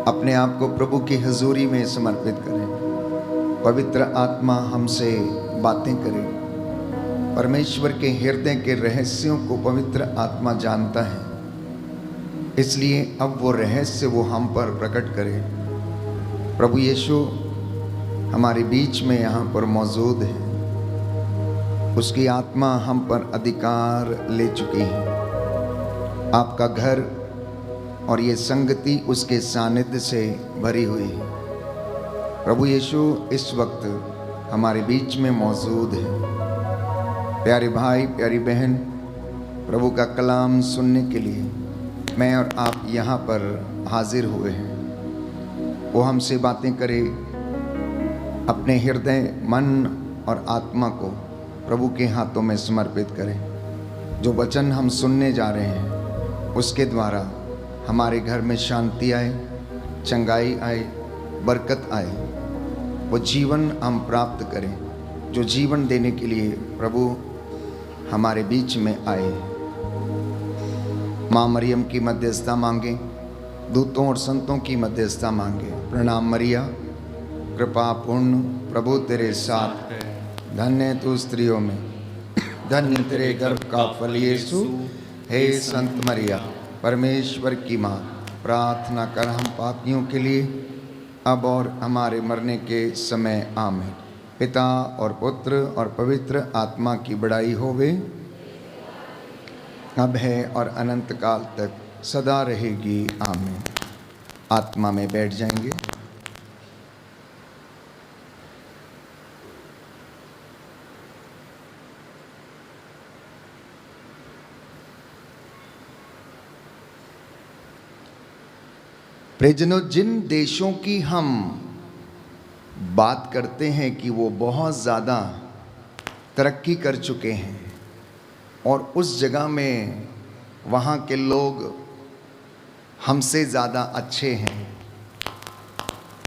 अपने आप को प्रभु की हजूरी में समर्पित करें। पवित्र आत्मा हमसे बातें करे। परमेश्वर के हृदय के रहस्यों को पवित्र आत्मा जानता है, इसलिए अब वो रहस्य वो हम पर प्रकट करे। प्रभु यीशु हमारे बीच में यहाँ पर मौजूद है। उसकी आत्मा हम पर अधिकार ले चुकी है। आपका घर और ये संगति उसके सानिध्य से भरी हुई है। प्रभु यीशु इस वक्त हमारे बीच में मौजूद है। प्यारे भाई, प्यारी बहन, प्रभु का कलाम सुनने के लिए मैं और आप यहाँ पर हाजिर हुए हैं। वो हमसे बातें करे। अपने हृदय, मन और आत्मा को प्रभु के हाथों में समर्पित करें। जो वचन हम सुनने जा रहे हैं उसके द्वारा हमारे घर में शांति आए, चंगाई आए, बरकत आए। वो जीवन हम प्राप्त करें जो जीवन देने के लिए प्रभु हमारे बीच में आए। माँ मरियम की मध्यस्थता मांगे, दूतों और संतों की मध्यस्थता मांगे। प्रणाम मरिया, कृपा पूर्ण, प्रभु तेरे साथ है। धन्य तू स्त्रियों में, धन्य तेरे गर्भ का फल यीशु। हे संत मरिया, परमेश्वर की माँ, प्रार्थना कर हम पापियों के लिए, अब और हमारे मरने के समय। आमीन। पिता और पुत्र और पवित्र आत्मा की बड़ाई होवे, अब है और अनंत काल तक सदा रहेगी। आमीन। आत्मा में बैठ जाएंगे। प्रियजनों, जिन देशों की हम बात करते हैं कि वो बहुत ज़्यादा तरक्की कर चुके हैं और उस जगह में वहाँ के लोग हमसे ज़्यादा अच्छे हैं,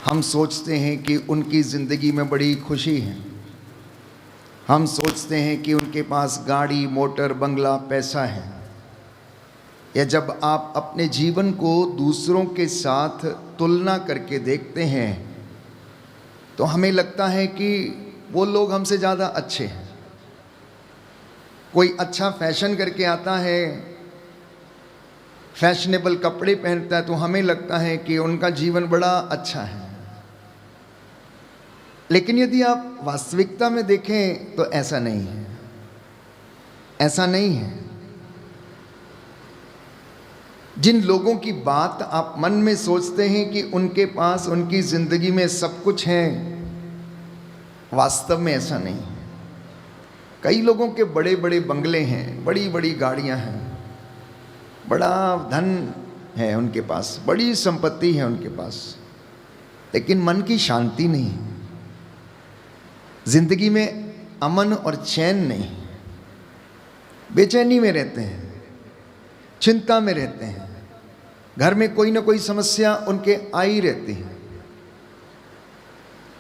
हम सोचते हैं कि उनकी ज़िंदगी में बड़ी खुशी है। हम सोचते हैं कि उनके पास गाड़ी, मोटर, बंगला, पैसा है। या जब आप अपने जीवन को दूसरों के साथ तुलना करके देखते हैं तो हमें लगता है कि वो लोग हमसे ज़्यादा अच्छे हैं। कोई अच्छा फैशन करके आता है, फैशनेबल कपड़े पहनता है, तो हमें लगता है कि उनका जीवन बड़ा अच्छा है। लेकिन यदि आप वास्तविकता में देखें तो ऐसा नहीं है। ऐसा नहीं है। जिन लोगों की बात आप मन में सोचते हैं कि उनके पास उनकी ज़िंदगी में सब कुछ है, वास्तव में ऐसा नहीं है। कई लोगों के बड़े बड़े बंगले हैं, बड़ी बड़ी गाड़ियां हैं, बड़ा धन है उनके पास, बड़ी संपत्ति है उनके पास, लेकिन मन की शांति नहीं है। ज़िंदगी में अमन और चैन नहीं। बेचैनी में रहते हैं, चिंता में रहते हैं। घर में कोई ना कोई समस्या उनके आई रहती है।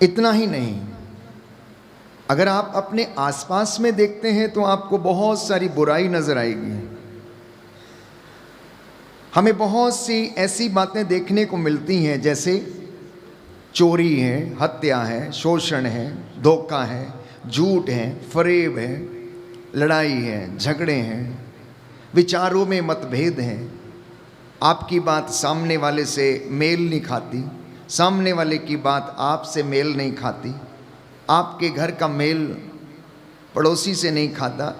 इतना ही नहीं, अगर आप अपने आसपास में देखते हैं तो आपको बहुत सारी बुराई नजर आएगी। हमें बहुत सी ऐसी बातें देखने को मिलती हैं, जैसे चोरी है, हत्या है, शोषण है, धोखा है, झूठ है, फरेब है, लड़ाई है, झगड़े हैं, विचारों में मतभेद हैं। आपकी बात सामने वाले से मेल नहीं खाती, सामने वाले की बात आपसे मेल नहीं खाती, आपके घर का मेल पड़ोसी से नहीं खाता।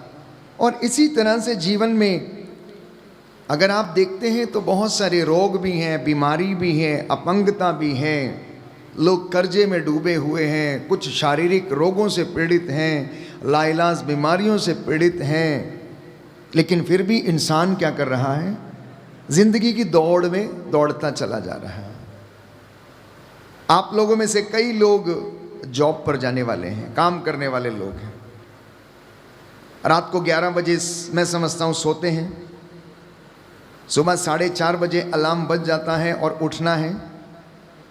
और इसी तरह से जीवन में अगर आप देखते हैं तो बहुत सारे रोग भी हैं, बीमारी भी है, अपंगता भी है, लोग कर्जे में डूबे हुए हैं, कुछ शारीरिक रोगों से पीड़ित हैं, लाइलाज बीमारियों से पीड़ित हैं। लेकिन फिर भी इंसान क्या कर रहा है? जिंदगी की दौड़ में दौड़ता चला जा रहा है। आप लोगों में से कई लोग जॉब पर जाने वाले हैं, काम करने वाले लोग हैं। रात को 11 बजे मैं समझता हूँ सोते हैं, सुबह 4:30 बजे अलार्म बज जाता है और उठना है।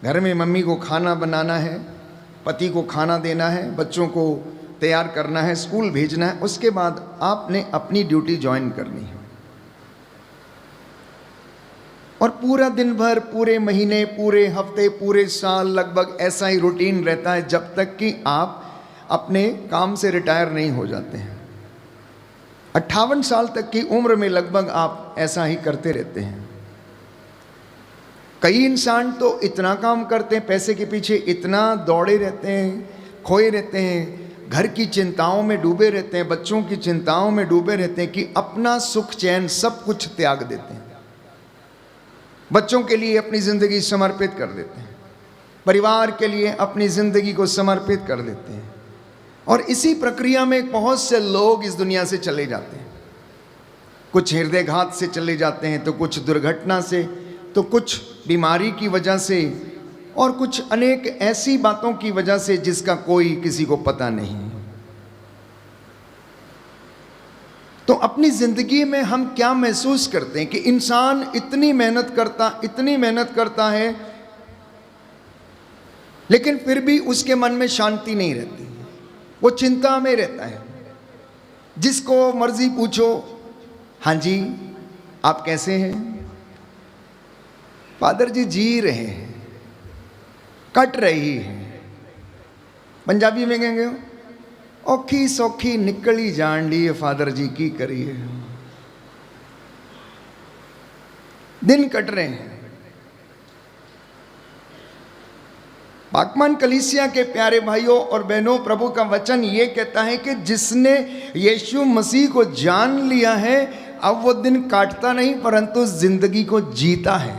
घर में मम्मी को खाना बनाना है, पति को खाना देना है, बच्चों को तैयार करना है, स्कूल भेजना है। उसके बाद आपने अपनी ड्यूटी ज्वाइन करनी है। और पूरा दिन भर, पूरे महीने, पूरे हफ्ते, पूरे साल लगभग ऐसा ही रूटीन रहता है जब तक कि आप अपने काम से रिटायर नहीं हो जाते हैं। 58 साल तक की उम्र में लगभग आप ऐसा ही करते रहते हैं। कई इंसान तो इतना काम करते हैं, पैसे के पीछे इतना दौड़े रहते हैं, खोए रहते हैं, घर की चिंताओं में डूबे रहते हैं, बच्चों की चिंताओं में डूबे रहते हैं कि अपना सुख चैन सब कुछ त्याग देते हैं। बच्चों के लिए अपनी ज़िंदगी समर्पित कर देते हैं, परिवार के लिए अपनी ज़िंदगी को समर्पित कर देते हैं। और इसी प्रक्रिया में बहुत से लोग इस दुनिया से चले जाते हैं। कुछ हृदयघात से चले जाते हैं, तो कुछ दुर्घटना से, तो कुछ बीमारी की वजह से, और कुछ अनेक ऐसी बातों की वजह से जिसका कोई किसी को पता नहीं। तो अपनी ज़िंदगी में हम क्या महसूस करते हैं कि इंसान इतनी मेहनत करता है, लेकिन फिर भी उसके मन में शांति नहीं रहती, वो चिंता में रहता है। जिसको मर्जी पूछो, हाँ जी आप कैसे हैं? फादर जी जी रहे हैं, कट रही है। पंजाबी में कहेंगे औखी सौखी निकली जान ली फादर जी की करिए। दिन कट रहे हैं। पाकमान कलीसिया के प्यारे भाइयों और बहनों, प्रभु का वचन ये कहता है कि जिसने यीशु मसीह को जान लिया है, अब वो दिन काटता नहीं परंतु जिंदगी को जीता है।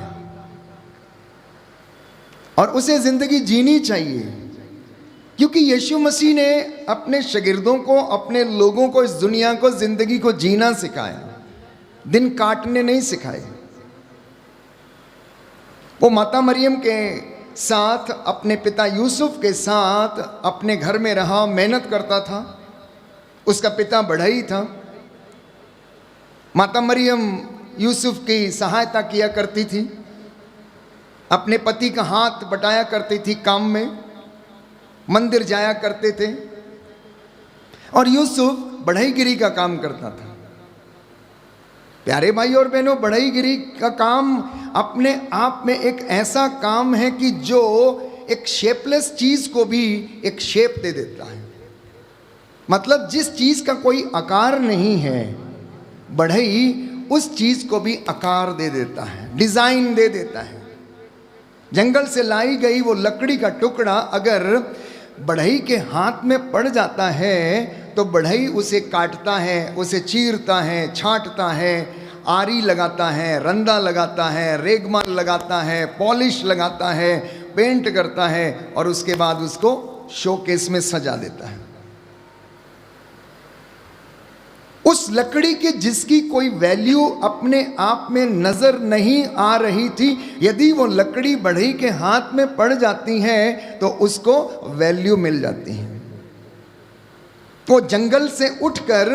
और उसे जिंदगी जीनी चाहिए, क्योंकि यीशु मसीह ने अपने शागिर्दों को, अपने लोगों को इस दुनिया को जिंदगी को जीना सिखाया, दिन काटने नहीं सिखाए। वो माता मरियम के साथ, अपने पिता यूसुफ के साथ अपने घर में रहा, मेहनत करता था। उसका पिता बढ़ई था। माता मरियम यूसुफ की सहायता किया करती थी, अपने पति का हाथ बटाया करती थी काम में, मंदिर जाया करते थे। और यूसुफ बढ़ईगिरी का काम करता था। प्यारे भाई और बहनों, बढ़ईगिरी का काम अपने आप में एक ऐसा काम है कि जो एक शेपलेस चीज को भी एक शेप दे देता है। मतलब जिस चीज का कोई आकार नहीं है, बढ़ई उस चीज को भी आकार दे देता है, डिजाइन दे देता है। जंगल से लाई गई वो लकड़ी का टुकड़ा अगर बढ़ई के हाथ में पड़ जाता है तो बढ़ई उसे काटता है, उसे चीरता है, छांटता है, आरी लगाता है, रंदा लगाता है, रेगमाल लगाता है, पॉलिश लगाता है, पेंट करता है और उसके बाद उसको शोकेस में सजा देता है। उस लकड़ी की जिसकी कोई वैल्यू अपने आप में नजर नहीं आ रही थी, यदि वो लकड़ी बढ़ई के हाथ में पड़ जाती है तो उसको वैल्यू मिल जाती है। वो जंगल से उठकर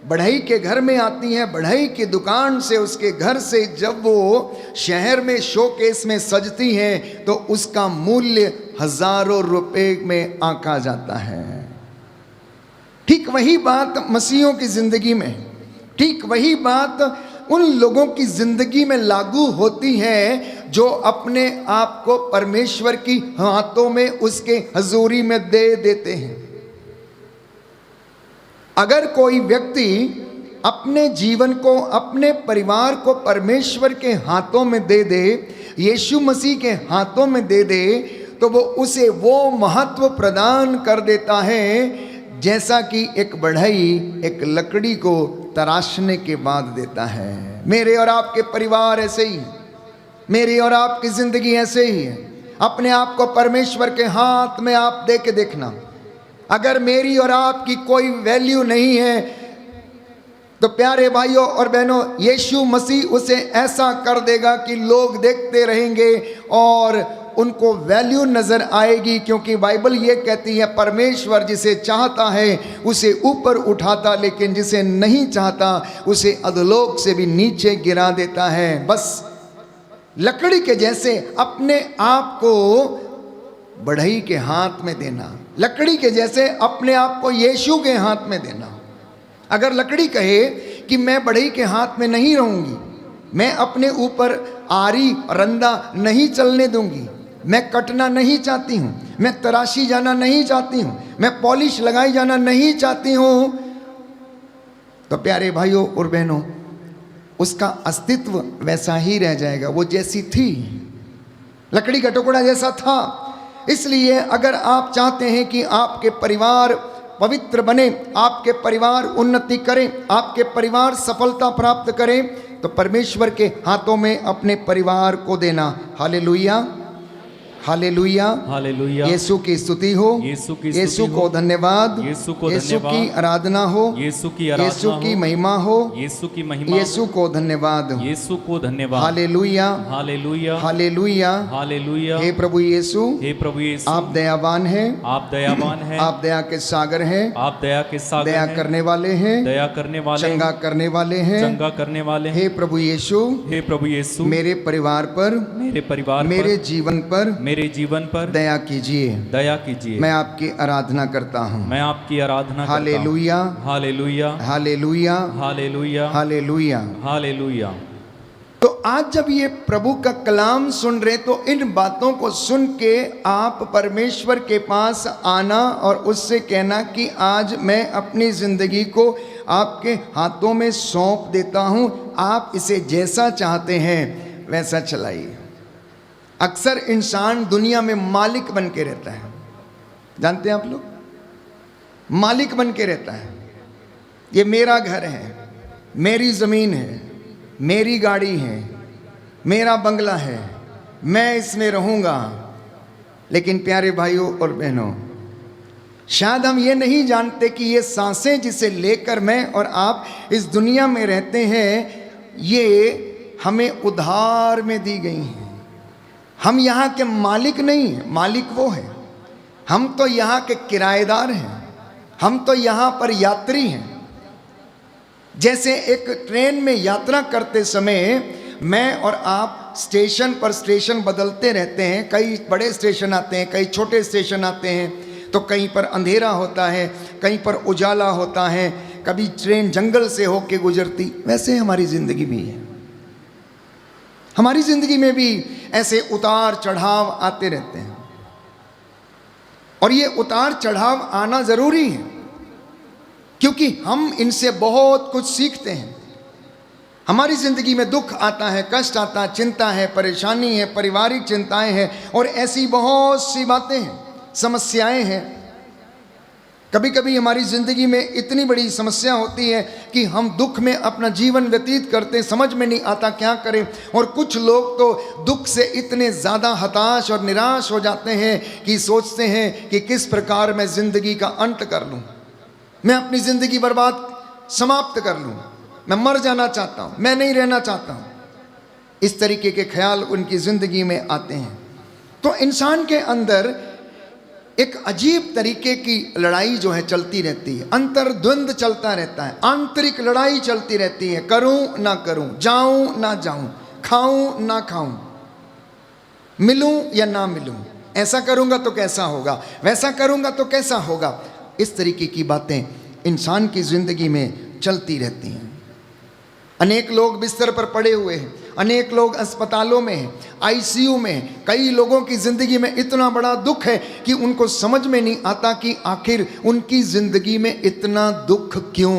बढ़ई के घर में आती है, बढ़ई की दुकान से, उसके घर से जब वो शहर में शोकेस में सजती है तो उसका मूल्य हजारों रुपए में आंका जाता है। ठीक वही बात मसीहों की जिंदगी में, ठीक वही बात उन लोगों की जिंदगी में लागू होती है जो अपने आप को परमेश्वर की हाथों में, उसके हजूरी में दे देते हैं। अगर कोई व्यक्ति अपने जीवन को, अपने परिवार को परमेश्वर के हाथों में दे दे, यीशु मसीह के हाथों में दे दे, तो वो उसे वो महत्व प्रदान कर देता है जैसा कि एक बढ़ई एक लकड़ी को तराशने के बाद देता है। मेरे और आपके परिवार ऐसे ही, मेरी और आपकी जिंदगी ऐसे ही है। अपने आप को परमेश्वर के हाथ में आप दे के देखना। अगर मेरी और आपकी कोई वैल्यू नहीं है तो प्यारे भाइयों और बहनों, यीशु मसीह उसे ऐसा कर देगा कि लोग देखते रहेंगे और उनको वैल्यू नजर आएगी। क्योंकि बाइबल ये कहती है, परमेश्वर जिसे चाहता है उसे ऊपर उठाता, लेकिन जिसे नहीं चाहता उसे अधोलोक से भी नीचे गिरा देता है। बस लकड़ी के जैसे अपने आप को बढ़ई के हाथ में देना, लकड़ी के जैसे अपने आप को यीशु के हाथ में देना। अगर लकड़ी कहे कि मैं बढ़ई के हाथ में नहीं रहूंगी, मैं अपने ऊपर आरी रंदा नहीं चलने दूंगी। मैं कटना नहीं चाहती हूँ, मैं तराशी जाना नहीं चाहती हूँ, मैं पॉलिश लगाई जाना नहीं चाहती हूँ। तो प्यारे भाइयों और बहनों, उसका अस्तित्व वैसा ही रह जाएगा, वो जैसी थी, लकड़ी का टुकड़ा जैसा था। इसलिए अगर आप चाहते हैं कि आपके परिवार पवित्र बने, आपके परिवार उन्नति करें, आपके परिवार सफलता प्राप्त करें, तो परमेश्वर के हाथों में अपने परिवार को देना। Hallelujah, hallelujah, hallelujah. यीशु की स्तुति हो, यीशु को धन्यवाद, यीशु की आराधना हो, यीशु की महिमा हो, यीशु को धन्यवाद, यीशु को धन्यवाद। Hallelujah, hallelujah, hallelujah, hallelujah. हे प्रभु यीशु, हे प्रभु यीशु, आप दयावान हैं, आप दयावान हैं, आप दया के सागर हैं, आप दया के सागर दया हैं, करने वाले हैं, दया करने वाले, चंगा करने वाले हैं, चंगा करने वाले। हे प्रभु यीशु, हे प्रभु यीशु, मेरे परिवार पर, मेरे परिवार, मेरे जीवन पर, मेरे जीवन पर दया कीजिए, दया कीजिए। मैं आपकी आराधना करता हूँ, मैं आपकी आराधना करता हूँ। Hallelujah, hallelujah, hallelujah, hallelujah, hallelujah. Hallelujah. तो आज जब ये प्रभु का कलाम सुन रहे, तो इन बातों को सुन के आप परमेश्वर के पास आना और उससे कहना कि आज मैं अपनी जिंदगी को आपके हाथों में सौंप देता हूँ, आप इसे जैसा चाहते हैं वैसा चलाइए। अक्सर इंसान दुनिया में मालिक बन के रहता है, जानते हैं आप लोग, मालिक बन के रहता है। ये मेरा घर है, मेरी ज़मीन है, मेरी गाड़ी है, मेरा बंगला है, मैं इसमें रहूँगा। लेकिन प्यारे भाइयों और बहनों, शायद हम ये नहीं जानते कि ये सांसें जिसे लेकर मैं और आप इस दुनिया में रहते हैं, ये हमें उधार में दी गई हैं। हम यहाँ के मालिक नहीं हैं, मालिक वो है। हम तो यहाँ के किराएदार हैं, हम तो यहाँ पर यात्री हैं। जैसे एक ट्रेन में यात्रा करते समय मैं और आप स्टेशन पर स्टेशन बदलते रहते हैं, कई बड़े स्टेशन आते हैं, कई छोटे स्टेशन आते हैं, तो कहीं पर अंधेरा होता है, कहीं पर उजाला होता है, कभी ट्रेन जंगल से होके गुजरती। वैसे हमारी ज़िंदगी भी है, हमारी ज़िंदगी में भी ऐसे उतार चढ़ाव आते रहते हैं। और ये उतार चढ़ाव आना ज़रूरी है, क्योंकि हम इनसे बहुत कुछ सीखते हैं। हमारी ज़िंदगी में दुख आता है, कष्ट आता है, चिंता है, परेशानी है, पारिवारिक चिंताएं हैं और ऐसी बहुत सी बातें हैं, समस्याएं हैं। कभी कभी हमारी ज़िंदगी में इतनी बड़ी समस्या होती है कि हम दुख में अपना जीवन व्यतीत करते, समझ में नहीं आता क्या करें। और कुछ लोग तो दुख से इतने ज़्यादा हताश और निराश हो जाते हैं कि सोचते हैं कि किस प्रकार मैं ज़िंदगी का अंत कर लूँ, मैं अपनी ज़िंदगी बर्बाद समाप्त कर लूँ, मैं मर जाना चाहता हूँ, मैं नहीं रहना चाहता हूँ। इस तरीके के ख्याल उनकी ज़िंदगी में आते हैं। तो इंसान के अंदर एक अजीब तरीके की लड़ाई जो है चलती रहती है, अंतर्द्वंद चलता रहता है, आंतरिक लड़ाई चलती रहती है। करूं ना करूं, जाऊं ना जाऊं, खाऊं ना खाऊं, मिलूं या ना मिलूं, ऐसा करूंगा तो कैसा होगा, वैसा करूंगा तो कैसा होगा। इस तरीके की बातें इंसान की ज़िंदगी में चलती रहती हैं। अनेक लोग बिस्तर पर पड़े हुए हैं, अनेक लोग अस्पतालों में हैं, आईसीयू में हैं। कई लोगों की ज़िंदगी में इतना बड़ा दुख है कि उनको समझ में नहीं आता कि आखिर उनकी ज़िंदगी में इतना दुख क्यों,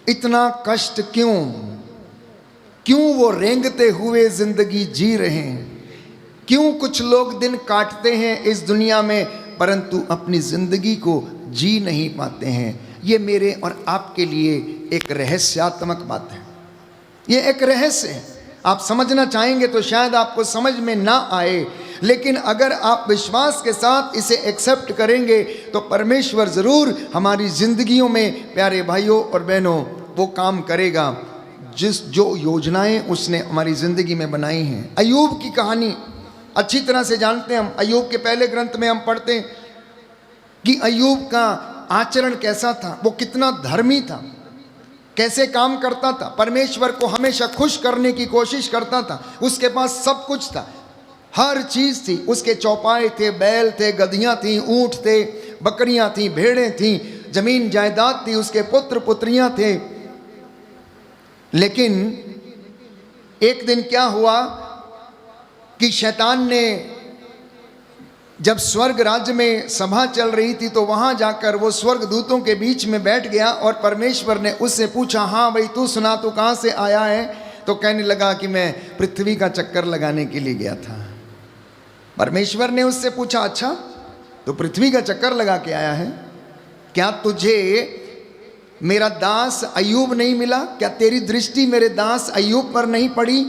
इतना कष्ट क्यों, क्यों वो रेंगते हुए ज़िंदगी जी रहे हैं। क्यों कुछ लोग दिन काटते हैं इस दुनिया में परंतु अपनी ज़िंदगी को जी नहीं पाते हैं। ये मेरे और आपके लिए एक रहस्यात्मक बात है, ये एक रहस्य है। आप समझना चाहेंगे तो शायद आपको समझ में ना आए, लेकिन अगर आप विश्वास के साथ इसे एक्सेप्ट करेंगे तो परमेश्वर ज़रूर हमारी ज़िंदगियों में, प्यारे भाइयों और बहनों, वो काम करेगा जो योजनाएं उसने हमारी ज़िंदगी में बनाई हैं। अय्यूब की कहानी अच्छी तरह से जानते हैं हम। अय्यूब के पहले ग्रंथ में हम पढ़ते हैं कि अय्यूब का आचरण कैसा था, वो कितना धर्मी था, कैसे काम करता था, परमेश्वर को हमेशा खुश करने की कोशिश करता था। उसके पास सब कुछ था, हर चीज़ थी। उसके चौपाए थे, बैल थे, गधियाँ थीं, ऊँट थे, बकरियाँ थीं, भेड़ें थीं, जमीन जायदाद थी, उसके पुत्र पुत्रियाँ थे। लेकिन एक दिन क्या हुआ कि शैतान ने, जब स्वर्ग राज्य में सभा चल रही थी तो वहां जाकर वो स्वर्ग दूतों के बीच में बैठ गया और परमेश्वर ने उससे पूछा, हाँ भाई तू सुना, तू कहाँ से आया है? तो कहने लगा कि मैं पृथ्वी का चक्कर लगाने के लिए गया था। परमेश्वर ने उससे पूछा, अच्छा तो पृथ्वी का चक्कर लगा के आया है? क्या तुझे मेरा दास अय्यूब नहीं मिला? क्या तेरी दृष्टि मेरे दास अय्यूब पर नहीं पड़ी?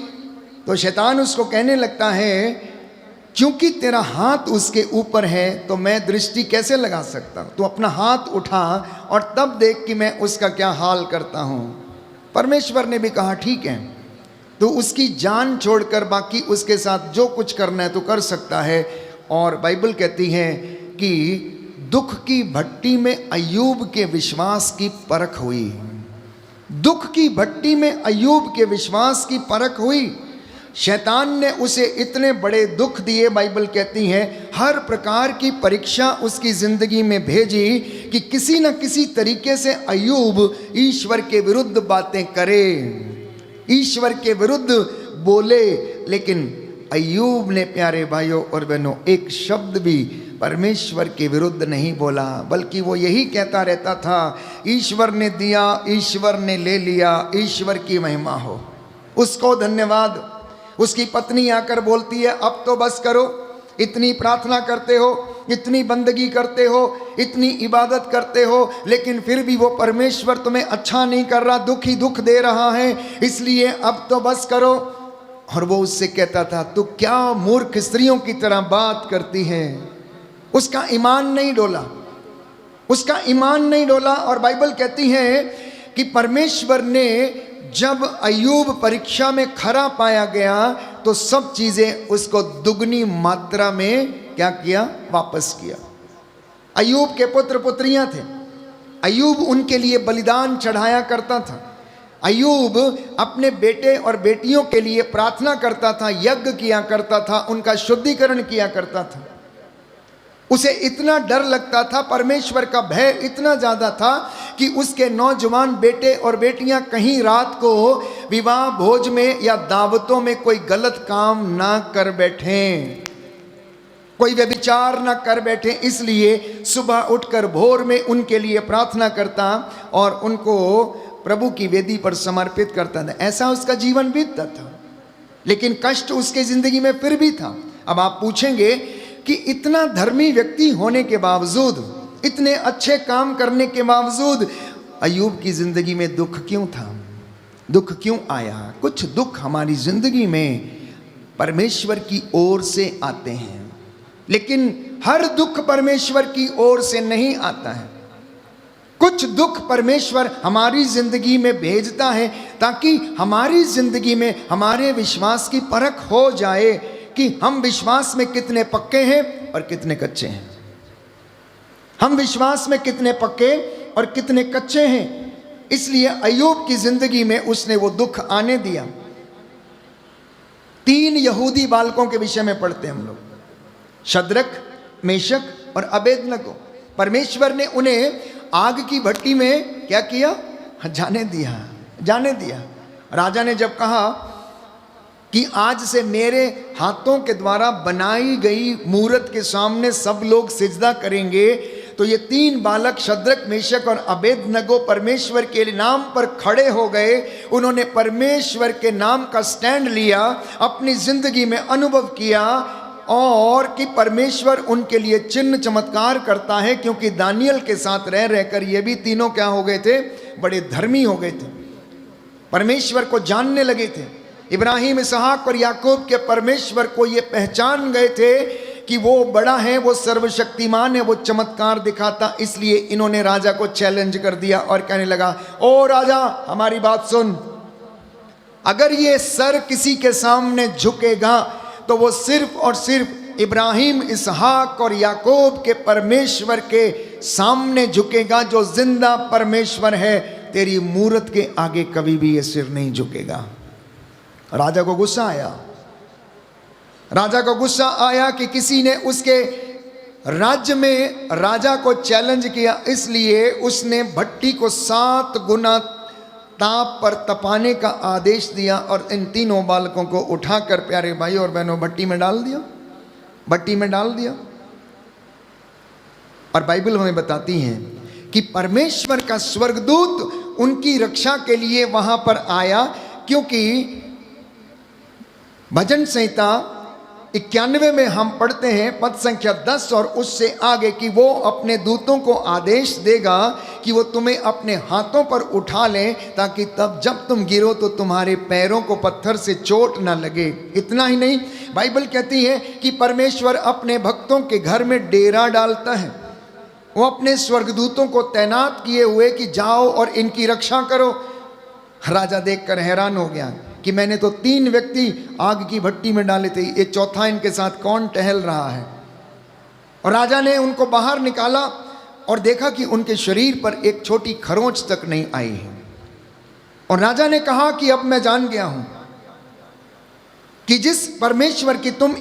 तो शैतान उसको कहने लगता है, क्योंकि तेरा हाथ उसके ऊपर है तो मैं दृष्टि कैसे लगा सकता हूं? तू अपना हाथ उठा और तब देख कि मैं उसका क्या हाल करता हूं। परमेश्वर ने भी कहा, ठीक है, तो उसकी जान छोड़कर बाकी उसके साथ जो कुछ करना है तो कर सकता है। और बाइबल कहती है कि दुख की भट्टी में अय्यूब के विश्वास की परख हुई। दुख की भट्टी में अय्यूब के विश्वास की परख हुई। शैतान ने उसे इतने बड़े दुख दिए, बाइबल कहती है हर प्रकार की परीक्षा उसकी जिंदगी में भेजी कि किसी न किसी तरीके से अय्यूब ईश्वर के विरुद्ध बातें करे, ईश्वर के विरुद्ध बोले। लेकिन अय्यूब ने, प्यारे भाइयों और बहनों, एक शब्द भी परमेश्वर के विरुद्ध नहीं बोला, बल्कि वो यही कहता रहता था, ईश्वर ने दिया, ईश्वर ने ले लिया, ईश्वर की महिमा हो, उसको धन्यवाद। उसकी पत्नी आकर बोलती है, अब तो बस करो, इतनी प्रार्थना करते हो, इतनी बंदगी करते हो, इतनी इबादत करते हो, लेकिन फिर भी वो परमेश्वर तुम्हें अच्छा नहीं कर रहा, दुख ही दुख दे रहा है, इसलिए अब तो बस करो। और वो उससे कहता था, तू क्या मूर्ख स्त्रियों की तरह बात करती है। उसका ईमान नहीं डोला, उसका ईमान नहीं डोला। और बाइबल कहती है कि परमेश्वर ने जब अय्यूब परीक्षा में खरा पाया गया तो सब चीजें उसको दुगनी मात्रा में क्या किया? वापस किया। अय्यूब के पुत्र पुत्रियां थे, अय्यूब उनके लिए बलिदान चढ़ाया करता था, अय्यूब अपने बेटे और बेटियों के लिए प्रार्थना करता था, यज्ञ किया करता था, उनका शुद्धिकरण किया करता था। उसे इतना डर लगता था, परमेश्वर का भय इतना ज़्यादा था कि उसके नौजवान बेटे और बेटियां कहीं रात को विवाह भोज में या दावतों में कोई गलत काम ना कर बैठें, कोई व्यभिचार ना कर बैठे। इसलिए सुबह उठकर भोर में उनके लिए प्रार्थना करता और उनको प्रभु की वेदी पर समर्पित करता था। ऐसा उसका जीवन बीतता था, लेकिन कष्ट उसके जिंदगी में फिर भी था। अब आप पूछेंगे कि इतना धर्मी व्यक्ति होने के बावजूद, इतने अच्छे काम करने के बावजूद अय्यूब की जिंदगी में दुख क्यों था? दुख क्यों आया? कुछ दुख हमारी जिंदगी में परमेश्वर की ओर से आते हैं, लेकिन हर दुख परमेश्वर की ओर से नहीं आता है। कुछ दुख परमेश्वर हमारी जिंदगी में भेजता है ताकि हमारी जिंदगी में हमारे विश्वास की परख हो जाए कि हम विश्वास में कितने पक्के हैं और कितने कच्चे हैं। हम विश्वास में कितने पक्के और कितने कच्चे हैं। इसलिए अय्यूब की जिंदगी में उसने वो दुख आने दिया। 3 यहूदी बालकों के विषय में पढ़ते हैं हम लोग, शद्रक, मेशक और अबेदनगो। परमेश्वर ने उन्हें आग की भट्टी में क्या किया? जाने दिया, जाने दिया। राजा ने जब कहा कि आज से मेरे हाथों के द्वारा बनाई गई मूरत के सामने सब लोग सिजदा करेंगे, तो ये 3 बालक शद्रक, मेशक और अबेदनगो परमेश्वर के नाम पर खड़े हो गए। उन्होंने परमेश्वर के नाम का स्टैंड लिया, अपनी जिंदगी में अनुभव किया और कि परमेश्वर उनके लिए चिन्ह चमत्कार करता है, क्योंकि दानियल के साथ रह रहकर ये भी तीनों क्या हो गए थे? बड़े धर्मी हो गए थे, परमेश्वर को जानने लगे थे। इब्राहिम, इसहाक और याकूब के परमेश्वर को ये पहचान गए थे कि वो बड़ा है, वो सर्वशक्तिमान है, वो चमत्कार दिखाता। इसलिए इन्होंने राजा को चैलेंज कर दिया और कहने लगा, ओ राजा हमारी बात सुन, अगर ये सर किसी के सामने झुकेगा तो वो सिर्फ और सिर्फ इब्राहिम, इसहाक और याकूब के परमेश्वर के सामने झुकेगा, जो जिंदा परमेश्वर है। तेरी मूरत के आगे कभी भी ये सिर नहीं झुकेगा। राजा को गुस्सा आया, राजा को गुस्सा आया कि किसी ने उसके राज्य में राजा को चैलेंज किया। इसलिए उसने भट्टी को 7 गुना ताप पर तपाने का आदेश दिया और इन तीनों बालकों को उठाकर प्यारे भाई और बहनों भट्टी में डाल दिया, भट्टी में डाल दिया। और बाइबल हमें बताती है कि परमेश्वर का स्वर्गदूत उनकी रक्षा के लिए वहां पर आया, क्योंकि भजन संहिता 91 में हम पढ़ते हैं पद संख्या 10 और उससे आगे कि वो अपने दूतों को आदेश देगा कि वो तुम्हें अपने हाथों पर उठा लें, ताकि तब जब तुम गिरो तो तुम्हारे पैरों को पत्थर से चोट ना लगे। इतना ही नहीं, बाइबल कहती है कि परमेश्वर अपने भक्तों के घर में डेरा डालता है। वो अपने स्वर्गदूतों को तैनात किए हुए कि जाओ और इनकी रक्षा करो। राजा देखकर हैरान हो गया कि मैंने तो 3 व्यक्ति आग की भट्टी में डाले थे, ये चौथा इनके साथ कौन टहल रहा है। और राजा ने उनको बाहर निकाला और देखा कि उनके शरीर पर एक छोटी खरोंच तक नहीं आई है। और राजा ने कहा कि अब मैं जान गया हूं कि जिस परमेश्वर की तुम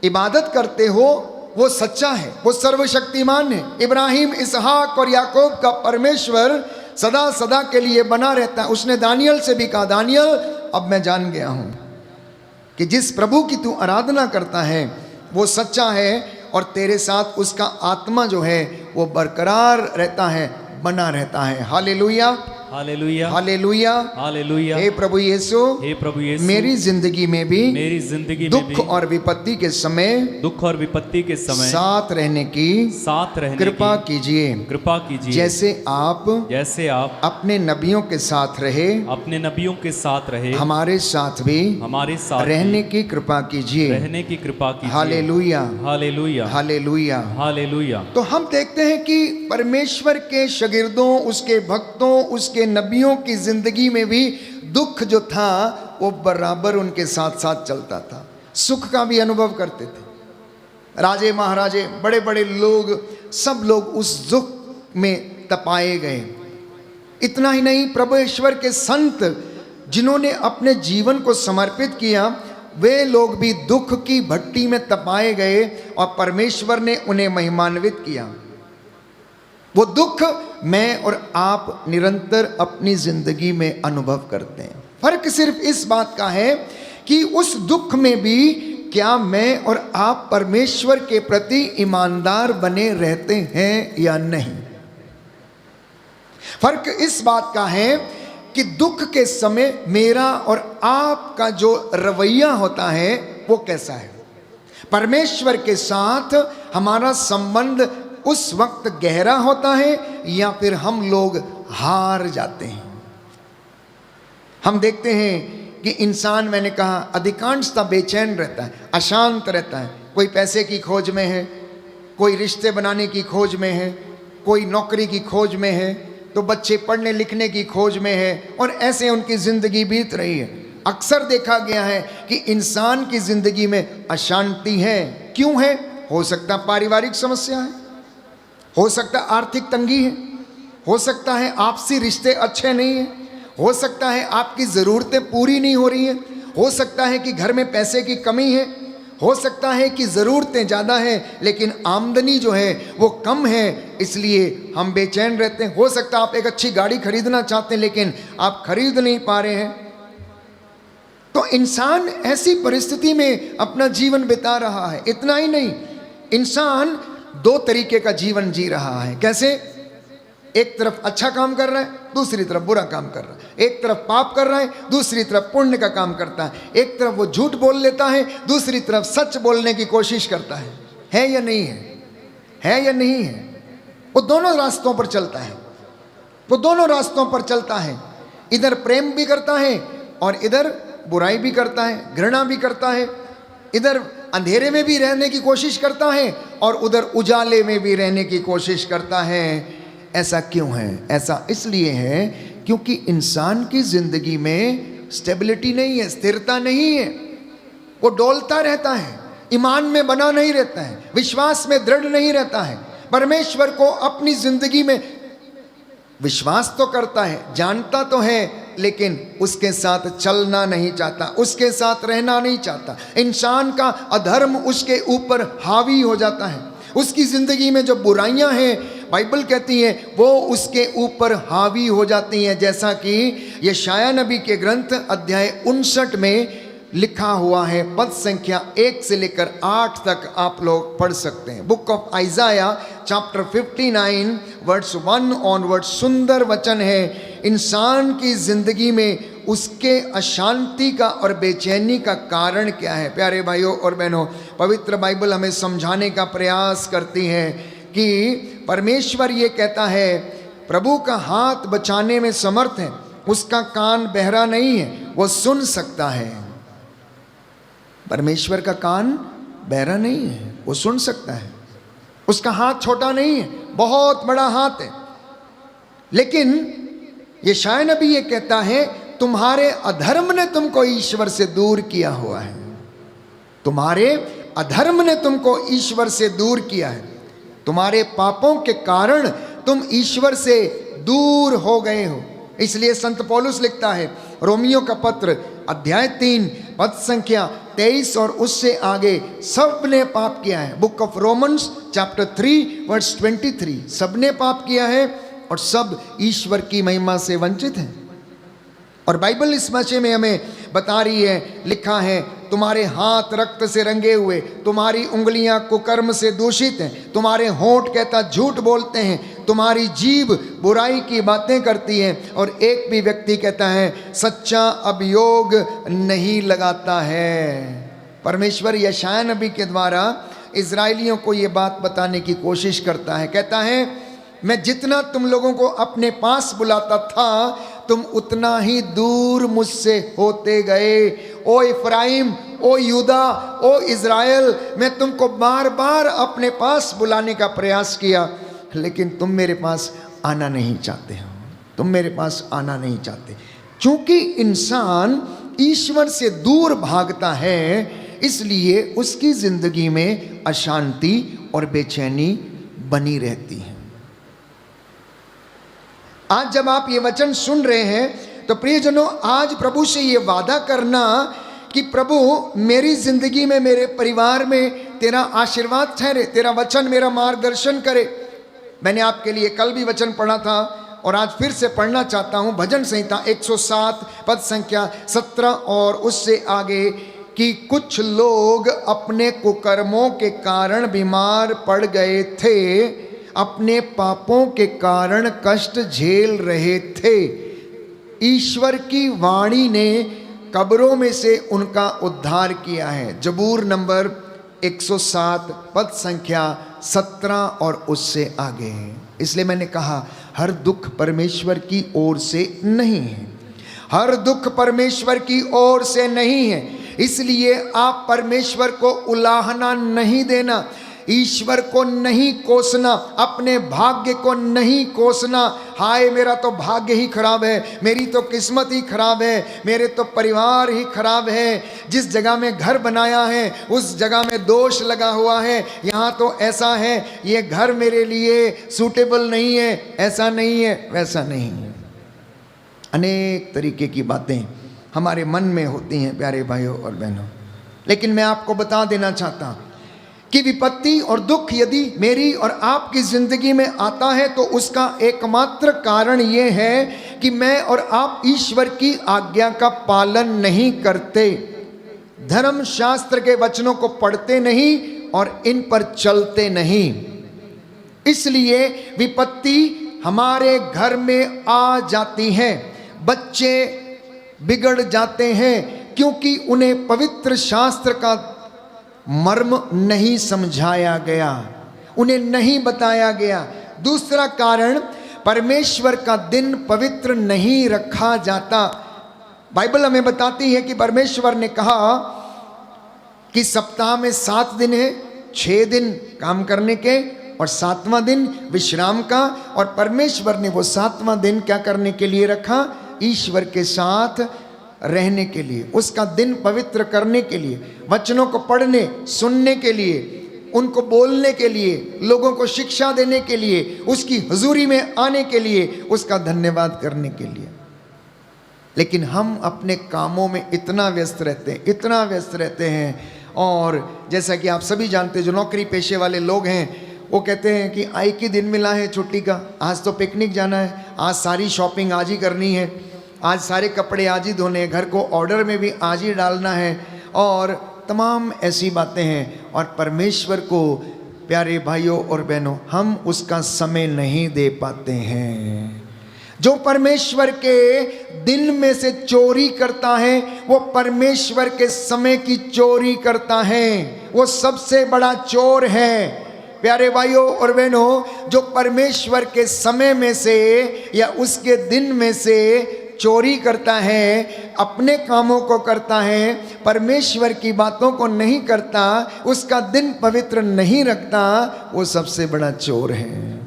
इबादत करते हो वो सच्चा है, वो सर्वशक्तिमान है। इब्राहिम, इसहाक और याकूब का परमेश्वर सदा सदा के लिए बना रहता है। उसने दानियल से भी कहा, दानियल अब मैं जान गया हूं कि जिस प्रभु की तू आराधना करता है वो सच्चा है और तेरे साथ उसका आत्मा जो है वो बरकरार रहता है, बना रहता है। Hallelujah, hallelujah, hallelujah, hallelujah. हे प्रभु यीशु, हे प्रभु यीशु, मेरी जिंदगी में भी दुख और विपत्ति के समय, दुख और विपत्ति के समय साथ रहने की कृपा कीजिए, कृपा कीजिए। जैसे आप अपने नबियों के साथ रहे, अपने नबियों के साथ रहे, हमारे साथ भी रहने की कृपा कीजिए, रहने की कृपा कीजिए। Hallelujah, hallelujah, hallelujah, hallelujah. तो हम देखते हैं कि परमेश्वर के शागिर्दों, उसके भक्तों, उसके नबियों की जिंदगी में भी दुख जो था वो बराबर उनके साथ साथ चलता था। सुख का भी अनुभव करते थे। राजे महाराजे, बड़े बड़े लोग, सब लोग उस दुख में तपाए गए। इतना ही नहीं, प्रभु ईश्वर के संत जिन्होंने अपने जीवन को समर्पित किया, वे लोग भी दुख की भट्टी में तपाए गए और परमेश्वर ने उन्हें महिमान्वित किया। वो दुख मैं और आप निरंतर अपनी जिंदगी में अनुभव करते हैं। फर्क सिर्फ इस बात का है कि उस दुख में भी क्या मैं और आप परमेश्वर के प्रति ईमानदार बने रहते हैं या नहीं। फर्क इस बात का है कि दुख के समय मेरा और आपका जो रवैया होता है वो कैसा है। परमेश्वर के साथ हमारा संबंध उस वक्त गहरा होता है या फिर हम लोग हार जाते हैं। हम देखते हैं कि इंसान, मैंने कहा, अधिकांशतः बेचैन रहता है, अशांत रहता है। कोई पैसे की खोज में है, कोई रिश्ते बनाने की खोज में है, कोई नौकरी की खोज में है, तो बच्चे पढ़ने लिखने की खोज में है, और ऐसे उनकी ज़िंदगी बीत रही है। अक्सर देखा गया है कि इंसान की ज़िंदगी में अशांति है। क्यों है? हो सकता पारिवारिक समस्या है, हो सकता आर्थिक तंगी है, हो सकता है आपसी रिश्ते अच्छे नहीं हैं, हो सकता है आपकी ज़रूरतें पूरी नहीं हो रही हैं, हो सकता है कि घर में पैसे की कमी है, हो सकता है कि ज़रूरतें ज़्यादा हैं लेकिन आमदनी जो है वो कम है, इसलिए हम बेचैन रहते हैं। हो सकता है आप एक अच्छी गाड़ी खरीदना चाहते हैं लेकिन आप खरीद नहीं पा रहे हैं। तो इंसान ऐसी परिस्थिति में अपना जीवन बिता रहा है। इतना ही नहीं, इंसान 2 तरीके का जीवन जी रहा है। कैसे? एक तरफ अच्छा काम कर रहा है, दूसरी तरफ बुरा काम कर रहा है। एक तरफ पाप कर रहा है, दूसरी तरफ पुण्य का काम करता है। एक तरफ वो झूठ बोल लेता है, दूसरी तरफ सच बोलने की कोशिश करता है या नहीं है? है या नहीं है? वो दोनों रास्तों पर चलता है, वो दोनों रास्तों पर चलता है। इधर प्रेम भी करता है और इधर बुराई भी करता है, घृणा भी करता है। इधर अंधेरे में भी रहने की कोशिश करता है और उधर उजाले में भी रहने की कोशिश करता है। ऐसा क्यों है? ऐसा इसलिए है क्योंकि इंसान की जिंदगी में स्टेबिलिटी नहीं है, स्थिरता नहीं है। वो डोलता रहता है, ईमान में बना नहीं रहता है, विश्वास में दृढ़ नहीं रहता है। परमेश्वर को अपनी जिंदगी में विश्वास तो करता है, जानता तो है, लेकिन उसके साथ चलना नहीं चाहता, उसके साथ रहना नहीं चाहता। इंसान का अधर्म उसके ऊपर हावी हो जाता है। उसकी जिंदगी में जो बुराइयां हैं बाइबल कहती है वो उसके ऊपर हावी हो जाती हैं, जैसा कि यशायाह नबी के ग्रंथ अध्याय 59 में लिखा हुआ है। पद संख्या 1 से लेकर 8 तक आप लोग पढ़ सकते हैं। Book of Isaiah chapter 59 verse 1 onward. सुंदर वचन है। इंसान की जिंदगी में उसके अशांति का और बेचैनी का कारण क्या है? प्यारे भाइयों और बहनों, पवित्र बाइबल हमें समझाने का प्रयास करती है कि परमेश्वर ये कहता है, प्रभु का हाथ बचाने में समर्थ है, उसका कान बहरा नहीं है, वो सुन सकता है। परमेश्वर का कान बहरा नहीं है, वो सुन सकता है। उसका हाथ छोटा नहीं है, बहुत बड़ा हाथ है। लेकिन यशायाह नबी ये कहता है, तुम्हारे अधर्म ने तुमको ईश्वर से दूर किया हुआ है। तुम्हारे अधर्म ने तुमको ईश्वर से दूर किया है। तुम्हारे पापों के कारण तुम ईश्वर से दूर हो गए हो। इसलिए संत पौलुस लिखता है, रोमियो का पत्र अध्याय 3 पद संख्या 23 और उससे आगे, सब ने पाप किया है। Book of Romans chapter 3 verse 23, सब ने पाप किया है और सब ईश्वर की महिमा से वंचित हैं। और बाइबल इस मचे में हमें बता रही है, लिखा है, तुम्हारे हाथ रक्त से रंगे हुए, तुम्हारी उंगलियां कुकर्म से दूषित हैं, तुम्हारे होंठ कहता झूठ बोलते हैं, तुम्हारी जीभ बुराई की बातें करती है और एक भी व्यक्ति कहता है सच्चा अभियोग नहीं लगाता है। परमेश्वर यशायाह नबी के द्वारा इजराइलियों को ये बात बताने की कोशिश करता है। कहता है, मैं जितना तुम लोगों को अपने पास बुलाता था, तुम उतना ही दूर मुझसे होते गए। ओ इफ्राइम, ओ यूदा, ओ इज़राइल, मैं तुमको बार बार अपने पास बुलाने का प्रयास किया, लेकिन तुम मेरे पास आना नहीं चाहते हो। तुम मेरे पास आना नहीं चाहते। क्योंकि इंसान ईश्वर से दूर भागता है, इसलिए उसकी जिंदगी में अशांति और बेचैनी बनी रहती है। आज जब आप ये वचन सुन रहे हैं तो प्रियजनों, आज प्रभु से ये वादा करना कि प्रभु मेरी जिंदगी में, मेरे परिवार में तेरा आशीर्वाद ठहरे, तेरा वचन मेरा मार्गदर्शन करे। मैंने आपके लिए कल भी वचन पढ़ा था और आज फिर से पढ़ना चाहता हूँ। भजन संहिता 107 पद संख्या 17 और उससे आगे, कि कुछ लोग अपने कुकर्मों के कारण बीमार पड़ गए थे, अपने पापों के कारण कष्ट झेल रहे थे। ईश्वर की वाणी ने कब्रों में से उनका उद्धार किया है। जबूर नंबर 107 पद संख्या 17 और उससे आगे है। इसलिए मैंने कहा, हर दुख परमेश्वर की ओर से नहीं है। हर दुख परमेश्वर की ओर से नहीं है। इसलिए आप परमेश्वर को उलाहना नहीं देना, ईश्वर को नहीं कोसना, अपने भाग्य को नहीं कोसना। हाय मेरा तो भाग्य ही खराब है, मेरी तो किस्मत ही खराब है, मेरे तो परिवार ही खराब है, जिस जगह में घर बनाया है उस जगह में दोष लगा हुआ है, यहाँ तो ऐसा है, ये घर मेरे लिए सूटेबल नहीं है, ऐसा नहीं है, वैसा नहीं है। अनेक तरीके की बातें हमारे मन में होती हैं प्यारे भाइयों और बहनों। लेकिन मैं आपको बता देना चाहता हूँ कि विपत्ति और दुख यदि मेरी और आपकी जिंदगी में आता है तो उसका एकमात्र कारण ये है कि मैं और आप ईश्वर की आज्ञा का पालन नहीं करते, धर्म शास्त्र के वचनों को पढ़ते नहीं और इन पर चलते नहीं। इसलिए विपत्ति हमारे घर में आ जाती है, बच्चे बिगड़ जाते हैं क्योंकि उन्हें पवित्र शास्त्र का मर्म नहीं समझाया गया, उन्हें नहीं बताया गया। दूसरा कारण, परमेश्वर का दिन पवित्र नहीं रखा जाता। बाइबल हमें बताती है कि परमेश्वर ने कहा कि सप्ताह में 7 दिन है, 6 दिन काम करने के और 7वां दिन विश्राम का। और परमेश्वर ने वो 7वां दिन क्या करने के लिए रखा? ईश्वर के साथ रहने के लिए, उसका दिन पवित्र करने के लिए, वचनों को पढ़ने सुनने के लिए, उनको बोलने के लिए, लोगों को शिक्षा देने के लिए, उसकी हुजूरी में आने के लिए, उसका धन्यवाद करने के लिए। लेकिन हम अपने कामों में इतना व्यस्त रहते हैं, इतना व्यस्त रहते हैं। और जैसा कि आप सभी जानते हैं, जो नौकरी पेशे वाले लोग हैं वो कहते हैं कि एक ही दिन मिला है छुट्टी का, आज तो पिकनिक जाना है, आज सारी शॉपिंग आज ही करनी है, आज सारे कपड़े आज ही धोने हैं, घर को ऑर्डर में भी आज ही डालना है, और तमाम ऐसी बातें हैं। और परमेश्वर को प्यारे भाइयों और बहनों, हम उसका समय नहीं दे पाते हैं। जो परमेश्वर के दिन में से चोरी करता है वो परमेश्वर के समय की चोरी करता है, वो सबसे बड़ा चोर है। प्यारे भाइयों और बहनों, जो परमेश्वर के समय में से या उसके दिन में से चोरी करता है, अपने कामों को करता है, परमेश्वर की बातों को नहीं करता, उसका दिन पवित्र नहीं रखता, वो सबसे बड़ा चोर है।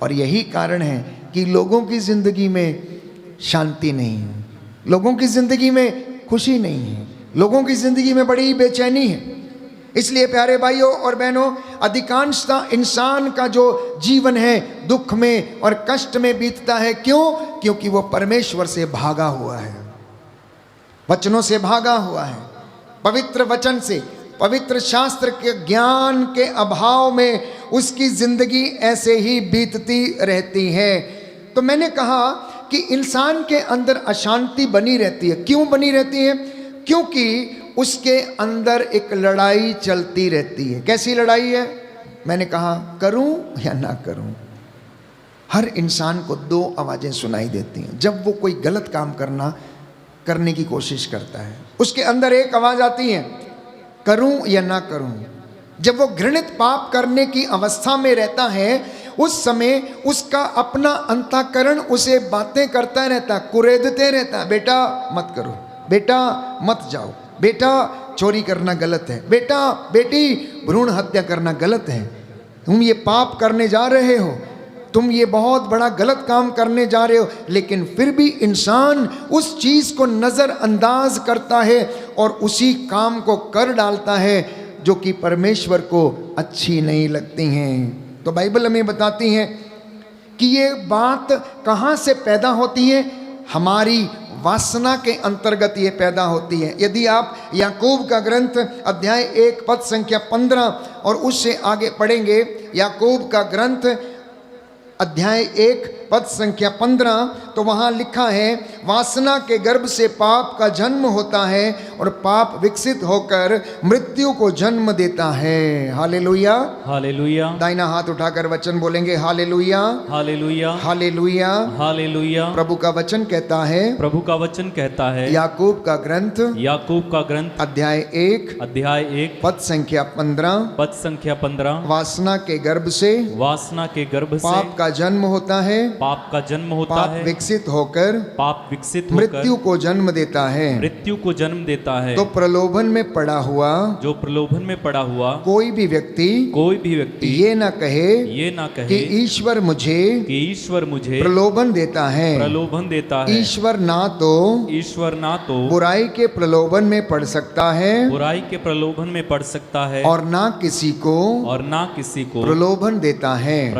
और यही कारण है कि लोगों की ज़िंदगी में शांति नहीं है, लोगों की ज़िंदगी में खुशी नहीं है, लोगों की ज़िंदगी में बड़ी बेचैनी है। इसलिए प्यारे भाइयों और बहनों, अधिकांशतः इंसान का जो जीवन है दुख में और कष्ट में बीतता है। क्यों? क्योंकि वो परमेश्वर से भागा हुआ है, वचनों से भागा हुआ है, पवित्र वचन से, पवित्र शास्त्र के ज्ञान के अभाव में उसकी जिंदगी ऐसे ही बीतती रहती है। तो मैंने कहा कि इंसान के अंदर अशांति बनी रहती है। क्यों बनी रहती है? क्योंकि उसके अंदर एक लड़ाई चलती रहती है। कैसी लड़ाई है? मैंने कहा करूं या ना करूं। हर इंसान को दो आवाजें सुनाई देती हैं जब वो कोई गलत काम करने की कोशिश करता है। उसके अंदर एक आवाज आती है, करूं या ना करूं। जब वो घृणित पाप करने की अवस्था में रहता है, उस समय उसका अपना अंतःकरण उसे बातें करता रहता, कुरेदते रहता, बेटा मत करो, बेटा मत जाओ, बेटा चोरी करना गलत है, बेटा बेटी भ्रूण हत्या करना गलत है, तुम ये पाप करने जा रहे हो, तुम ये बहुत बड़ा गलत काम करने जा रहे हो। लेकिन फिर भी इंसान उस चीज़ को नज़रअंदाज करता है और उसी काम को कर डालता है जो कि परमेश्वर को अच्छी नहीं लगती हैं। तो बाइबल हमें बताती है कि ये बात कहाँ से पैदा होती है? हमारी वासना के अंतर्गत ये पैदा होती है। यदि आप याकूब का ग्रंथ अध्याय 1 पद संख्या 15 और उससे आगे पढ़ेंगे, याकूब का ग्रंथ अध्याय 1 पद संख्या 15, तो वहाँ लिखा है, वासना के गर्भ से पाप का जन्म होता है और पाप विकसित होकर मृत्यु को जन्म देता है। Hallelujah, hallelujah. दाहिना हाथ उठाकर वचन बोलेंगे, हालेलुया, हालेलुया, हालेलुया, हालेलुया। प्रभु का वचन कहता है, प्रभु का वचन कहता है, याकूब का ग्रंथ अध्याय 1 पद संख्या 15, वासना के गर्भ से पाप का जन्म होता है, पाप विकसित होकर मृत्यु को जन्म देता है। तो प्रलोभन में पड़ा हुआ कोई भी व्यक्ति ये ना कहे कि ईश्वर मुझे प्रलोभन देता है। ईश्वर ना तो बुराई के प्रलोभन में पड़ सकता है और ना किसी को प्रलोभन देता है।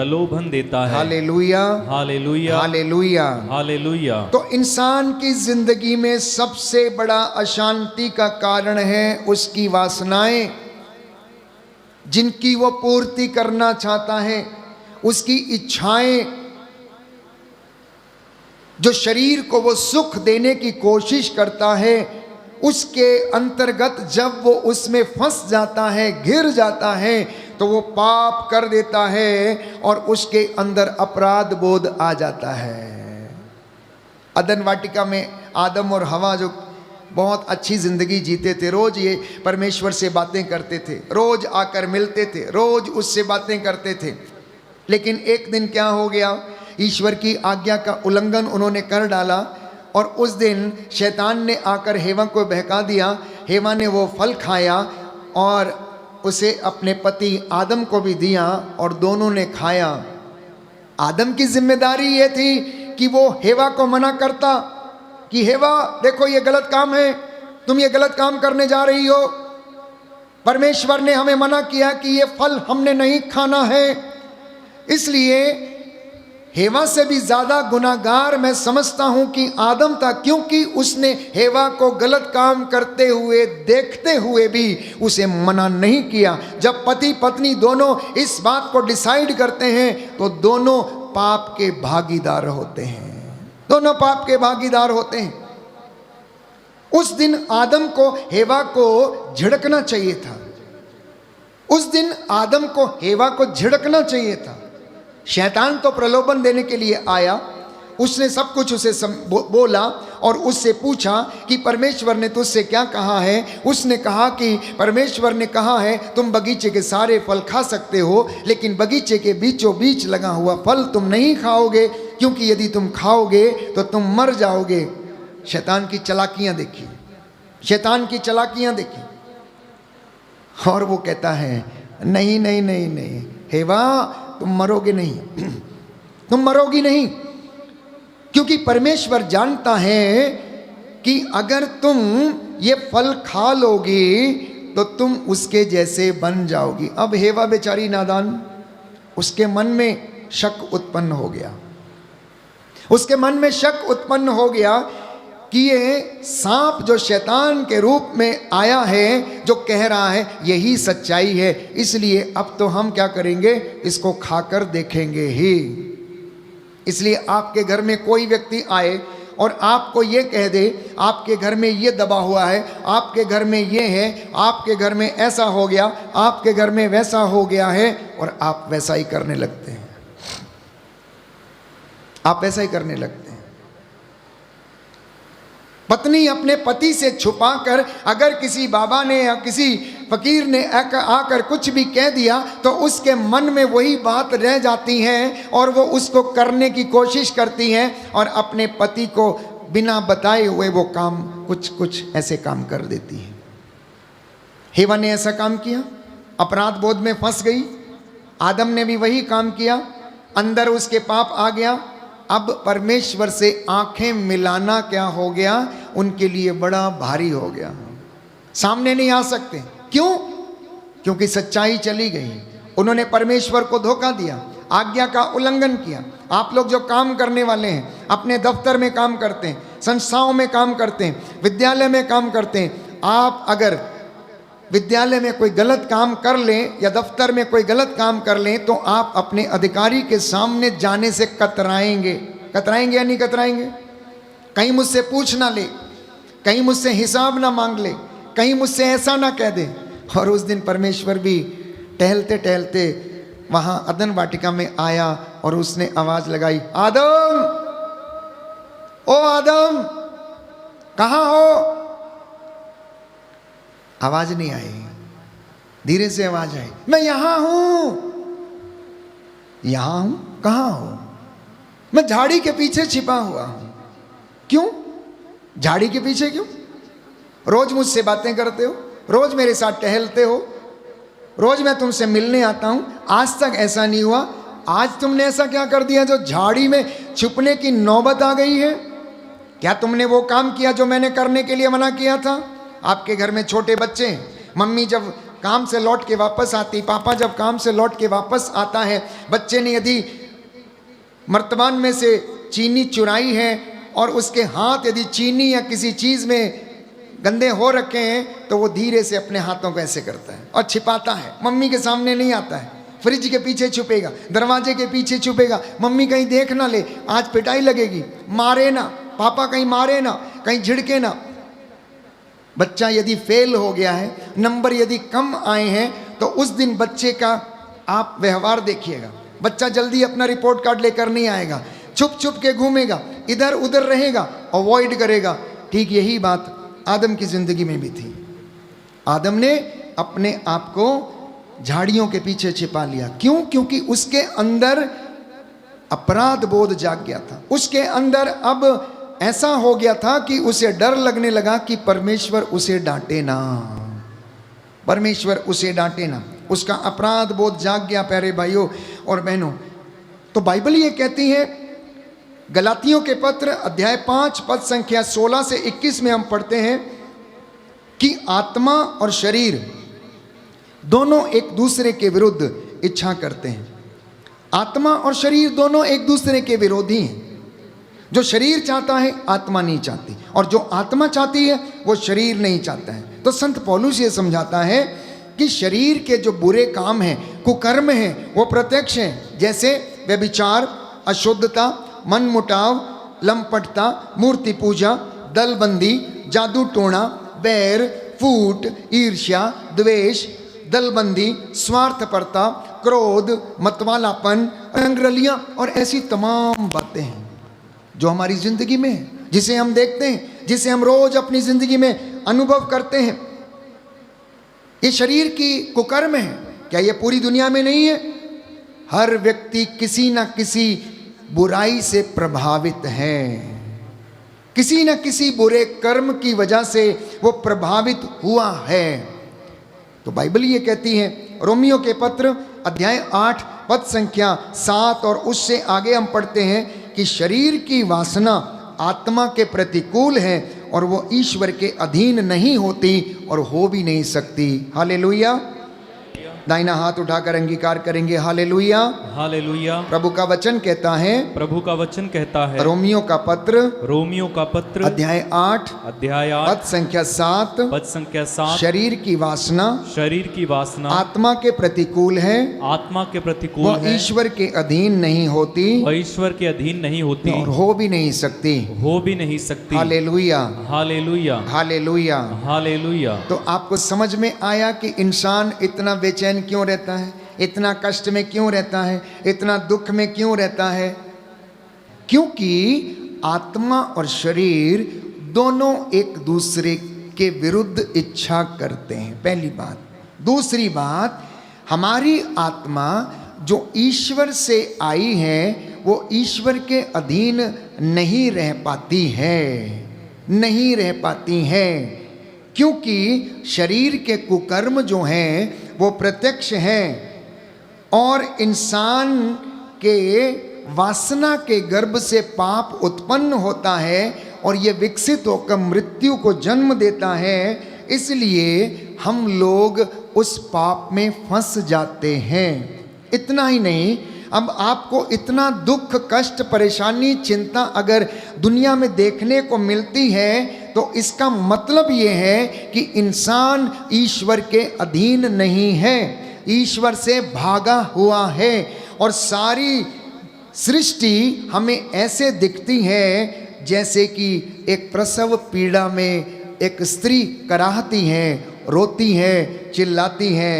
Hallelujah, hallelujah, hallelujah, hallelujah. तो इंसान की जिंदगी में सबसे बड़ा अशांति का कारण है उसकी वासनाएं, जिनकी वो पूर्ति करना चाहता है, उसकी इच्छाएं, जो शरीर को वो सुख देने की कोशिश करता है, उसके अंतर्गत जब वो उसमें फंस जाता है, घिर जाता है, तो वो पाप कर देता है और उसके अंदर अपराध बोध आ जाता है। अदन वाटिका में आदम और हवा जो बहुत अच्छी जिंदगी जीते थे, रोज ये परमेश्वर से बातें करते थे, रोज आकर मिलते थे, रोज उससे बातें करते थे। लेकिन एक दिन क्या हो गया, ईश्वर की आज्ञा का उल्लंघन उन्होंने कर डाला और उस दिन शैतान ने आकर हेवा को बहका दिया। हेवा ने वो फल खाया और उसे अपने पति आदम को भी दिया और दोनों ने खाया। आदम की जिम्मेदारी ये थी कि वो हेवा को मना करता कि हेवा देखो ये गलत काम है, तुम ये गलत काम करने जा रही हो, परमेश्वर ने हमें मना किया कि ये फल हमने नहीं खाना है। इसलिए हेवा से भी ज्यादा गुनाहगार मैं समझता हूं कि आदम था, क्योंकि उसने हेवा को गलत काम करते हुए देखते हुए भी उसे मना नहीं किया। जब पति पत्नी दोनों इस बात को डिसाइड करते हैं तो दोनों पाप के भागीदार होते हैं, दोनों पाप के भागीदार होते हैं। उस दिन आदम को हेवा को झिड़कना चाहिए था, उस दिन आदम को हेवा को झिड़कना चाहिए था। शैतान तो प्रलोभन देने के लिए आया, उसने सब कुछ उसे बोला और उससे पूछा कि परमेश्वर ने तुझसे क्या कहा है। उसने कहा कि परमेश्वर ने कहा है तुम बगीचे के सारे फल खा सकते हो, लेकिन बगीचे के बीचों बीच लगा हुआ फल तुम नहीं खाओगे, क्योंकि यदि तुम खाओगे तो तुम मर जाओगे। शैतान की चालाकियां देखी, शैतान की चालाकियां देखी। और वो कहता है नहीं नहीं नहीं नहीं हेवा, तुम मरोगे नहीं, तुम मरोगी नहीं, क्योंकि परमेश्वर जानता है कि अगर तुम ये फल खा लोगी तो तुम उसके जैसे बन जाओगी। अब हेवा बेचारी नादान, उसके मन में शक उत्पन्न हो गया, उसके मन में शक उत्पन्न हो गया कि ये सांप जो शैतान के रूप में आया है, जो कह रहा है यही सच्चाई है, इसलिए अब तो हम क्या करेंगे, इसको खाकर देखेंगे ही। इसलिए आपके घर में कोई व्यक्ति आए और आपको ये कह दे आपके घर में ये दबा हुआ है, आपके घर में ये है, आपके घर में ऐसा हो गया, आपके घर में वैसा हो गया है, और आप वैसा ही करने लगते हैं, आप वैसा ही करने लगते हैं। पत्नी अपने पति से छुपाकर अगर किसी बाबा ने या किसी फकीर ने आकर कुछ भी कह दिया तो उसके मन में वही बात रह जाती है और वो उसको करने की कोशिश करती हैं और अपने पति को बिना बताए हुए वो काम कुछ ऐसे काम कर देती है। हेवा ने ऐसा काम किया, अपराध बोध में फंस गई। आदम ने भी वही काम किया, अंदर उसके पाप आ गया। अब परमेश्वर से आंखें मिलाना क्या हो गया, उनके लिए बड़ा भारी हो गया, सामने नहीं आ सकते। क्यों? क्योंकि सच्चाई चली गई, उन्होंने परमेश्वर को धोखा दिया, आज्ञा का उल्लंघन किया। आप लोग जो काम करने वाले हैं, अपने दफ्तर में काम करते हैं, संस्थाओं में काम करते हैं, विद्यालय में काम करते हैं, आप अगर विद्यालय में कोई गलत काम कर लें या दफ्तर में कोई गलत काम कर लें तो आप अपने अधिकारी के सामने जाने से कतराएंगे। कतराएंगे या नहीं कतराएंगे? कहीं मुझसे पूछ ना ले, कहीं मुझसे हिसाब ना मांग ले, कहीं मुझसे ऐसा ना कह दे। और उस दिन परमेश्वर भी टहलते टहलते वहाँ अदन वाटिका में आया और उसने आवाज लगाई, आदम, ओ आदम, कहाँ हो? आवाज नहीं आई, धीरे से आवाज आई, मैं यहां हूं। यहां हूं? कहां हो? मैं झाड़ी के पीछे छिपा हुआ हूं। क्यों? झाड़ी के पीछे क्यों? रोज मुझसे बातें करते हो, रोज मेरे साथ टहलते हो, रोज मैं तुमसे मिलने आता हूं, आज तक ऐसा नहीं हुआ। आज तुमने ऐसा क्या कर दिया जो झाड़ी में छुपने की नौबत आ गई है? क्या तुमने वो काम किया जो मैंने करने के लिए मना किया था? आपके घर में छोटे बच्चे, मम्मी जब काम से लौट के वापस आती, पापा जब काम से लौट के वापस आता है, बच्चे ने यदि मर्तबान में से चीनी चुराई है और उसके हाथ यदि चीनी या किसी चीज़ में गंदे हो रखे हैं तो वो धीरे से अपने हाथों को ऐसे करता है और छिपाता है, मम्मी के सामने नहीं आता है। फ्रिज के पीछे छुपेगा, दरवाजे के पीछे छुपेगा, मम्मी कहीं देख ना ले, आज पिटाई लगेगी, मारे ना, पापा कहीं मारे ना, कहीं झिड़के ना। बच्चा यदि फेल हो गया है, नंबर यदि कम आए हैं, तो उस दिन बच्चे का आप व्यवहार देखिएगा। बच्चा जल्दी अपना रिपोर्ट कार्ड लेकर नहीं आएगा, छुप छुप के घूमेगा, इधर उधर रहेगा, अवॉइड करेगा। ठीक यही बात आदम की जिंदगी में भी थी। आदम ने अपने आप को झाड़ियों के पीछे छिपा लिया। क्यों? क्योंकि उसके अंदर अपराध बोध जाग गया था, उसके अंदर अब ऐसा हो गया था कि उसे डर लगने लगा कि परमेश्वर उसे डांटे ना, परमेश्वर उसे डांटे ना। उसका अपराध बोध जाग गया प्यारे भाइयों और बहनों। तो बाइबल ये कहती है, गलातियों के पत्र अध्याय 5 पद संख्या 16 से 21 में हम पढ़ते हैं कि आत्मा और शरीर दोनों एक दूसरे के विरुद्ध इच्छा करते हैं। आत्मा और शरीर दोनों एक दूसरे के विरोधी हैं। जो शरीर चाहता है आत्मा नहीं चाहती, और जो आत्मा चाहती है वो शरीर नहीं चाहता है। तो संत पौलुस ये समझाता है कि शरीर के जो बुरे काम हैं, कुकर्म हैं, वो प्रत्यक्ष हैं, जैसे व्यभिचार, अशुद्धता, मनमुटाव, लंपटता, मूर्ति पूजा, दलबंदी, जादू टोना, बैर, फूट, ईर्ष्या, द्वेष, दलबंदी, स्वार्थपरता, क्रोध, मतवालापन, रंगरलियां और ऐसी तमाम बातें हैं जो हमारी जिंदगी में है, जिसे हम देखते हैं, जिसे हम रोज अपनी जिंदगी में अनुभव करते हैं। ये शरीर की कुकर्म है। क्या ये पूरी दुनिया में नहीं है? हर व्यक्ति किसी न किसी बुराई से प्रभावित है, किसी न किसी बुरे कर्म की वजह से वो प्रभावित हुआ है। तो बाइबल ये कहती है, रोमियो के पत्र अध्याय 8 पद संख्या 7 और उससे आगे हम पढ़ते हैं कि शरीर की वासना आत्मा के प्रतिकूल है और वो ईश्वर के अधीन नहीं होती और हो भी नहीं सकती। हालेलुया। दाहिना हाथ उठाकर अंगीकार करेंगे, हालेलुया हालेलुया। प्रभु का वचन कहता है, प्रभु का वचन कहता है, रोमियो का पत्र अध्याय 8 पद संख्या 7 पद संख्या 7, शरीर की वासना आत्मा के प्रतिकूल है, आत्मा के प्रतिकूल वह है, ईश्वर के अधीन नहीं होती वह ईश्वर के अधीन नहीं होती और हो भी नहीं सकती। Hallelujah hallelujah hallelujah. हालेलुया। तो आपको समझ में आया कि इंसान इतना बेचैन क्यों रहता है, इतना कष्ट में क्यों रहता है, इतना दुख में क्यों रहता है? क्योंकि आत्मा और शरीर दोनों एक दूसरे के विरुद्ध इच्छा करते हैं, पहली बात। दूसरी बात, हमारी आत्मा जो ईश्वर से आई है वो ईश्वर के अधीन नहीं रह पाती है, नहीं रह पाती है, क्योंकि शरीर के कुकर्म जो हैं वो प्रत्यक्ष हैं और इंसान के वासना के गर्भ से पाप उत्पन्न होता है और ये विकसित होकर मृत्यु को जन्म देता है। इसलिए हम लोग उस पाप में फंस जाते हैं। इतना ही नहीं, अब आपको इतना दुख, कष्ट, परेशानी, चिंता अगर दुनिया में देखने को मिलती है तो इसका मतलब ये है कि इंसान ईश्वर के अधीन नहीं है, ईश्वर से भागा हुआ है। और सारी सृष्टि हमें ऐसे दिखती है जैसे कि एक प्रसव पीड़ा में एक स्त्री कराहती है, रोती है, चिल्लाती है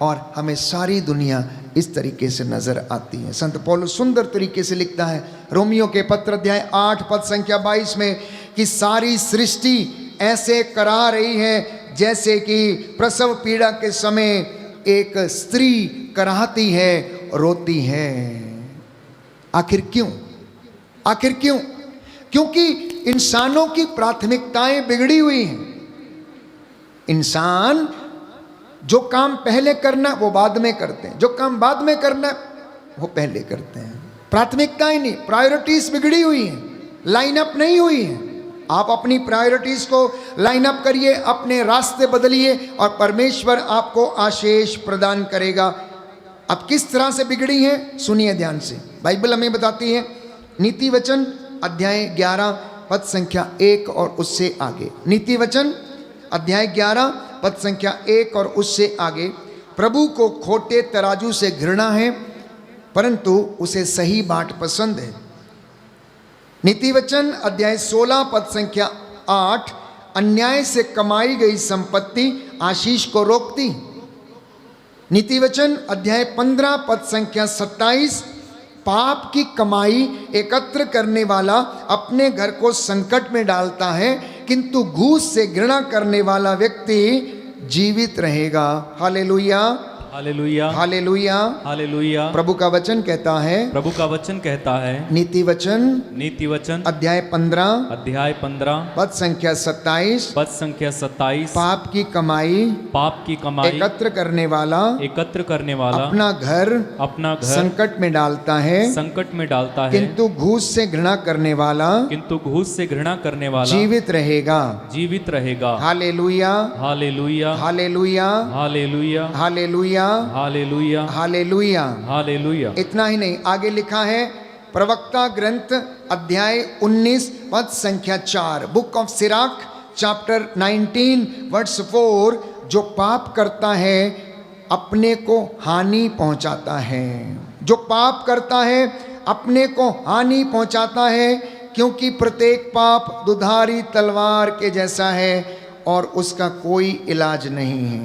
और हमें सारी दुनिया इस तरीके से नजर आती है। संत पौलुस सुंदर तरीके से लिखता है रोमियो के पत्र अध्याय 8 पद संख्या 22 में कि सारी सृष्टि ऐसे करा रही है जैसे कि प्रसव पीड़ा के समय एक स्त्री कराहती है, रोती है। आखिर क्यों? आखिर क्यों? क्योंकि इंसानों की प्राथमिकताएं बिगड़ी हुई हैं। इंसान जो काम पहले करना वो बाद में करते हैं, जो काम बाद में करना वो पहले करते हैं। प्राथमिकताएं नहीं, प्रायोरिटीज बिगड़ी हुई हैं, लाइन अप नहीं हुई है। आप अपनी प्रायोरिटीज को लाइन अप करिए, अपने रास्ते बदलिए और परमेश्वर आपको आशीष प्रदान करेगा। अब किस तरह से बिगड़ी है सुनिए ध्यान से। बाइबल हमें बताती है, नीति वचन अध्याय 11 पद संख्या 1 और उससे आगे। नीति वचन अध्याय 11 पद संख्या 1 और उससे आगे। प्रभु को खोटे तराजू से घृणा है परंतु उसे सही बाट पसंद है। नीति वचन अध्याय 16 पद संख्या 8, अन्याय से कमाई गई संपत्ति आशीष को रोकती। नीति वचन अध्याय 15 पद संख्या 27, पाप की कमाई एकत्र करने वाला अपने घर को संकट में डालता है किंतु घूस से घृणा करने वाला व्यक्ति जीवित रहेगा। Hallelujah hallelujah hallelujah hallelujah. प्रभु का वचन कहता है, प्रभु का वचन कहता है, नीति वचन अध्याय 15 पद संख्या 27, पाप की कमाई एकत्र करने वाला अपना घर संकट में डालता है किंतु घूस से घृणा करने वाला जीवित रहेगा। Hallelujah hallelujah hallelujah hallelujah hallelujah hallelujah hallelujah. Hallelujah. इतना ही नहीं, आगे लिखा है प्रवक्ता ग्रंथ अध्याय 19 पद संख्या 4, book of Sirach chapter 19 verse 4, जो पाप करता है अपने को हानि पहुंचाता है। जो पाप करता है अपने को हानि पहुंचाता है, क्योंकि प्रत्येक पाप दुधारी तलवार के जैसा है और उसका कोई इलाज नहीं है।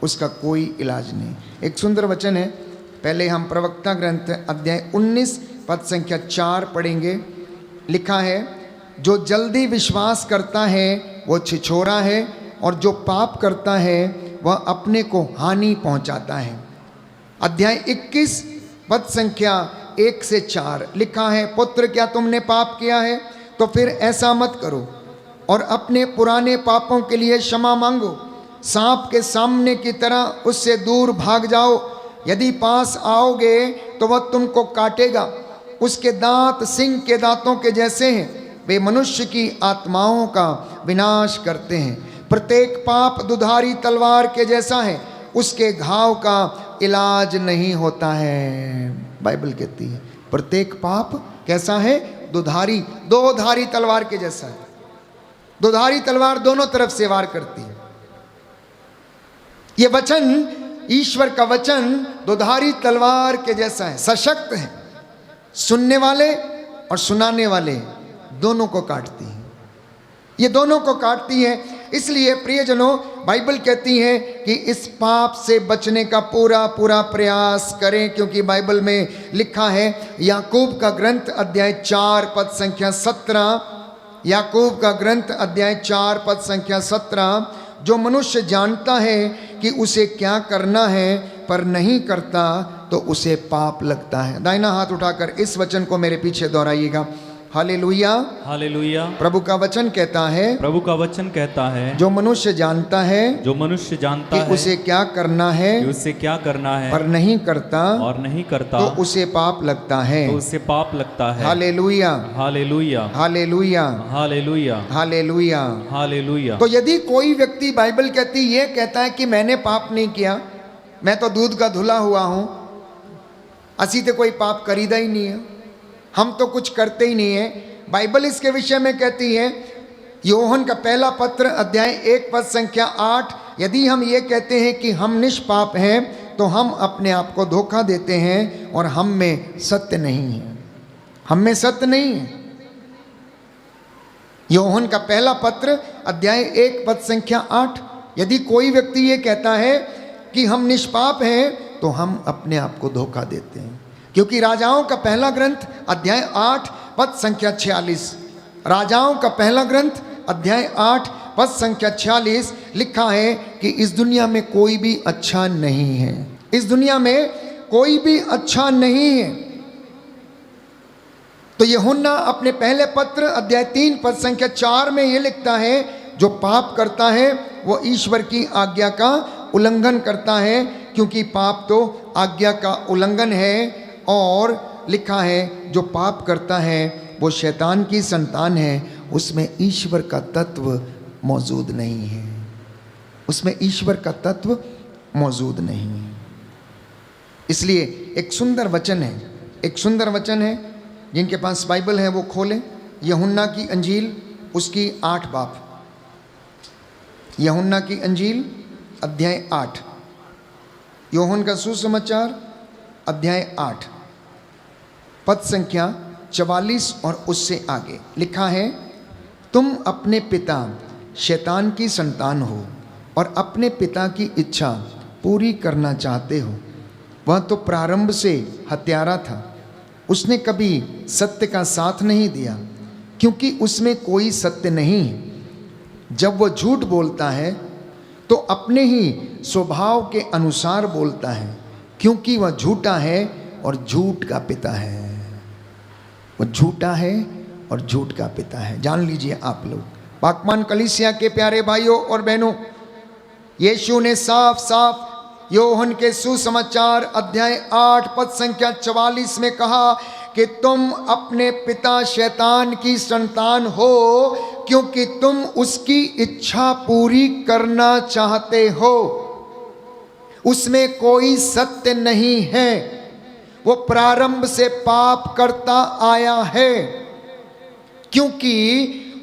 उसका कोई इलाज नहीं। एक सुंदर वचन है, पहले हम प्रवक्ता ग्रंथ अध्याय 19 पद संख्या 4 पढ़ेंगे। लिखा है, जो जल्दी विश्वास करता है वो छिछोरा है, और जो पाप करता है वह अपने को हानि पहुंचाता है। अध्याय 21 पद संख्या 1 से 4 लिखा है, पुत्र क्या तुमने पाप किया है तो फिर ऐसा मत करो, और अपने पुराने पापों के लिए क्षमा मांगो। सांप के सामने की तरह उससे दूर भाग जाओ। यदि पास आओगे तो वह तुमको काटेगा। उसके दांत सिंह के दांतों के जैसे हैं, वे मनुष्य की आत्माओं का विनाश करते हैं। प्रत्येक पाप दुधारी तलवार के जैसा है, उसके घाव का इलाज नहीं होता है। बाइबल कहती है प्रत्येक पाप कैसा है? दुधारी, दो धारी तलवार के जैसा है। दुधारी तलवार दोनों तरफ से वार करती है। ये वचन, ईश्वर का वचन दुधारी तलवार के जैसा है, सशक्त है, सुनने वाले और सुनाने वाले दोनों को काटती है। ये दोनों को काटती है। इसलिए प्रियजनों, बाइबल कहती है कि इस पाप से बचने का पूरा पूरा प्रयास करें, क्योंकि बाइबल में लिखा है, याकूब का ग्रंथ अध्याय 4 पद संख्या 17, याकूब का ग्रंथ अध्याय 4 पद संख्या 17, जो मनुष्य जानता है कि उसे क्या करना है पर नहीं करता तो उसे पाप लगता है। दाहिना हाथ उठाकर इस वचन को मेरे पीछे दोहराइएगा। Hallelujah hallelujah. प्रभु का वचन कहता है, प्रभु का वचन कहता है, जो मनुष्य जानता है, जो मनुष्य जानता कि है उसे क्या करना है कि उसे क्या करना है पर नहीं करता और नहीं करता तो उसे पाप लगता है। तो उसे पाप लगता है। Hallelujah hallelujah hallelujah hallelujah hallelujah. Hallelujah. तो यदि कोई व्यक्ति, बाइबल कहती ये कहता है कि मैंने पाप नहीं किया, मैं तो दूध का धुला हुआ हूं, असी तो कोई पाप करीदा ही नहीं है, हम तो कुछ करते ही नहीं है। बाइबल इसके विषय में कहती है, योहन का पहला पत्र अध्याय 1 पद संख्या 8, यदि हम ये कहते हैं कि हम निष्पाप हैं तो हम अपने आप को धोखा देते हैं और हम में सत्य नहीं है। हम में सत्य नहीं है। योहन का पहला पत्र अध्याय 1 पद संख्या 8, यदि कोई व्यक्ति ये कहता है कि हम निष्पाप हैं तो हम अपने आप को धोखा देते हैं। क्योंकि राजाओं का पहला ग्रंथ अध्याय 8 पद संख्या 46, राजाओं का पहला ग्रंथ अध्याय 8 पद संख्या 46 लिखा है कि इस दुनिया में कोई भी अच्छा नहीं है। इस दुनिया में कोई भी अच्छा नहीं है। तो यूहन्ना अपने पहले पत्र अध्याय 3 पद संख्या 4 में यह लिखता है, जो पाप करता है वो ईश्वर की आज्ञा का उल्लंघन करता है, क्योंकि पाप तो आज्ञा का उल्लंघन है। और लिखा है, जो पाप करता है वो शैतान की संतान है, उसमें ईश्वर का तत्व मौजूद नहीं है। उसमें ईश्वर का तत्व मौजूद नहीं है। इसलिए एक सुंदर वचन है, एक सुंदर वचन है, जिनके पास बाइबल है वो खोलें। यूहन्ना की अंजील उसकी 8 बाब, यूहन्ना की अंजील अध्याय 8, यूहन्ना का सुसमाचार अध्याय 8 पद संख्या 44 और उससे आगे लिखा है, तुम अपने पिता शैतान की संतान हो और अपने पिता की इच्छा पूरी करना चाहते हो। वह तो प्रारंभ से हत्यारा था, उसने कभी सत्य का साथ नहीं दिया, क्योंकि उसमें कोई सत्य नहीं है। जब वह झूठ बोलता है तो अपने ही स्वभाव के अनुसार बोलता है, क्योंकि वह झूठा है और झूठ का पिता है। वह झूठा है और झूठ का पिता है। जान लीजिए आप लोग, पाकमान कलीसिया के प्यारे भाइयों और बहनों, यीशु ने साफ साफ यूहन्ना के सुसमाचार अध्याय 8 पद संख्या 44 में कहा कि तुम अपने पिता शैतान की संतान हो, क्योंकि तुम उसकी इच्छा पूरी करना चाहते हो। उसमें कोई सत्य नहीं है। वो प्रारंभ से पाप करता आया है, क्योंकि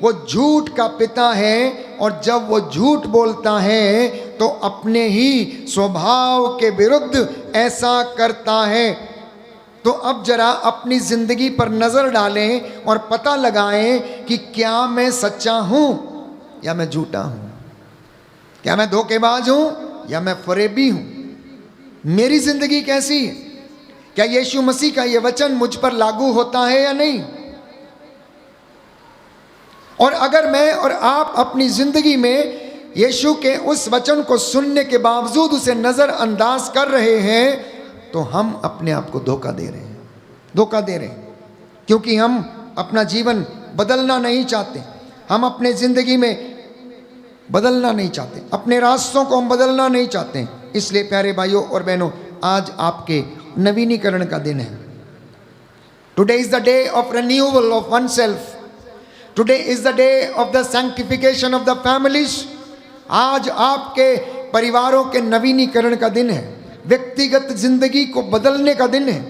वो झूठ का पिता है, और जब वो झूठ बोलता है तो अपने ही स्वभाव के विरुद्ध ऐसा करता है। तो अब जरा अपनी जिंदगी पर नजर डालें और पता लगाएं कि क्या मैं सच्चा हूं या मैं झूठा हूं, क्या मैं धोखेबाज हूं या मैं फरेबी हूं। मेरी जिंदगी कैसी है? क्या यीशु मसीह का यह वचन मुझ पर लागू होता है या नहीं? और अगर मैं और आप अपनी जिंदगी में यीशु के उस वचन को सुनने के बावजूद उसे नजरअंदाज कर रहे हैं, तो हम अपने आप को धोखा दे रहे हैं, धोखा दे रहे हैं, क्योंकि हम अपना जीवन बदलना नहीं चाहते, हम अपने जिंदगी में बदलना नहीं चाहते, अपने रास्तों को हम बदलना नहीं चाहते। इसलिए प्यारे भाइयों और बहनों, आज आपके नवीनीकरण का दिन है। Today is the day of renewal of oneself. Today is the day of the sanctification of the families. आज आपके परिवारों के नवीनीकरण का दिन है, व्यक्तिगत जिंदगी को बदलने का दिन है,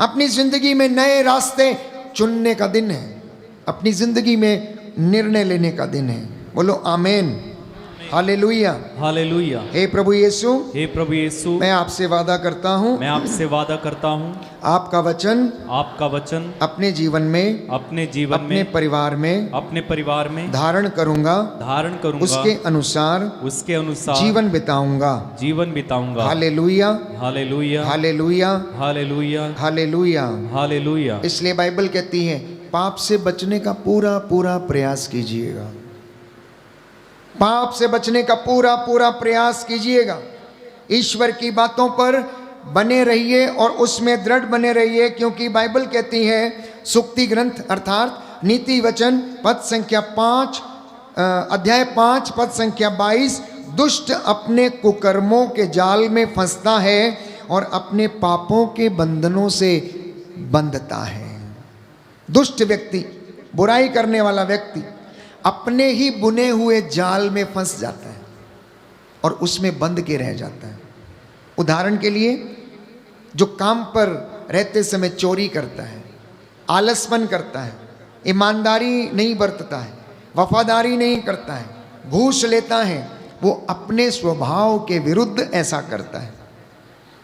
अपनी जिंदगी में नए रास्ते चुनने का दिन है, अपनी जिंदगी में निर्णय लेने का दिन है। बोलो आमीन, हालेलुया, हालेलुया। हे प्रभु यीशु, हे प्रभु यीशु, मैं आपसे वादा करता हूँ, मैं आपसे वादा करता हूँ, आपका वचन अपने जीवन में, अपने जीवन अपने में, परिवार में, अपने परिवार में धारण करूंगा, उसके अनुसार जीवन बिताऊंगा, जीवन बिताऊंगा। Hallelujah, hallelujah, hallelujah, hallelujah, hallelujah, hallelujah. इसलिए बाइबल कहती है, पाप से बचने का पूरा पूरा प्रयास कीजिएगा, पाप से बचने का पूरा पूरा प्रयास कीजिएगा। ईश्वर की बातों पर बने रहिए और उसमें दृढ़ बने रहिए, क्योंकि बाइबल कहती है, सुक्ति ग्रंथ अर्थात नीति वचन पद संख्या 5 अध्याय 5 पद संख्या 22, दुष्ट अपने कुकर्मों के जाल में फंसता है और अपने पापों के बंधनों से बंधता है। दुष्ट व्यक्ति, बुराई करने वाला व्यक्ति अपने ही बुने हुए जाल में फंस जाता है और उसमें बंध के रह जाता है। उदाहरण के लिए, जो काम पर रहते समय चोरी करता है, आलसपन करता है, ईमानदारी नहीं बरतता है, वफादारी नहीं करता है, घूस लेता है, वो अपने स्वभाव के विरुद्ध ऐसा करता है,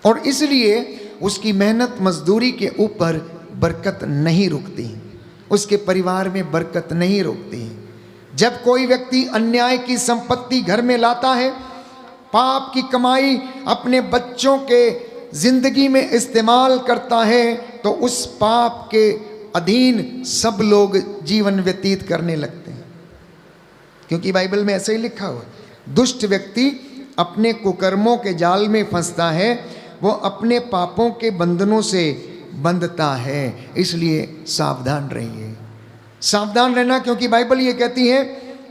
और इसलिए उसकी मेहनत मजदूरी के ऊपर बरकत नहीं रुकती, उसके परिवार में बरकत नहीं रुकती। जब कोई व्यक्ति अन्याय की संपत्ति घर में लाता है, पाप की कमाई अपने बच्चों के जिंदगी में इस्तेमाल करता है, तो उस पाप के अधीन सब लोग जीवन व्यतीत करने लगते हैं, क्योंकि बाइबल में ऐसे ही लिखा हुआ है, दुष्ट व्यक्ति अपने कुकर्मों के जाल में फंसता है, वो अपने पापों के बंधनों से बंधता है। इसलिए सावधान रहिए, सावधान रहना, क्योंकि बाइबल ये कहती है,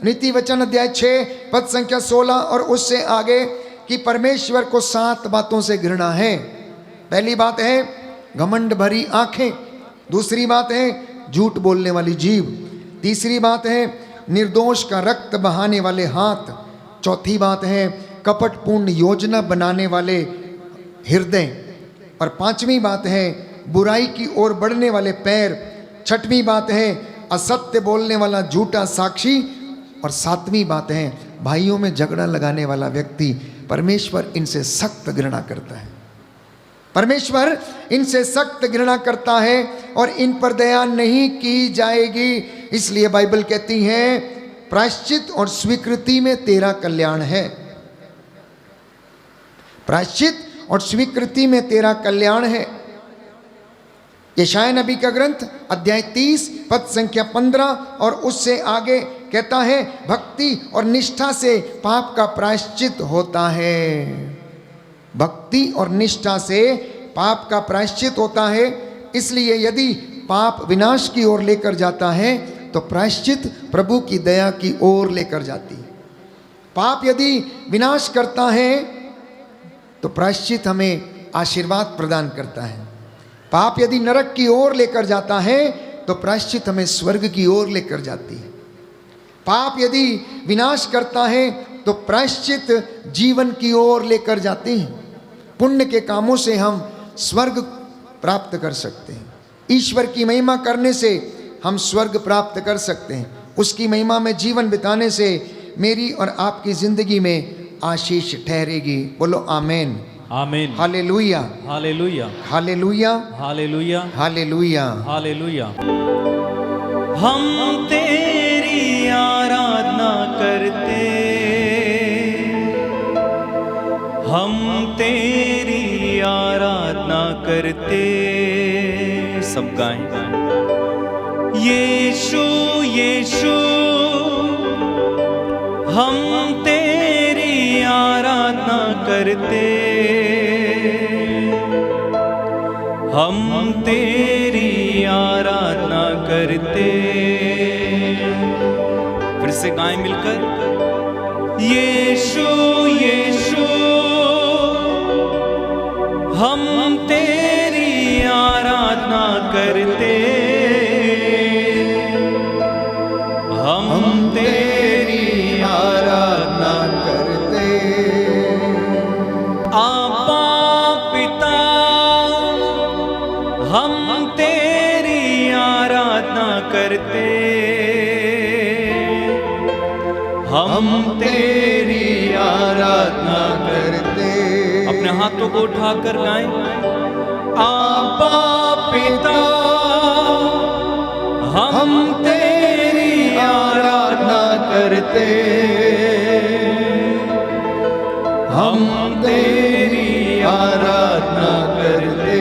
नीति वचन अध्याय 6 पद संख्या 16 और उससे आगे, कि परमेश्वर को 7 बातों से घृणा है। पहली बात है घमंड भरी आंखें, दूसरी बात है झूठ बोलने वाली जीभ, तीसरी बात है निर्दोष का रक्त बहाने वाले हाथ, चौथी बात है कपटपूर्ण योजना बनाने वाले हृदय, और पांचवी बात है बुराई की ओर बढ़ने वाले पैर, छठवीं बात है असत्य बोलने वाला झूठा साक्षी, और सातवीं बात है भाइयों में झगड़ा लगाने वाला व्यक्ति। परमेश्वर इनसे सख्त घृणा करता है, परमेश्वर इनसे सख्त घृणा करता है और इन पर दया नहीं की जाएगी। इसलिए बाइबल कहती है, प्रायश्चित और स्वीकृति में तेरा कल्याण है, प्रायश्चित और स्वीकृति में तेरा कल्याण है। यशायाह नबी का ग्रंथ अध्याय 30 पद संख्या 15 और उससे आगे कहता है, भक्ति और निष्ठा से पाप का प्रायश्चित होता है, भक्ति और निष्ठा से पाप का प्रायश्चित होता है। इसलिए यदि पाप विनाश की ओर लेकर जाता है, तो प्रायश्चित प्रभु की दया की ओर लेकर जाती है। पाप यदि विनाश करता है, तो प्रायश्चित हमें आशीर्वाद प्रदान करता है। पाप यदि नरक की ओर लेकर जाता है, तो प्रायश्चित हमें स्वर्ग की ओर लेकर जाती है। पाप यदि विनाश करता है, तो प्रायश्चित जीवन की ओर लेकर जाते हैं। पुण्य के कामों से हम स्वर्ग प्राप्त कर सकते हैं। ईश्वर की महिमा करने से हम स्वर्ग प्राप्त कर सकते हैं। उसकी महिमा में जीवन बिताने से मेरी और आपकी जिंदगी में आशीष ठहरेगी। बोलो आमीन, आमीन, hallelujah, hallelujah, hallelujah, hallelujah, hallelujah. Hallelujah. हम तेरी आराधना करते, हम तेरी आराधना करते। सब गाएं। यीशु यीशु हम तेरी आराधना करते, हम तेरी आराधना करते। फिर से गाएं मिलकर। यीशु यीशु हम तेरी आराधना करते, हम तेरी आराधना करते। आबा पिता हम तेरी आराधना करते, हम तेरी आराधना करते। अपने हाथों को उठाकर गाएं। आबा पिता हम तेरी आराधना करते, हम तेरी आराधना करते।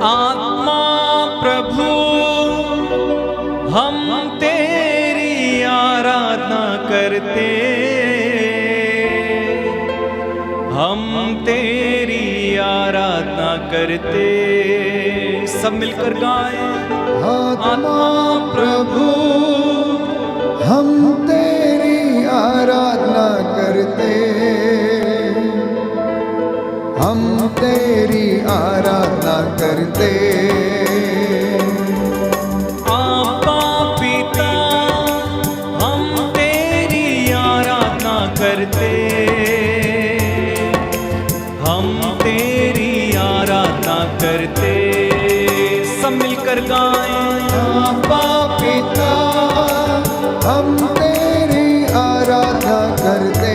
आत्मा प्रभु हम तेरी आराधना करते, हम तेरी आराधना करते। सब मिलकर गाएं। आत्मा प्रभु हम तेरी आराधना करते, हम तेरी आराधना करते। आबा पिता हम तेरी आराधना करते, हम तेरी आराधना करते। सब मिलकर गाएं। आबा पिता हम तेरी आराधना करते,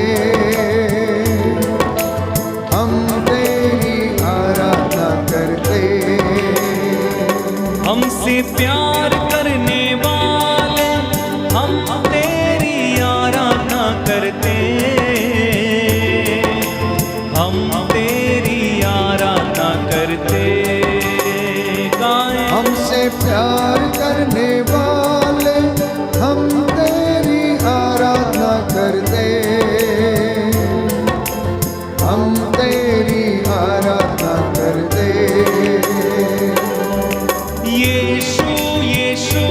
हम तेरी आराधना करते। हमसे प्यार करने वाले हम तेरी आराधना करते, हम तेरी आराधना करते। गाएं। हमसे प्यार करने वाले हम तेरी आराधना करते, हम तेरी आराधना करते। यीशु यीशु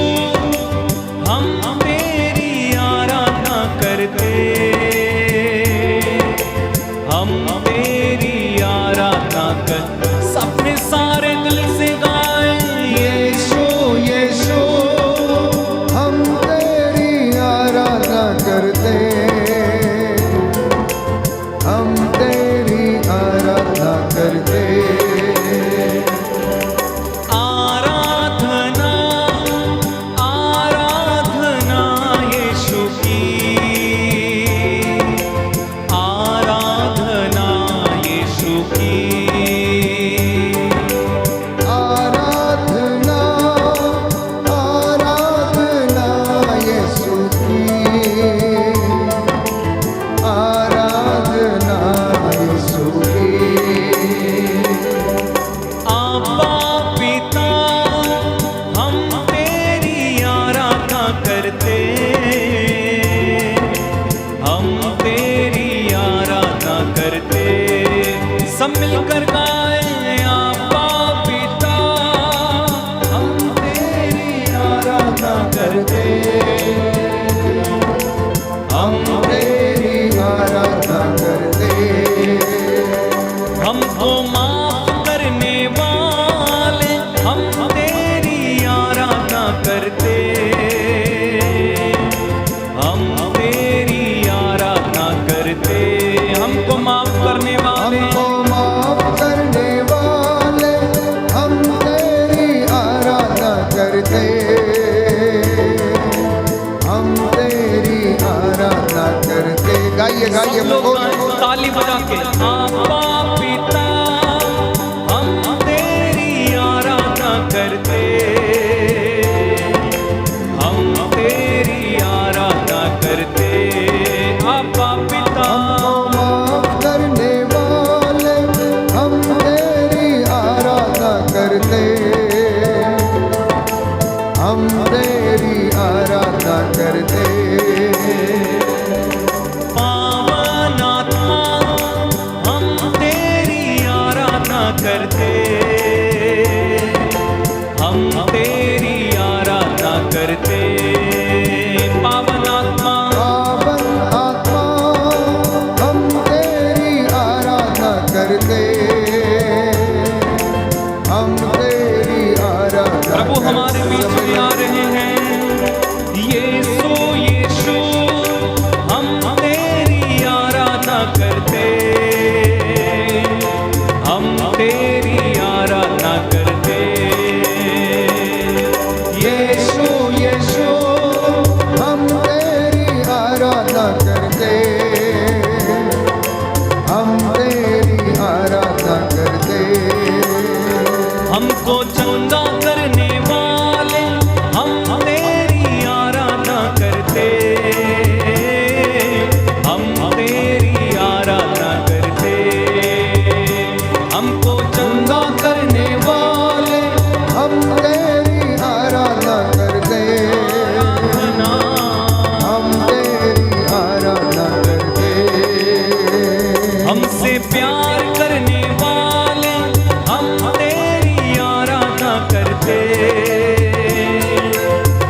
हम तेरी आराधना करते, हम तेरी आराधना करते। सबने सारे दिल से गाएं। यीशु यीशु हम तेरी आराधना करते, हम तेरी आराधना करते। आराधना आराधना यीशु की, आराधना यीशु की। आराधना आराधना यीशु की, आराधना यीशु की। आबा पिता हम तेरी आराधना करते, हम तेरी आराधना करते। सब मिलकर गाएं। आबा पिता हम तेरी आराधना करते, हम तेरी आराधना करते। हमको माफ करने वाले हम तेरी आराधना करते, हम तेरी करते, हम तेरी आराधना करते। पावन आत्मा, पावन आत्मा, हम तेरी आराधना करते, हम तेरी आराधना। प्रभु हमारे बीच में आ रहे हैं। यीशु यीशु हम तेरी आराधना करते, हम तेरी आराधना करते। यीशु यीशु हम तेरी आराधना करते, हम तेरी आराधना करते। हमको चंगा करने वाले हम तेरी आराधना करते, हम तेरी आराधना करते। हमको चंगा करने वाले हम तेरी आराधना करते, आराधना, हम तेरी आराधना करते। हमसे प्यार करने वाले हम तेरी आराधना करते,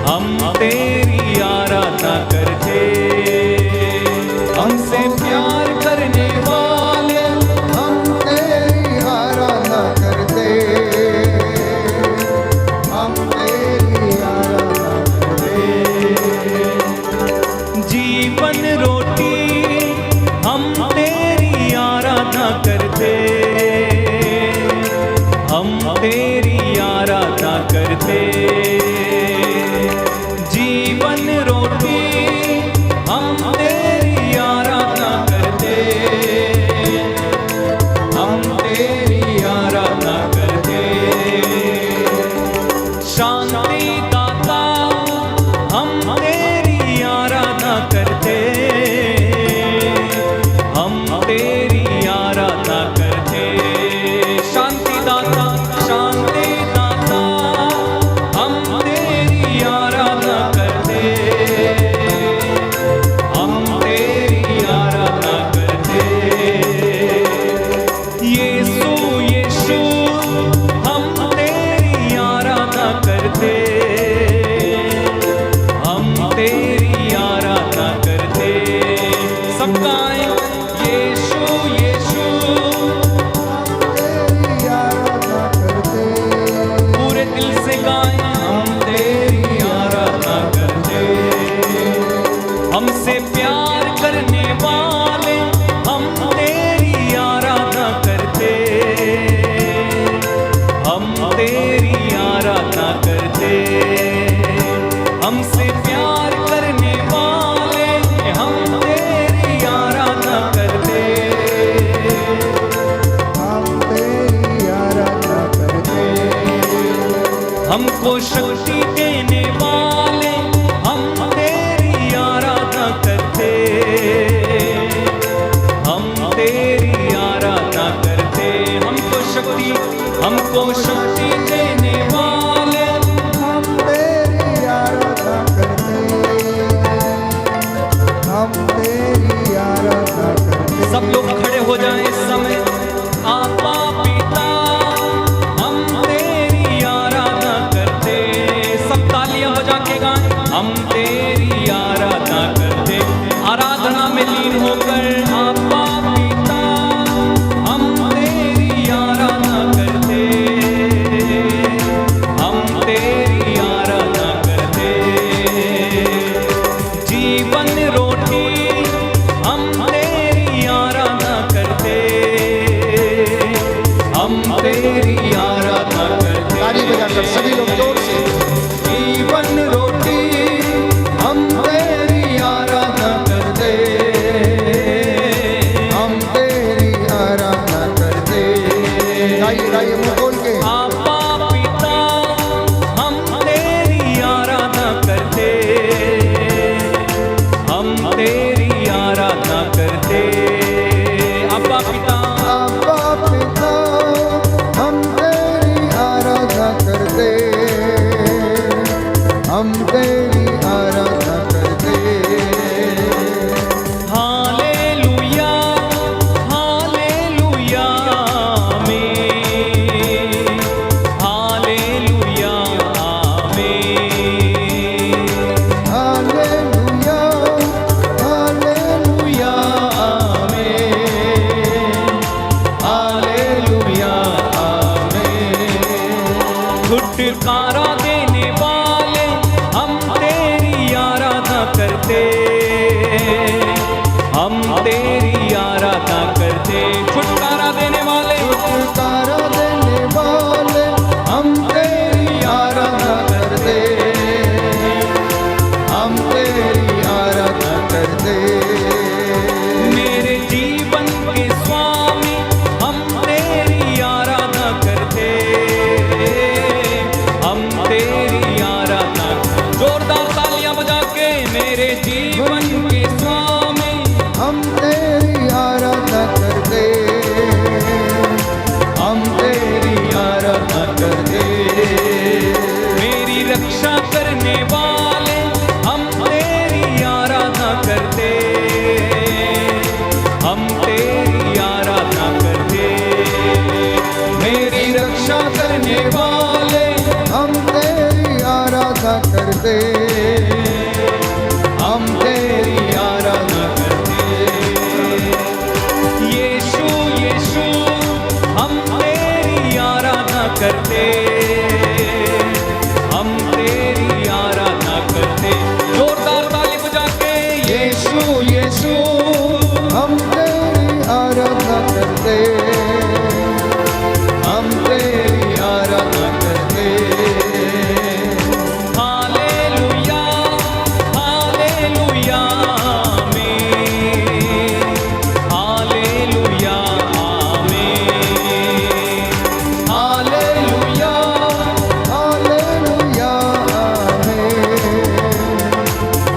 हम तेरी आराधना करते। हमसे प्यार करने वाले हम तेरी आराधना करते, हम तेरी आराधना करते। जीवन रोटी हम तेरी आराधना करते, हम तेरी आराधना करते। जीवन रोटी हम तेरी आराधना करते, हम तेरी आराधना करते। शांति दाता हम तेरी आराधना करते, हम तेरी आराधना करते। शांति दाता, शांति दाता हम तेरी आराधना करते, हम तेरी आराधना करते। यीशु यीशु हम तेरी आराधना करते, हम तेरी आराधना करते। सब गाएं, यीशु यीशु तेरी आराधना करते, पूरे दिल से गाएं, हम तेरी आराधना करते। हमसे प्यार करने वाले हम तेरी आराधना करते, हम तेरी आराधना करते। हमसे प्यार करने वाले हम तेरी आराधना करते, हम तेरी आराधना करते। हमको शक्ति देने वाले हम तेरी आराधना करते, हम तेरी आराधना करते। हमको शक्ति देने वाले हम तेरी आराधना करते, हम तेरी आराधना करते। सब लोग खड़े हो जाएं इस समय। आपा पिता हम तेरी आराधना करते, सब तालियां बजा के गाएं, हम तेरी आराधना करते। आराधना में लीन होकर आपा पिता हम तेरी आराधना करते, हम तेरी आराधना करते। जीवन रोटी हम तेरी आराधना करते, हम तेरी आराधना करते। ताली बजाकर सभी लोग जोर से। जीवन रोटी हम तेरी आराधना करते, हम तेरी आराधना करते। गाइए गाइए मुंह खोल के। आपा पिता हम तेरी आराधना करते, हम तेरी आराधना करते। आपा पिता आपा पिता हम तेरी आराधना करते, हम तेरी आराधना करते। हालेलुया हालेलुया में करते, हम तेरी आराधना करते। जोरदार ताली बजा के यीशु यीशु हम तेरी आराधना करते, हम तेरी आराधना करते। हालेलुया हालेलुया आमीन, हालेलुया आमीन, हालेलुया हालेलुया आमीन,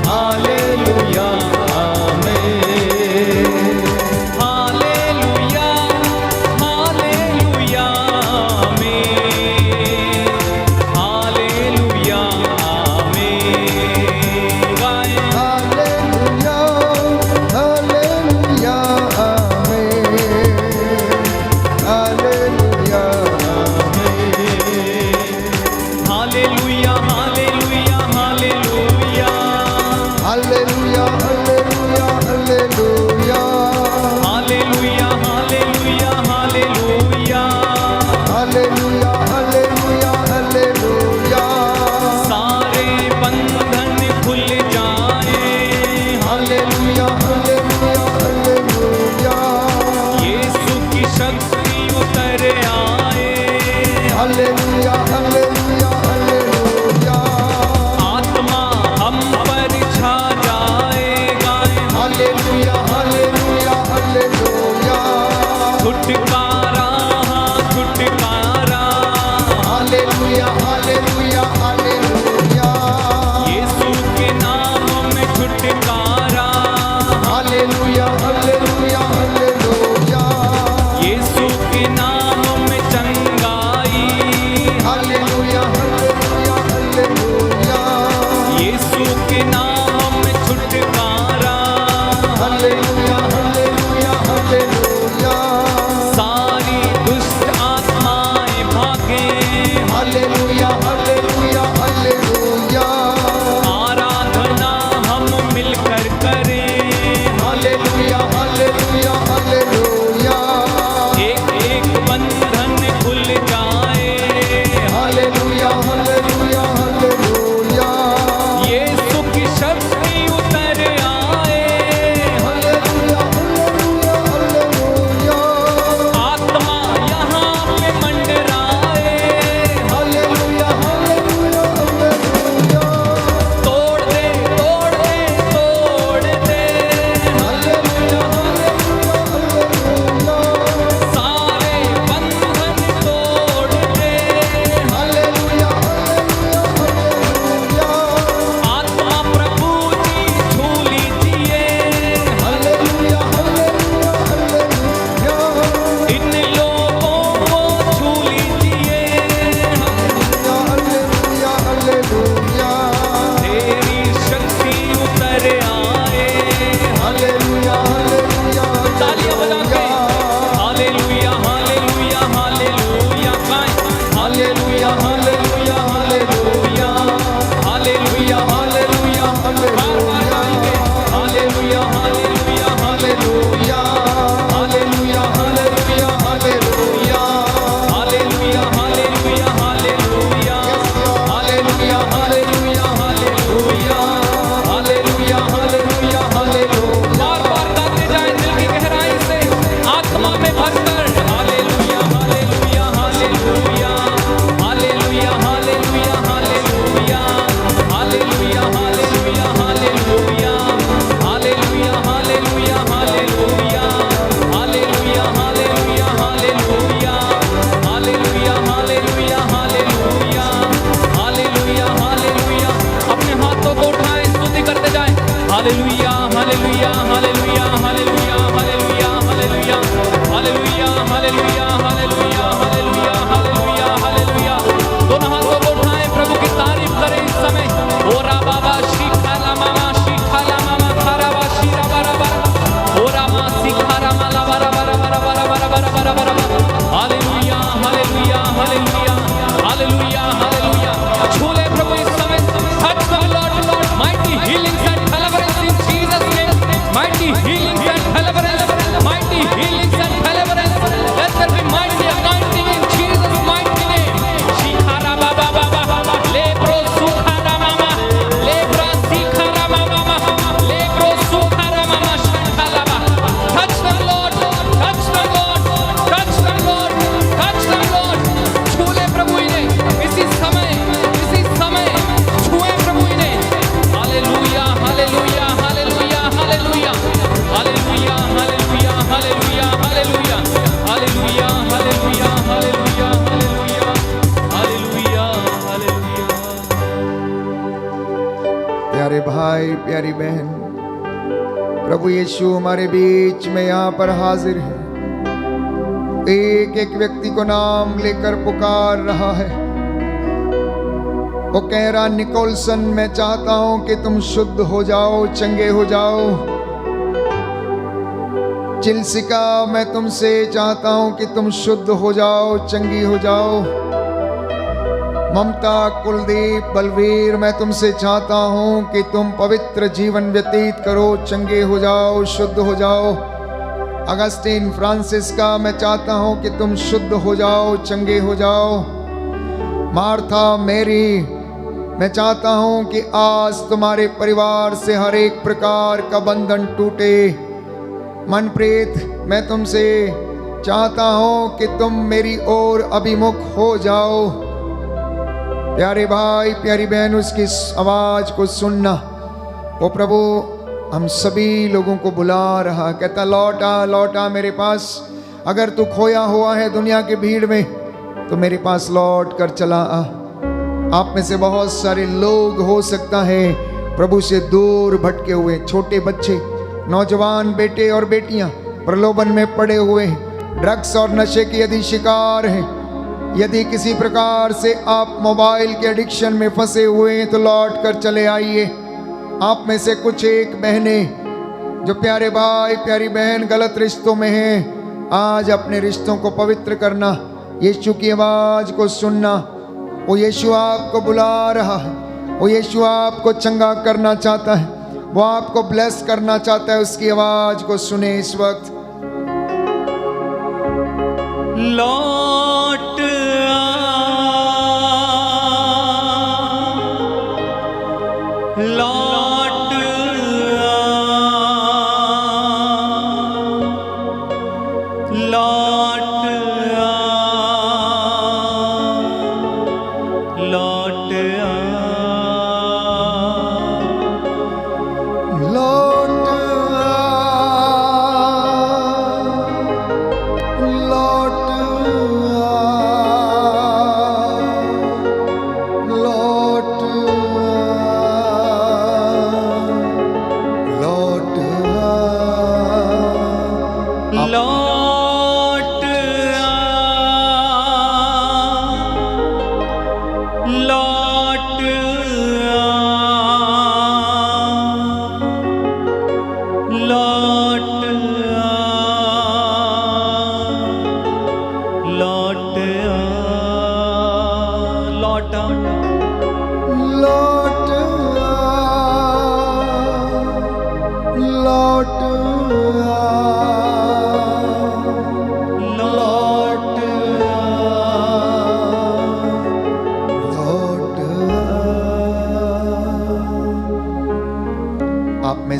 हालेलुया आमीन, हालेलुया हालेलुया आमीन, हालेलुया आमीन। गाएं हालेलुया हालेलुया आमीन, हालेलुया आमीन, hallelujah hallelujah hallelujah, hallelujah hallelujah hallelujah, hallelujah hallelujah hallelujah. Hallelujah hallelujah hallelujah, सारे बंधन खुल जाए, हालेलुया हालेलुया हालेलुया, यीशु की शक्ति उतर आए, हालेलुया हालेलुया हालेलुया, आत्मा हम पर छा जाए। गाएं हालेलुया हालेलुया हालेलुया, छुटकारा छुटकारा, हालेलुया हालेलुया हालेलुया, यीशु के नाम में छुटकारा, हालेलुया हालेलुया हालेलुया, यीशु के नाम में चंगाई, हालेलुया हालेलुया हालेलुया, यीशु के नाम में छुटकारा, हालेलुया हालेलुया हालेलुया, सारी दुष्ट आत्माएं भागे, हालेलुया हालेलुया हालेलुया, आराधना हम मिलकर करें, हालेलुया हालेलुया हालेलुया, एक एक बंधन खुल जाए, हालेलुया हालेलुया हालेलुया, यीशु की शक्ति उतर आए, हालेलुया हालेलुया हालेलुया, आत्मा यहाँ पे मंडराए, हालेलुया हालेलुया हालेलुया, तोड़ दे तोड़ दे तोड़ दे, हालेलुया हालेलुया हालेलुया, सारे बंधन तोड़ दे, हालेलुया हालेलुया हालेलुया, आत्मा प्रभु जी छू लीजिए, हालेलुया हालेलुया हालेलुया, इन लोगों को छू लीजिए, हालेलुया हालेलुया, तेरी शक्ति उतर आए। हालेलुया हालेलुया तालियां बजा के हालेलुया हालेलुया हालेलुया गाएं, hallelujah hallelujah hallelujah, hallelujah hallelujah बार बार गाएंगे, hallelujah hallelujah hallelujah, hallelujah hallelujah hallelujah, hallelujah hallelujah hallelujah, hallelujah hallelujah hallelujah, hallelujah hallelujah hallelujah. बार बार गाते जाएं दिल की गहराई से, आत्मा में भरकर hallelujah hallelujah hallelujah, hallelujah hallelujah hallelujah, hallelujah hallelujah hallelujah, hallelujah hallelujah hallelujah, hallelujah hallelujah hallelujah, hallelujah hallelujah hallelujah, hallelujah hallelujah. अपने हाथों को उठाएं, स्तुति करते जाएं, hallelujah hallelujah hallelujah hallelujah hallelujah hallelujah, hallelujah hallelujah hallelujah hallelujah hallelujah hallelujah. दोनों हाथों को उठाएं, प्रभु की तारीफ करें इस समय। ओरा बाबा शिखाला मामा खारा बा शीरा बरा बरा, ओरा मा शिखारा माला बरा बरा बरा बरा बरा बरा बरा बरा। Hallelujah hallelujah hallelujah hallelujah hallelujah. छू ले प्रभु इस समय, touch the Lord, mighty healings and deliverance in Jesus name, mighty healings and deliverance, mighty healings and deliverance. Let there be mighty प्यारी बहन, प्रभु यीशु हमारे बीच में यहाँ पर हाजिर है। एक एक व्यक्ति को नाम लेकर पुकार रहा है। वो कह रहा, निकोलसन मैं चाहता हूं कि तुम शुद्ध हो जाओ, चंगे हो जाओ। चिल्सिका मैं तुमसे चाहता हूं कि तुम शुद्ध हो जाओ, चंगी हो जाओ। ममता, कुलदीप, बलवीर मैं तुमसे चाहता हूं कि तुम पवित्र जीवन व्यतीत करो, चंगे हो जाओ, शुद्ध हो जाओ। अगस्टीन, फ्रांसिस्का मैं चाहता हूं कि तुम शुद्ध हो जाओ, चंगे हो जाओ। मार्था, मेरी मैं चाहता हूं कि आज तुम्हारे परिवार से हर एक प्रकार का बंधन टूटे। मनप्रीत, मैं तुमसे चाहता हूं कि तुम मेरी ओर अभिमुख हो जाओ। प्यारे भाई, प्यारी बहन, उसकी आवाज को सुनना। वो प्रभु हम सभी लोगों को बुला रहा, कहता लौटा लौटा मेरे पास। अगर तू खोया हुआ है दुनिया की भीड़ में तो मेरे पास लौट कर चला आ। आप में से बहुत सारे लोग हो सकता है प्रभु से दूर भटके हुए, छोटे बच्चे, नौजवान बेटे और बेटियां प्रलोभन में पड़े हुए, ड्रग्स और नशे के यदि शिकार हैं, यदि किसी प्रकार से आप मोबाइल के एडिक्शन में फंसे हुए हैं तो लौट कर चले आइए। आप में से कुछ एक बहनें जो प्यारे भाई प्यारी बहन गलत रिश्तों में हैं, आज अपने रिश्तों को पवित्र करना, यीशु की आवाज को सुनना। वो यीशु आपको बुला रहा है, वो यीशु आपको चंगा करना चाहता है, वो आपको ब्लेस करना चाहता है। उसकी आवाज को सुने इस वक्त। लौट लौट लौट लौट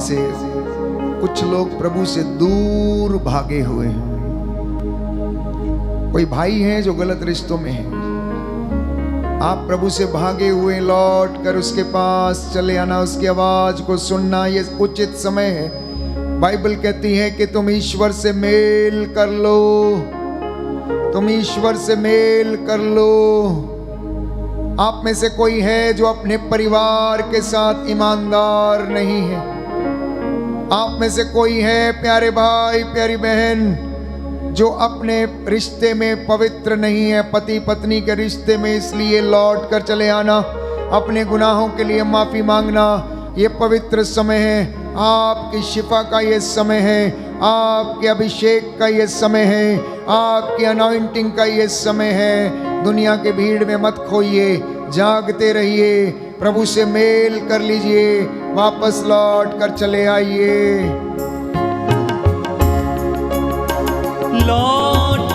से कुछ लोग प्रभु से दूर भागे हुए हैं। कोई भाई हैं जो गलत रिश्तों में हैं, आप प्रभु से भागे हुए, लौट कर उसके पास चले आना, उसकी आवाज को सुनना, ये उचित समय है। बाइबल कहती है कि तुम ईश्वर से मेल कर लो, तुम ईश्वर से मेल कर लो। आप में से कोई है जो अपने परिवार के साथ ईमानदार नहीं है। आप में से कोई है प्यारे भाई प्यारी बहन जो अपने रिश्ते में पवित्र नहीं है, पति पत्नी के रिश्ते में। इसलिए लौट कर चले आना, अपने गुनाहों के लिए माफी मांगना। ये पवित्र समय है, आपकी शिफा का ये समय है, आपके अभिषेक का ये समय है, आपकी अनॉइंटिंग का ये समय है। दुनिया के भीड़ में मत खोइए, जागते रहिए, प्रभु से मेल कर लीजिए, वापस लौट कर चले आइए। लौट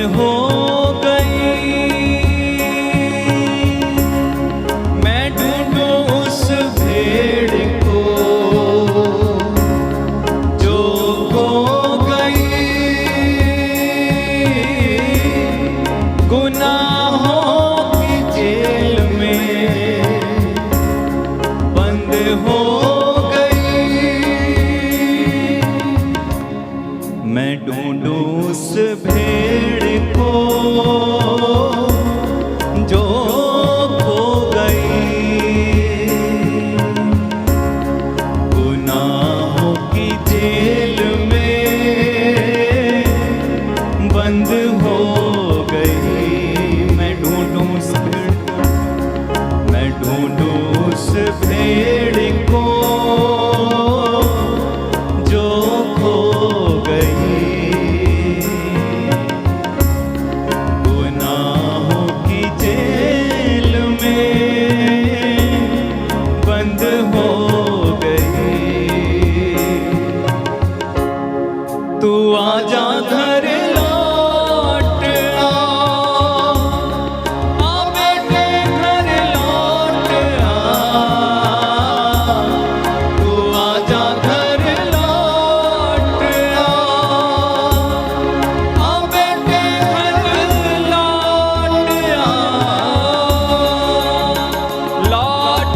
हो गई। मैं ढूंढूं उस भेड़ को जो खो गई। गुनाहों की जेल में बंद हो गई। मैं ढूंढूं उस भेड़ को जो खो गई। गुनाहों की जेल में बंद हो गई। मैं ढूंढूं उस भेड़ को, मैं ढूंढूं उस भेड़ को जो खो गई। गुनाहों की जेल में बंद हो गई। तू आजा घर लौट आ बेटे घर लौट आ। तू आजा घर लौट आ बेटे घर लौट लौट लौट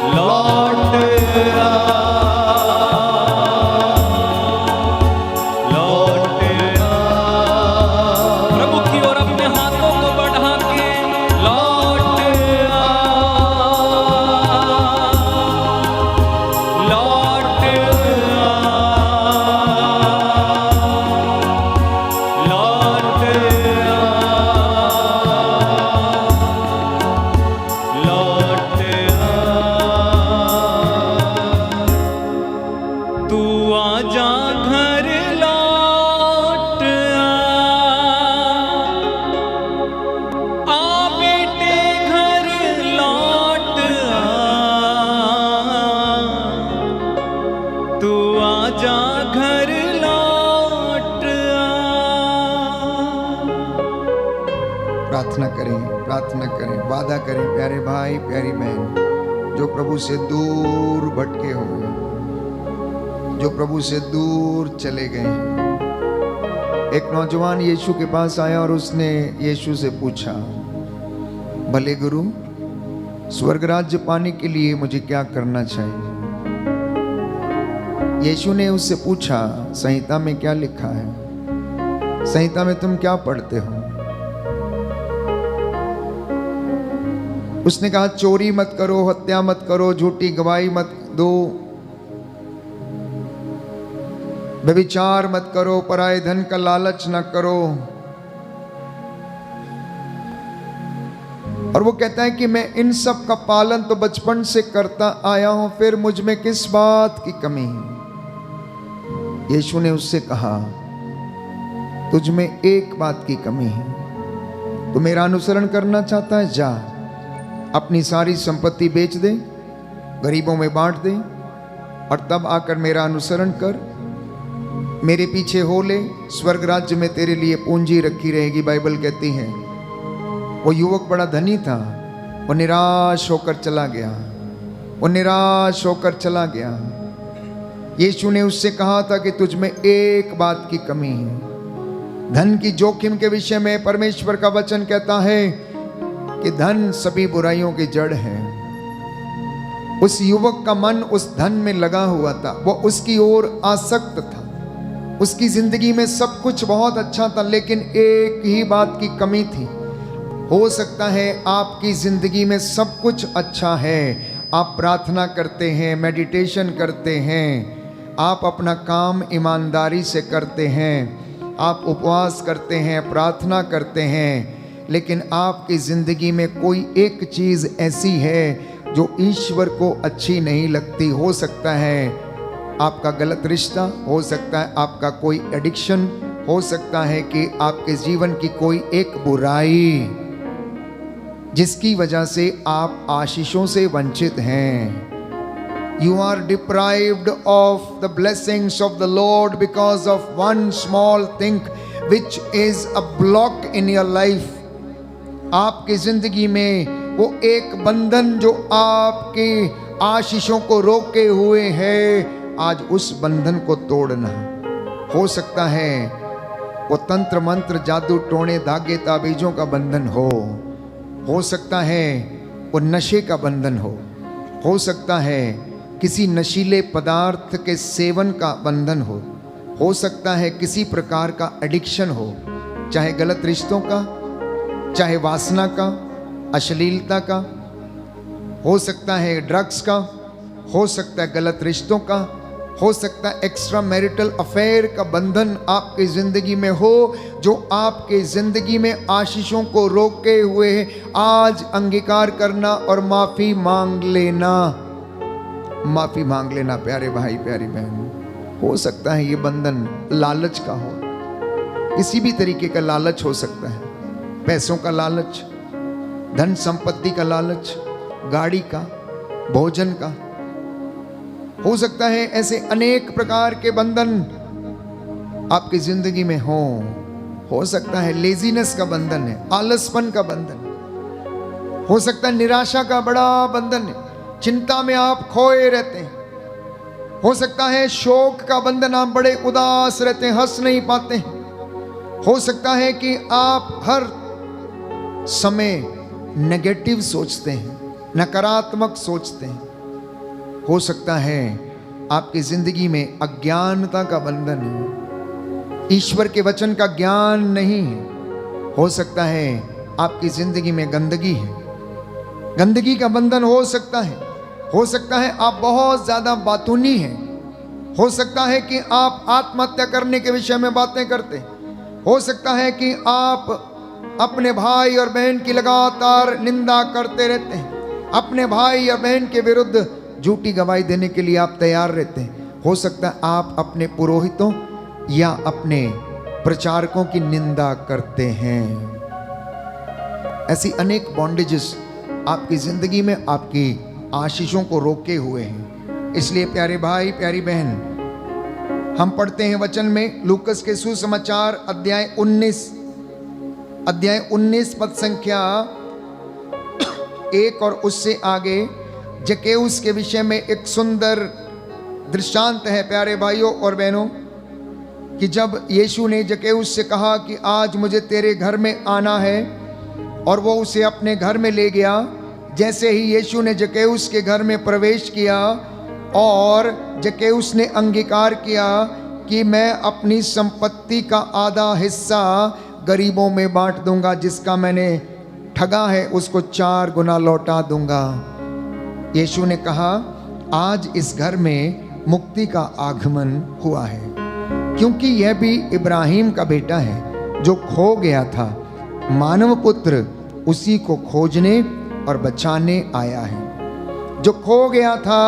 लौट लौट प्रभु की ओर अपने हाथों को बढ़ा के लौट लौट लौट लौट तू आजा घर लौट आ बेटे घर लौट तू आजा घर लौट प्रार्थना करें, वादा करें प्यारे भाई प्यारी बहन जो प्रभु से दूर भटके हुए, जो प्रभु से दूर चले गए। एक नौजवान यीशु के पास आया और उसने यीशु से पूछा, भले गुरु, स्वर्ग राज्य पाने के लिए मुझे क्या करना चाहिए? यीशु ने उससे पूछा, संहिता में क्या लिखा है? संहिता में तुम क्या पढ़ते हो? उसने कहा, चोरी मत करो, हत्या मत करो, झूठी गवाही मत दो, व्यभिचार मत करो, पराये धन का लालच न करो। और वो कहता है कि मैं इन सब का पालन तो बचपन से करता आया हूं, फिर मुझ में किस बात की कमी है? यीशु ने उससे कहा, तुझ में एक बात की कमी है। तू मेरा अनुसरण करना चाहता है? जा, अपनी सारी संपत्ति बेच दे, गरीबों में बांट दे, और तब आकर मेरा अनुसरण कर, मेरे पीछे हो ले। स्वर्ग राज्य में तेरे लिए पूंजी रखी रहेगी। बाइबल कहती है वो युवक बड़ा धनी था, वो निराश होकर चला गया, वो निराश होकर चला गया। यीशु ने उससे कहा था कि तुझ में एक बात की कमी है। धन की जोखिम के विषय में परमेश्वर का वचन कहता है कि धन सभी बुराइयों की जड़ है। उस युवक का मन उस धन में लगा हुआ था, वो उसकी ओर आसक्त था। उसकी जिंदगी में सब कुछ बहुत अच्छा था, लेकिन एक ही बात की कमी थी। हो सकता है आपकी जिंदगी में सब कुछ अच्छा है, आप प्रार्थना करते हैं, मेडिटेशन करते हैं, आप अपना काम ईमानदारी से करते हैं, आप उपवास करते हैं, प्रार्थना करते हैं, लेकिन आपकी ज़िंदगी में कोई एक चीज़ ऐसी है जो ईश्वर को अच्छी नहीं लगती। हो सकता है आपका गलत रिश्ता, हो सकता है आपका कोई एडिक्शन, हो सकता है कि आपके जीवन की कोई एक बुराई जिसकी वजह से आप आशीषों से वंचित हैं। You are deprived of the blessings of the Lord because of one small thing which is a block in your life. आपकी जिंदगी में वो एक बंधन जो आपके आशीषों को रोके हुए है, आज उस बंधन को तोड़ना। हो सकता है वो तंत्र मंत्र जादू टोने धागे ताबीजों का बंधन हो सकता है वो नशे का बंधन हो सकता है किसी नशीले पदार्थ के सेवन का बंधन हो सकता है किसी प्रकार का एडिक्शन हो, चाहे गलत रिश्तों का, चाहे वासना का, अश्लीलता का, हो सकता है ड्रग्स का, हो सकता है गलत रिश्तों का, हो सकता है एक्स्ट्रा मैरिटल अफेयर का बंधन आपकी ज़िंदगी में हो, जो आपके ज़िंदगी में आशीषों को रोके हुए है। आज अंगीकार करना और माफ़ी मांग लेना, माफ़ी मांग लेना प्यारे भाई प्यारी बहन। हो सकता है ये बंधन लालच का हो, किसी भी तरीके का लालच हो सकता है, पैसों का लालच, धन संपत्ति का लालच, गाड़ी का, भोजन का, हो सकता है ऐसे अनेक प्रकार के बंधन आपकी जिंदगी में हो सकता है लेजीनेस का बंधन है, आलसपन का बंधन, हो सकता है निराशा का बड़ा बंधन है, चिंता में आप खोए रहते हैं, हो सकता है शोक का बंधन, आप बड़े उदास रहते हैं, हंस नहीं पाते हैं, हो सकता है कि आप हर समय नेगेटिव सोचते हैं, नकारात्मक सोचते हैं, हो सकता है आपकी जिंदगी में अज्ञानता का बंधन है, ईश्वर के वचन का ज्ञान नहीं है, हो सकता है आपकी जिंदगी में गंदगी है, गंदगी का बंधन हो सकता है आप बहुत ज्यादा बातूनी हैं, हो सकता है कि आप आत्महत्या करने के विषय में बातें करते, हो सकता है कि आप अपने भाई और बहन की लगातार निंदा करते रहते हैं, अपने भाई या बहन के विरुद्ध झूठी गवाही देने के लिए आप तैयार रहते हैं, हो सकता है आप अपने पुरोहितों या अपने प्रचारकों की निंदा करते हैं। ऐसी अनेक बॉन्डेजेस आपकी जिंदगी में आपकी आशीषों को रोके हुए हैं। इसलिए प्यारे भाई प्यारी बहन, हम पढ़ते हैं वचन में लूकस के सुसमाचार अध्याय 19 पद संख्या 1 और उससे आगे जक्केउस के विषय में एक सुंदर दृष्टांत है प्यारे भाइयों और बहनों, कि जब यीशु ने जक्केउस से कहा कि आज मुझे तेरे घर में आना है, और वो उसे अपने घर में ले गया। जैसे ही यीशु ने जक्केउस के घर में प्रवेश किया और जक्केउस ने अंगीकार किया कि मैं अपनी संपत्ति का आधा हिस्सा गरीबों में बांट दूंगा, जिसका मैंने ठगा है उसको 4 गुना लौटा दूंगा। यीशु ने कहा आज इस घर में मुक्ति का आगमन हुआ है, क्योंकि यह भी इब्राहिम का बेटा है जो खो गया था। मानव पुत्र उसी को खोजने और बचाने आया है। जो खो गया था,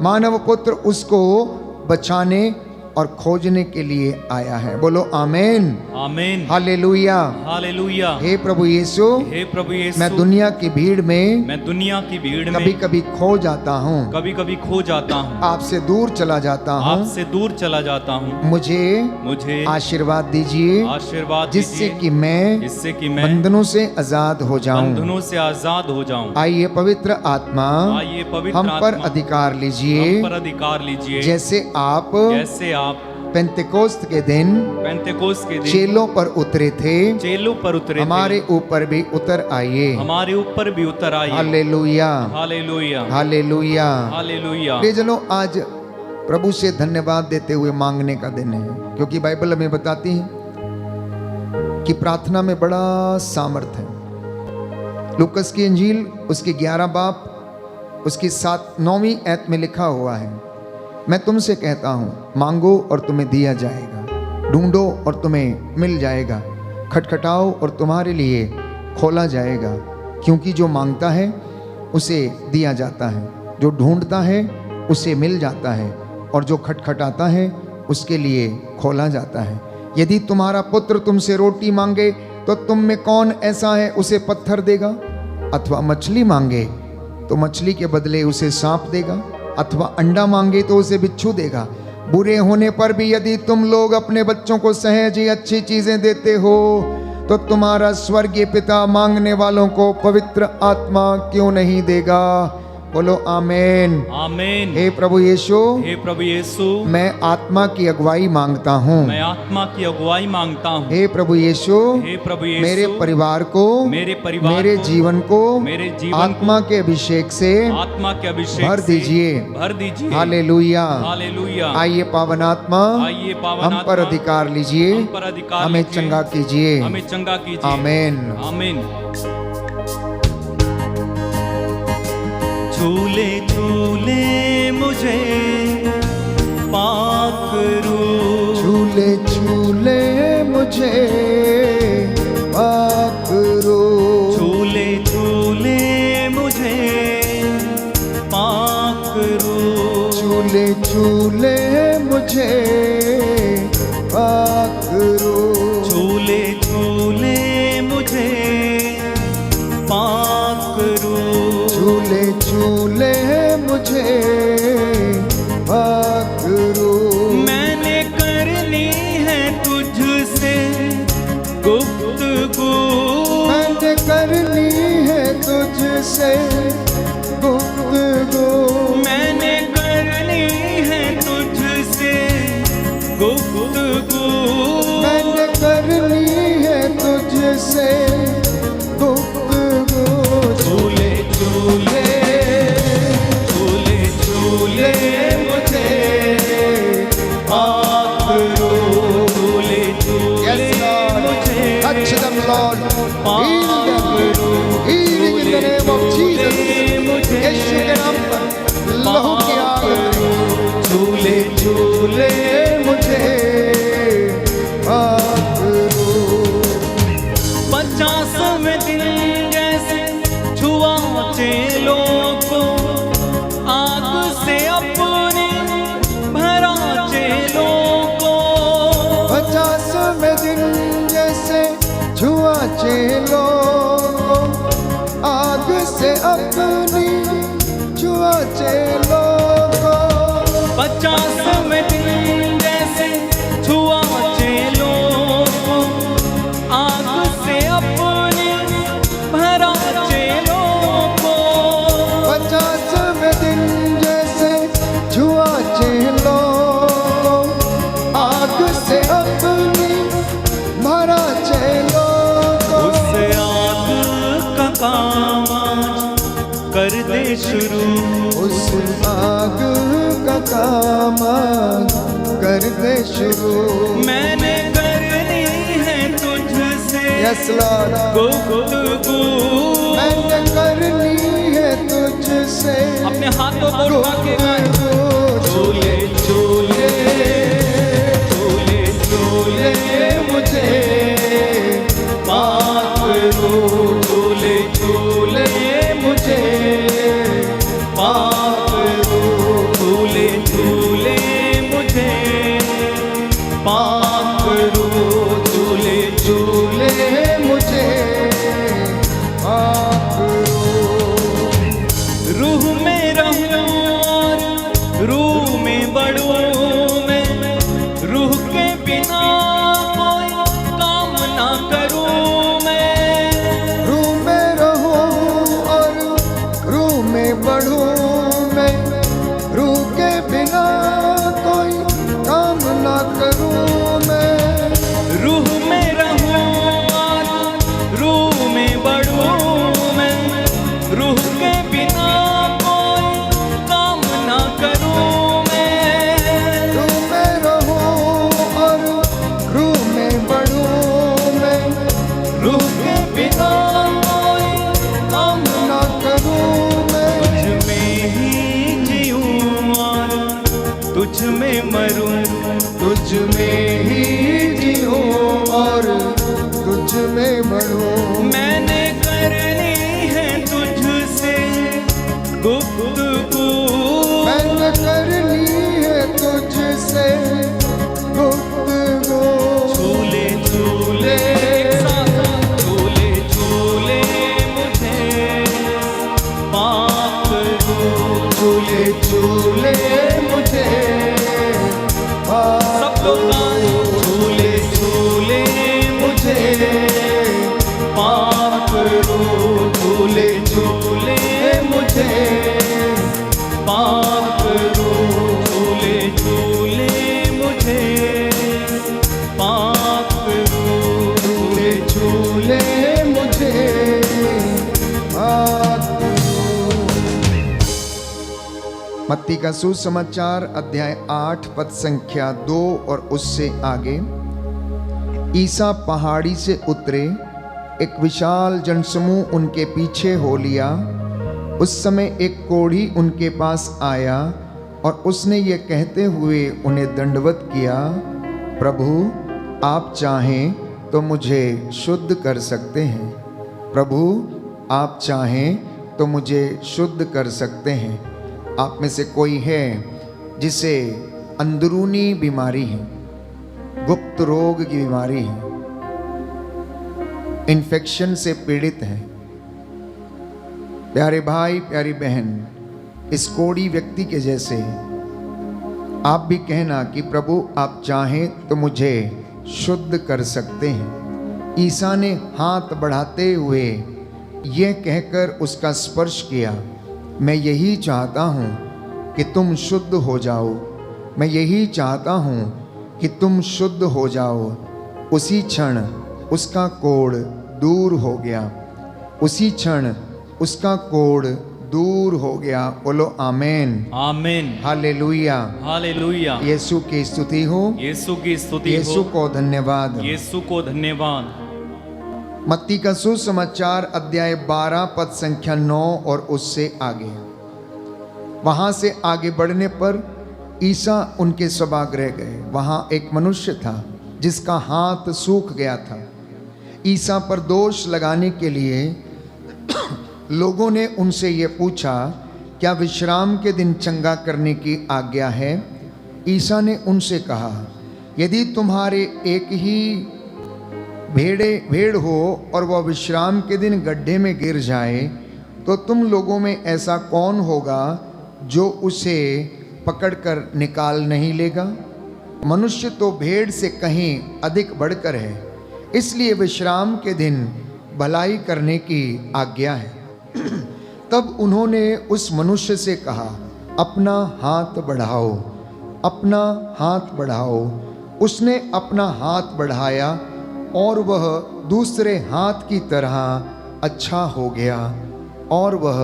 मानव पुत्र उसको बचाने और खोजने के लिए आया है। बोलो आमीन आमीन, हालेलुया हालेलुया। हे प्रभु यीशु, हे प्रभु यीशु, मैं दुनिया की भीड़ में कभी कभी खो जाता हूँ, कभी खो जाता हूँ, आपसे दूर चला जाता हूँ, आपसे दूर चला जाता हूँ। मुझे आशीर्वाद दीजिए, जिससे कि मैं बंधनों से आजाद हो जाऊं। आइए पवित्र आत्मा हम पर अधिकार लीजिए, जैसे आप पेंतेकोस्त के दिन चेलों पर उतरे थे, हमारे ऊपर भी उतर आइए। Hallelujah hallelujah hallelujah hallelujah. प्रियजनों, आज प्रभु से धन्यवाद देते हुए मांगने का दिन है, क्योंकि बाइबल हमें बताती है कि प्रार्थना में बड़ा सामर्थ है। लूकस की इंजील उसकी 11 बाब उसकी 9वीं आयत में लिखा हुआ है, मैं तुमसे कहता हूँ, मांगो और तुम्हें दिया जाएगा, ढूंढो और तुम्हें मिल जाएगा, खटखटाओ और तुम्हारे लिए खोला जाएगा। क्योंकि जो मांगता है उसे दिया जाता है, जो ढूंढता है उसे मिल जाता है, और जो खटखटाता है उसके लिए खोला जाता है। यदि तुम्हारा पुत्र तुमसे रोटी मांगे तो तुम में कौन ऐसा है उसे पत्थर देगा? अथवा मछली मांगे तो मछली के बदले उसे सांप देगा, अथवा अंडा मांगे तो उसे बिच्छू देगा। बुरे होने पर भी यदि तुम लोग अपने बच्चों को सहज ही अच्छी चीजें देते हो तो तुम्हारा स्वर्गीय पिता मांगने वालों को पवित्र आत्मा क्यों नहीं देगा? बोलो आमेन। आमेन। हे प्रभु यीशु, हे प्रभु यीशु, मैं आत्मा की अगुवाई मांगता हूँ। मैं आत्मा की अगुवाई मांगता हूँ। हे प्रभु यीशु, हे प्रभु यीशु, मेरे परिवार को, मेरे जीवन को आत्मा के अभिषेक से आत्मा के अभिषेक भर दीजिए, भर दीजिए। Hallelujah, hallelujah. आइए पावन आत्मा, आइए पावन हम पर आत्मा, अधिकार लीजिए, हम पर अधिकार हमें लीजिए, चंगा कीजिए, हमें चंगा कीजिए। आमेन। आमीन। झूले झूले मुझे पाक रूह, झूले झूले मुझे पाक रूह, झूले झूले मुझे पाक रूह, झूले झूले मुझे पाक रूह, झूले झूले मुझे पाक रूह, झूले झूले मुझे पाक रूह। मैंने करनी है तुझसे गुफ्तगू, मैंने करनी है तुझसे गुफ्तगू, मैंने करनी है तुझसे गुफ्तगू, मैंने करनी है तुझसे गुफ्तगू। झूले झूले झूले झूले मुझे पाक रूह, झूले झूले मुझे Touch them, Lord. Heal them. Healing in the name of Jesus. यीशु के नाम पर लहू की आग। झूले झूले मुझे पाक रूह। 50वें दिन जैसे छुआ चेलों को, आग से अपने भरा चेलों को, 50वें दिन जैसे छुआ चेलों को, आग से अपनी छुआ चेलों को। 50वें दिन जैसे छुआ चेलों को, आग से अपने भरा चेलों को, 50वें दिन जैसे छुआ चेलों को, आग से अपनी भरा चेलों को। उस आग का काम आज कर दे शुरू, उस आग का काम कर दे शुरू। मैंने करनी है तुझसे यस लॉर्ड, गुफ्तगू, मैंने करनी है तुझसे अपने हाथों को उठा के गाएं। झूले झूले झूले झूले मुझे पाक रूह, झूले झूले मुझे पाक रूह, झूले झूले मुझे पाक रूह, झूले झूले मुझे पाक रूह। रूह में रहूं और रूह में बढ़ूं मैं, रूह के बिना कोई काम ना करूं मैं, रूह में रहूं और रूह में बढ़ूं मैं, रूह के बिना कोई काम ना करूं मैं। रूह में रहूं और रूह में बढ़ूं मैं, रूह के बिना कोई काम ना करूं मैं, रूह में रहूं और रूह में बढ़ूं मैं, रूह के बिना कोई काम ना करूं मैं। तुझ में ही जीऊं और तुझ में मरूं, तुझ में ही जीऊं और तुझ में मरूं। मैंने करनी है तुझसे गुफ्तगू, मैंने करनी है तुझसे गुफ्तगू। झूले झूले झूले झूले मुझे झूले मुझे सब लोग गाएं। झूले झूले मुझे माफ करो, झूले झूले मुझे माफ करो, झूले झूले मुझे माफ करो, झूले झूले मुझे मत्ती का सुसमाचार अध्याय 8 पद संख्या 2 और उससे आगे। ईसा पहाड़ी से उतरे, एक विशाल जनसमूह उनके पीछे हो लिया। उस समय एक कोढ़ी उनके पास आया और उसने ये कहते हुए उन्हें दंडवत किया, प्रभु आप चाहें तो मुझे शुद्ध कर सकते हैं। प्रभु आप चाहें तो मुझे शुद्ध कर सकते हैं। आप में से कोई है जिसे अंदरूनी बीमारी है, गुप्त रोग की बीमारी है, इन्फेक्शन से पीड़ित है। प्यारे भाई प्यारी बहन, इस कोढ़ी व्यक्ति के जैसे आप भी कहना कि प्रभु आप चाहें तो मुझे शुद्ध कर सकते हैं। ईसा ने हाथ बढ़ाते हुए यह कहकर उसका स्पर्श किया, मैं यही चाहता हूँ कि तुम शुद्ध हो जाओ, मैं यही चाहता हूँ कि तुम शुद्ध हो जाओ। उसी क्षण उसका कोढ़ दूर हो गया, उसी क्षण उसका कोढ़ दूर हो गया। बोलो आमेन, आमीन, हालेलुया, हालेलुया। यीशु की स्तुति हो, यीशु की स्तुति हो, यीशु को धन्यवाद। यीशु को धन्यवाद। मत्ती का सुसमाचार अध्याय 12 पद संख्या 9 और उससे आगे। वहां से आगे बढ़ने पर ईसा उनके सभागृह गए। वहां एक मनुष्य था जिसका हाथ सूख गया था। ईसा पर दोष लगाने के लिए लोगों ने उनसे ये पूछा, क्या विश्राम के दिन चंगा करने की आज्ञा है? ईसा ने उनसे कहा, यदि तुम्हारे एक ही भेड़ हो और वह विश्राम के दिन गड्ढे में गिर जाए, तो तुम लोगों में ऐसा कौन होगा जो उसे पकड़कर निकाल नहीं लेगा? मनुष्य तो भेड़ से कहीं अधिक बढ़कर है, इसलिए विश्राम के दिन भलाई करने की आज्ञा है। तब उन्होंने उस मनुष्य से कहा, अपना हाथ बढ़ाओ, अपना हाथ बढ़ाओ। उसने अपना हाथ बढ़ाया और वह दूसरे हाथ की तरह अच्छा हो गया, और वह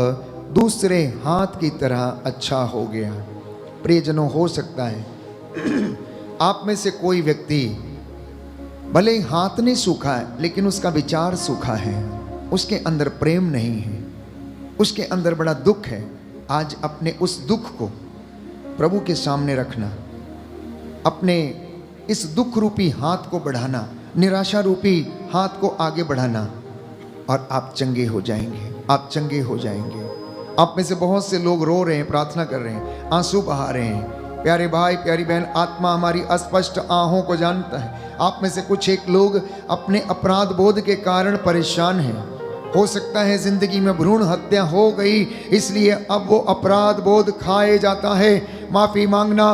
दूसरे हाथ की तरह अच्छा हो गया। प्रियजनों, हो सकता है आप में से कोई व्यक्ति भले हाथ नहीं सूखा है लेकिन उसका विचार सूखा है, उसके अंदर प्रेम नहीं है, उसके अंदर बड़ा दुख है। आज अपने उस दुख को प्रभु के सामने रखना, अपने इस दुख रूपी हाथ को बढ़ाना, निराशा रूपी हाथ को आगे बढ़ाना, और आप चंगे हो जाएंगे, आप चंगे हो जाएंगे। आप में से बहुत से लोग रो रहे हैं, प्रार्थना कर रहे हैं, आंसू बहा रहे हैं। प्यारे भाई प्यारी बहन, आत्मा हमारी अस्पष्ट आहों को जानता है। आप में से कुछ एक लोग अपने अपराध बोध के कारण परेशान हैं। हो सकता है जिंदगी में भ्रूण हत्या हो गई, इसलिए अब वो अपराध बोध खाए जाता है। माफी मांगना,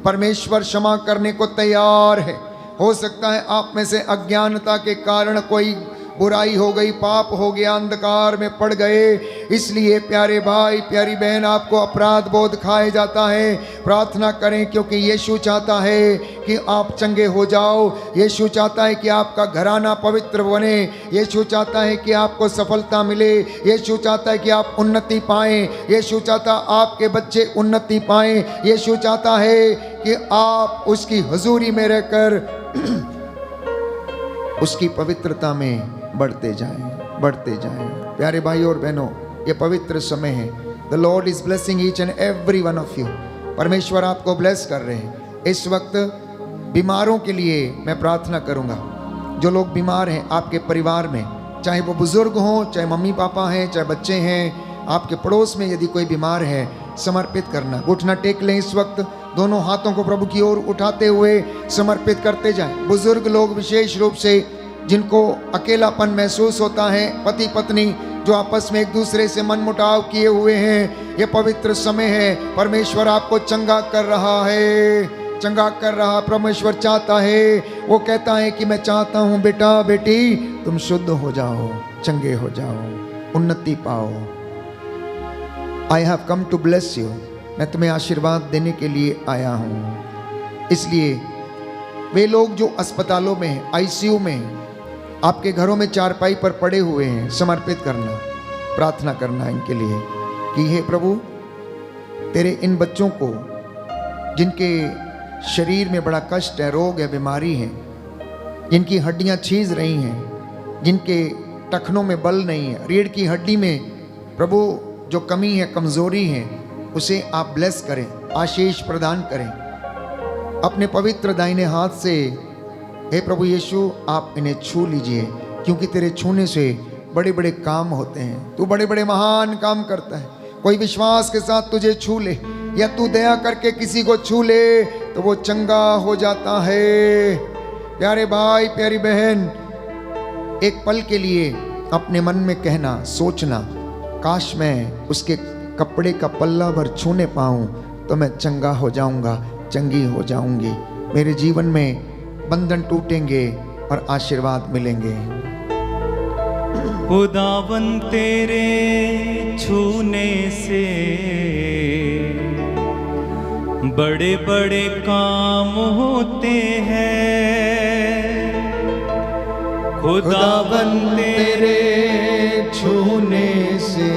परमेश्वर क्षमा करने को तैयार है। हो सकता है आप में से अज्ञानता के कारण कोई बुराई हो गई, पाप हो गया, अंधकार में पड़ गए, इसलिए प्यारे भाई प्यारी बहन आपको अपराध बोध खाए जाता है। प्रार्थना करें, क्योंकि यीशु चाहता है कि आप चंगे हो जाओ। यीशु चाहता है कि आपका घराना पवित्र बने। यीशु चाहता है कि आपको सफलता मिले। यीशु चाहता है कि आप उन्नति पाएं। यीशु चाहता आपके बच्चे उन्नति पाएं। यीशु चाहता है कि आप उसकी हुजूरी में रहकर उसकी पवित्रता में बढ़ते जाएं, बढ़ते जाएं। प्यारे भाइयों और बहनों, ये पवित्र समय है। The Lord is blessing each and every one of you. परमेश्वर आपको ब्लेस कर रहे हैं। इस वक्त बीमारों के लिए मैं प्रार्थना करूंगा। जो लोग बीमार हैं आपके परिवार में, चाहे वो बुजुर्ग हों, चाहे मम्मी पापा हैं, चाहे बच्चे हैं, आपके पड़ोस में यदि कोई बीमार है, समर्पित करना। घुटना टेक लें। इस वक्त दोनों हाथों को प्रभु की ओर उठाते हुए समर्पित करते जाएं। बुजुर्ग लोग विशेष रूप से, जिनको अकेलापन महसूस होता है, पति पत्नी जो आपस में एक दूसरे से मनमुटाव किए हुए हैं, ये पवित्र समय है। परमेश्वर आपको चंगा कर रहा है, चंगा कर रहा। परमेश्वर चाहता है, वो कहता है कि मैं चाहता हूं बेटा बेटी तुम शुद्ध हो जाओ, चंगे हो जाओ, उन्नति पाओ। I have come to bless you, मैं तुम्हें आशीर्वाद देने के लिए आया हूं। इसलिए वे लोग जो अस्पतालों में, आईसीयू में, आपके घरों में चारपाई पर पड़े हुए हैं, समर्पित करना, प्रार्थना करना इनके लिए कि हे प्रभु तेरे इन बच्चों को जिनके शरीर में बड़ा कष्ट है, रोग है, बीमारी है, जिनकी हड्डियां छीज रही हैं, जिनके टखनों में बल नहीं है, रीढ़ की हड्डी में प्रभु जो कमी है, कमजोरी है, उसे आप ब्लेस करें, आशीष प्रदान करें अपने पवित्र दाहिने हाथ से। हे प्रभु यीशु आप इन्हें छू लीजिए, क्योंकि तेरे छूने से बड़े बड़े काम होते हैं। तू बड़े बड़े महान काम करता है। कोई विश्वास के साथ तुझे छू ले या तू दया करके किसी को छू ले तो वो चंगा हो जाता है। प्यारे भाई, प्यारी बहन, एक पल के लिए अपने मन में कहना, सोचना, काश मैं उसके कपड़े का पल्ला भर छूने पाऊं तो मैं चंगा हो जाऊंगा, चंगी हो जाऊंगी, मेरे जीवन में बंधन टूटेंगे और आशीर्वाद मिलेंगे। खुदावन तेरे छूने से बड़े बड़े काम होते हैं। खुदावन तेरे छूने से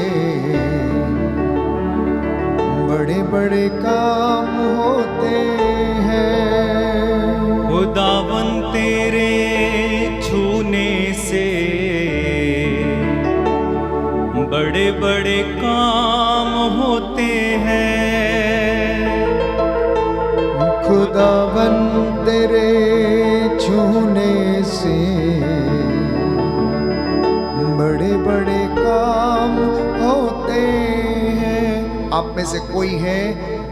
बड़े बड़े काम होते हैं। खुदावन तेरे छूने से बड़े बड़े काम होते हैं। खुदावन तेरे छूने से बड़े बड़े काम होते हैं। आप में से कोई है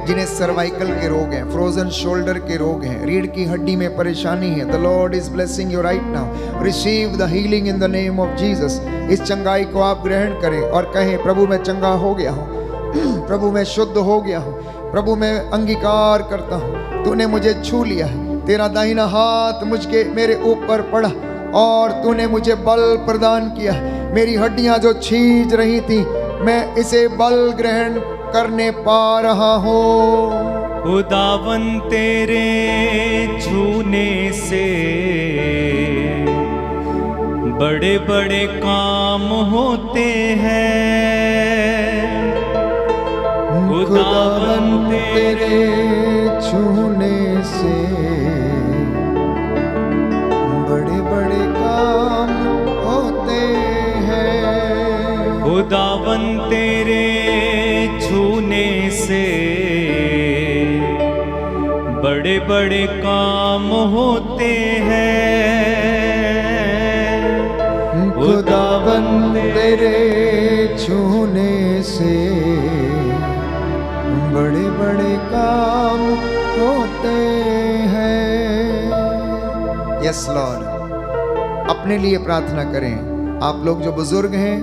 जिन्हें सर्वाइकल के रोग हैं, फ्रोजन शोल्डर के रोग हैं, रीढ़ की हड्डी में परेशानी है, the Lord is blessing you right now. Receive the healing in the name of Jesus. इस चंगाई को आप ग्रहण करें और कहें, प्रभु मैं चंगा हो गया हूँ, प्रभु मैं शुद्ध हो गया हूँ, प्रभु मैं अंगीकार करता हूँ, तूने मुझे छू लिया है, तेरा दाहिना हाथ मुझके मेरे ऊपर पड़ा और तूने मुझे बल प्रदान किया। मेरी हड्डियां जो छीज रही थी, मैं इसे बल ग्रहण करने पा रहा हूँ। खुदावन तेरे छूने से बड़े बड़े काम होते हैं। खुदावन तेरे छूने से बड़े बड़े काम होते हैं। खुदावन तेरे छूने से बड़े बड़े काम होते हैं। खुदावन तेरे छूने से बड़े बड़े काम होते हैं। Yes Lord. अपने लिए प्रार्थना करें। आप लोग जो बुजुर्ग हैं,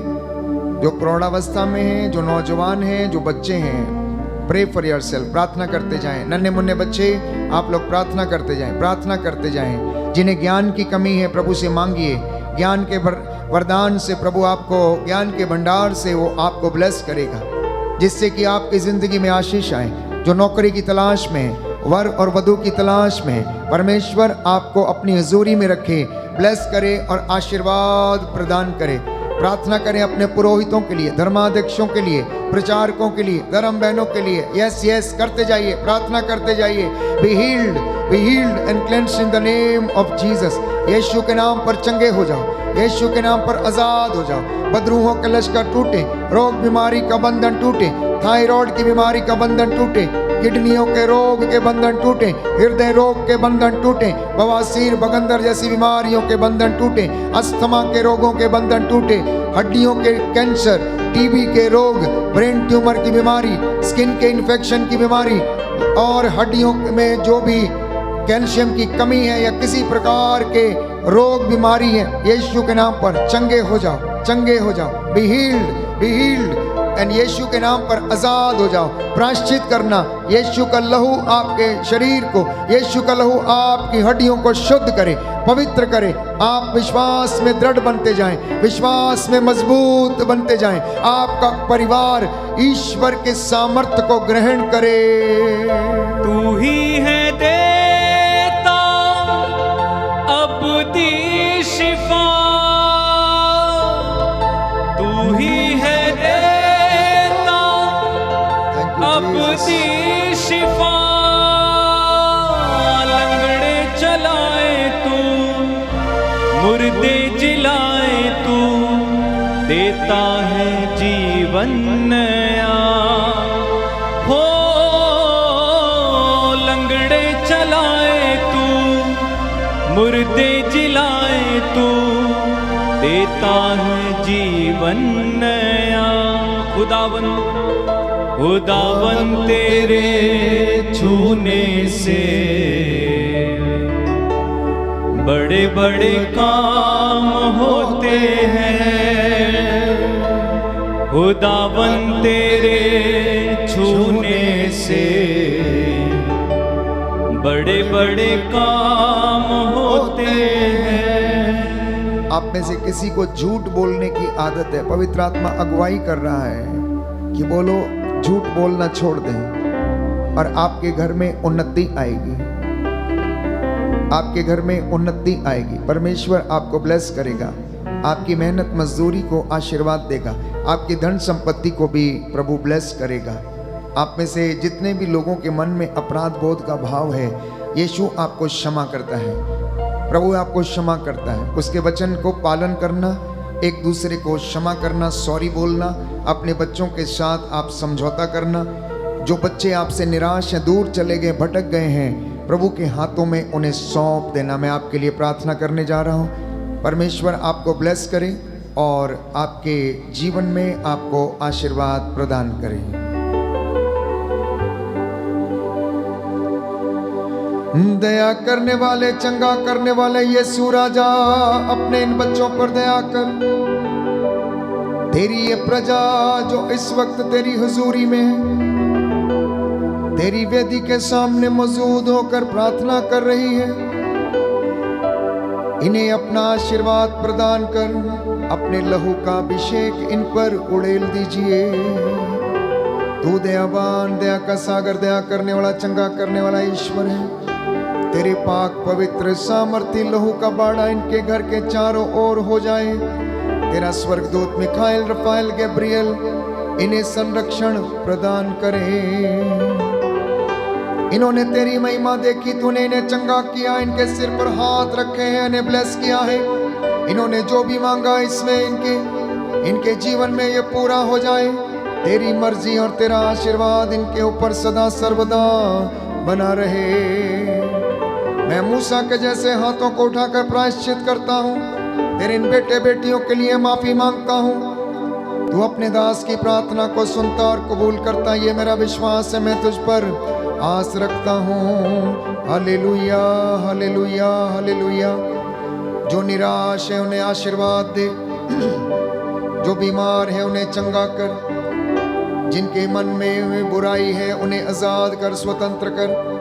जो प्रौढ़ावस्था में हैं, जो नौजवान हैं, जो बच्चे हैं, प्रे फॉर योरसेल्फ। प्रार्थना करते जाएं। नन्हे मुन्ने बच्चे, आप लोग प्रार्थना करते जाएं, प्रार्थना करते जाएं। जिन्हें ज्ञान की कमी है, प्रभु से मांगिए। ज्ञान के वरदान से प्रभु आपको, ज्ञान के भंडार से वो आपको ब्लेस करेगा, जिससे कि आपकी जिंदगी में आशीष आए। जो नौकरी की तलाश में, वर और वधू की तलाश में, परमेश्वर आपको अपनी हजूरी में रखे, ब्लेस करे और आशीर्वाद प्रदान करे। प्रार्थना करें अपने पुरोहितों के लिए, धर्माध्यक्षों के लिए, प्रचारकों के लिए, धर्म बहनों के लिए। यस यस करते जाइए, प्रार्थना करते जाइए। Be healed and cleansed in the name of Jesus. Yeshu के नाम पर चंगे हो जाओ, यीशु के नाम पर आजाद हो जाओ। बदरूहों के लश्कर टूटे, रोग बीमारी का बंधन टूटे, थायराइड की बीमारी का बंधन टूटे, किडनियों के रोग के बंधन टूटे, हृदय रोग के बंधन टूटे, बवासीर बगंदर जैसी बीमारियों के बंधन टूटे, अस्थमा के रोगों के बंधन टूटे, हड्डियों के कैंसर, टीबी के रोग, ब्रेन ट्यूमर की बीमारी, स्किन के इन्फेक्शन की बीमारी और हड्डियों में जो भी कैल्शियम की कमी है या किसी प्रकार के रोग बीमारी है, यीशु के नाम पर चंगे हो जाओ, चंगे हो जाओ, बी हील्ड एंड यीशु के नाम पर आजाद हो जाओ। प्रायश्चित करना, यीशु का लहू आपके शरीर को, यीशु का लहू आपकी हड्डियों को शुद्ध करे, पवित्र करे। आप विश्वास में दृढ़ बनते जाएं, विश्वास में मजबूत बनते जाएं। आपका परिवार ईश्वर के सामर्थ्य को ग्रहण करे। तू ही है देता अबदी शिफा, तू ही है देता अबदी शिफा। लंगड़े चलाए तू, मुर्दे जिलाए तू, देता है जीवन नया। हो लंगड़े चलाए तू, मुर्दे जिलाए तू, देता है जीवन नया। खुदावन खुदावन तेरे छूने से बड़े बड़े काम होते हैं। खुदावन तेरे छूने से बड़े बड़े काम होते हैं। आप में से किसी को झूठ बोलने की आदत है, पवित्र आत्मा अगुवाई कर रहा है कि बोलो, झूठ बोलना छोड़ दें और आपके घर में उन्नति आएगी, आपके घर में उन्नति आएगी। परमेश्वर आपको ब्लेस करेगा, आपकी मेहनत मजदूरी को आशीर्वाद देगा, आपकी धन संपत्ति को भी प्रभु ब्लेस करेगा। आप में से जितने भी लोगों के मन में अपराध बोध का भाव है, यीशु आपको क्षमा करता है, प्रभु आपको क्षमा करता है। उसके वचन को पालन करना, एक दूसरे को क्षमा करना, सॉरी बोलना, अपने बच्चों के साथ आप समझौता करना। जो बच्चे आपसे निराश हैं, दूर चले गए, भटक गए हैं, प्रभु के हाथों में उन्हें सौंप देना। मैं आपके लिए प्रार्थना करने जा रहा हूँ। परमेश्वर आपको ब्लेस करे और आपके जीवन में आपको आशीर्वाद प्रदान करे। दया करने वाले, चंगा करने वाले यीशु राजा, अपने इन बच्चों पर दया कर। तेरी ये प्रजा जो इस वक्त तेरी हुजूरी में है, तेरी वेदी के सामने मौजूद होकर प्रार्थना कर रही है, इन्हें अपना आशीर्वाद प्रदान कर, अपने लहू का अभिषेक इन पर उड़ेल दीजिए। तू दयावान, दया का सागर, दया करने वाला, चंगा करने वाला ईश्वर है। तेरे पाक पवित्र सामर्थी लहू का बाड़ा इनके घर के चारों ओर हो जाए। तेरा स्वर्गदूत मिखाइल, रफाएल, गैब्रियल इन्हें संरक्षण प्रदान करे। इन्होंने तेरी महिमा देखी, तूने इन्हें चंगा किया, इनके सिर पर हाथ रखे हैं, इन्हें ब्लेस किया है। इन्होंने जो भी मांगा इसमें इनके जीवन में ये पूरा हो जाए। तेरी मर्जी और तेरा आशीर्वाद इनके ऊपर सदा सर्वदा बना रहे। मैं मूसा के जैसे हाथों को उठाकर प्रायश्चित करता हूँ, तेरे इन बेटे बेटियों के लिए माफी मांगता हूँ। तू अपने दास की प्रार्थना को सुनता और कबूल करता, ये मेरा विश्वास है। मैं तुझ पर आस रखता हूँ। Hallelujah, hallelujah, hallelujah. जो निराश है उन्हें आशीर्वाद दे, जो बीमार है उन्हें चंगा कर, जिनके मन में बुराई है उन्हें आजाद कर, स्वतंत्र कर।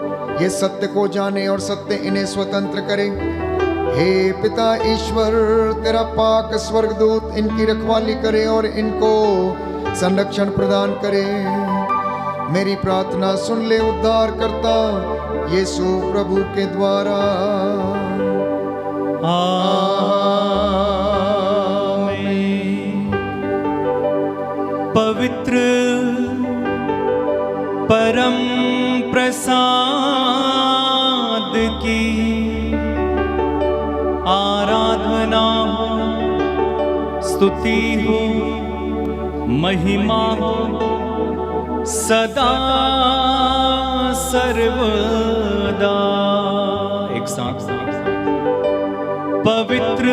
ये सत्य को जाने और सत्य इन्हें स्वतंत्र करे। हे पिता ईश्वर, तेरा पाक स्वर्गदूत इनकी रखवाली करे और इनको संरक्षण प्रदान करे। मेरी प्रार्थना सुन ले उद्धार करता यीशु प्रभु के द्वारा। आमीन। पवित्र परम प्रसाद की आराधना हो, स्तुति हो, महिमा हो सदा सर्वदा। एक साथ पवित्र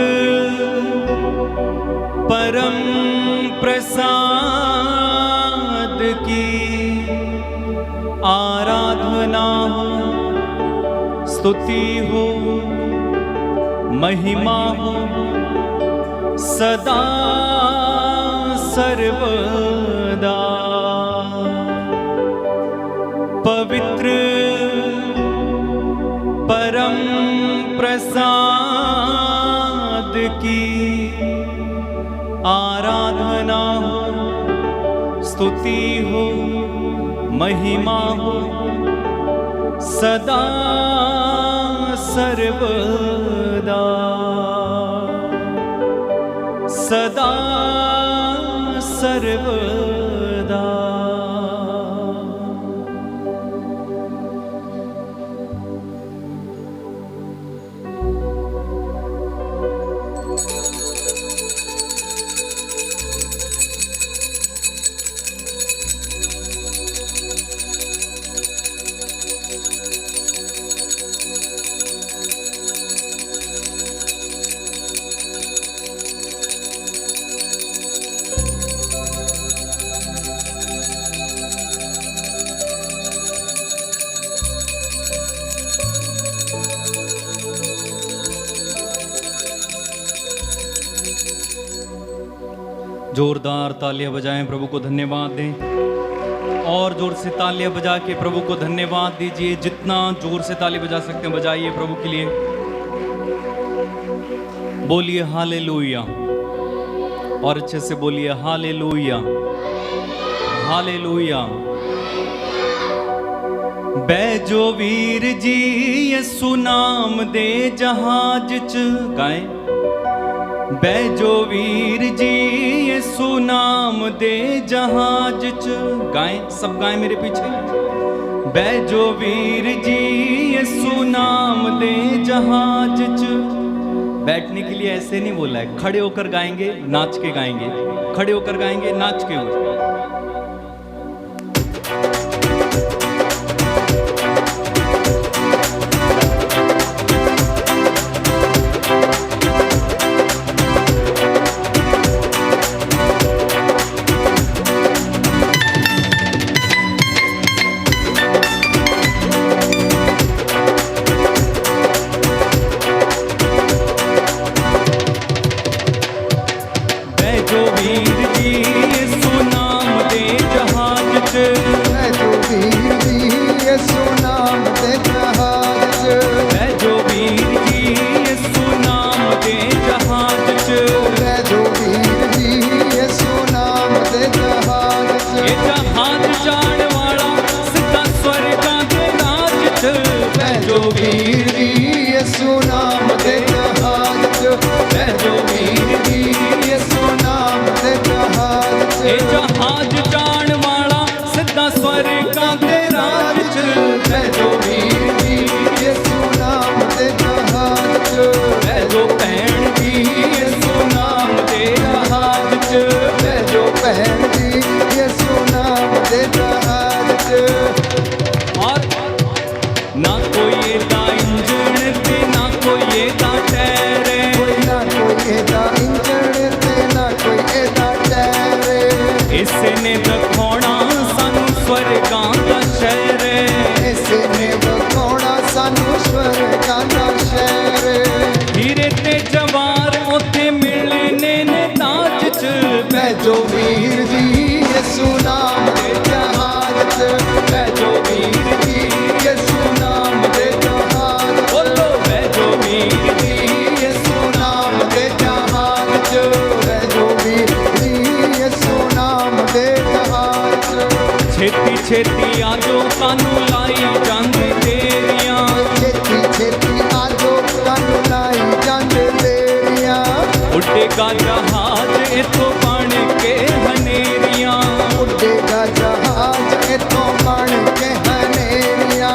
परम प्रसाद की आराधना हो, स्तुति हो, महिमा हो सदा सर्वदा पवित्र परम प्रसाद की आराधना हो, स्तुति हो, महिमा हो सदा सर्वदा, सदा सर्वदा। जोरदार तालियां बजाएं, प्रभु को धन्यवाद दें। और जोर से तालियां बजा के प्रभु को धन्यवाद दीजिए। जितना जोर से ताली बजा सकते हैं बजाइए प्रभु के लिए। बोलिए हालेलुया, और अच्छे से बोलिए hallelujah, hallelujah. Banjo Veer ji Yesu नाम दे जहाज च गाएं। बैजो वीर जी यसु नाम दे जहाज च गाएं, सब गाएं मेरे पीछे। बैजो वीर जी यसु नाम दे जहाज च। बैठने के लिए ऐसे नहीं बोला है, खड़े होकर गाएंगे, नाच के गाएंगे, खड़े होकर गाएंगे, नाच के ऊपर। इसने दिखाना सानू स्वर्गां दा शहर, इसने दिखाना सानू स्वर्गां दा शहर। हीरे ते जवार ओथे मिलने ने ताज च। बैजो वीर जी यसु नाम दे जहाज च। बैजो वीर जी यसु नाम दे जहाज च। बोलो बैजो वीर जी यसु नाम दे जहाज च। बैजो वीर जी यसु नाम दे जहाज च। छेती छेती आजो कानू लाई जांदे तेरियां। छेती छेती आजो कानू लाई जांदे तेरियां। उड़ेगा जहाज इतो बन के हनेरियां। उड़ेगा जहाज इतो बन के हनेरियां।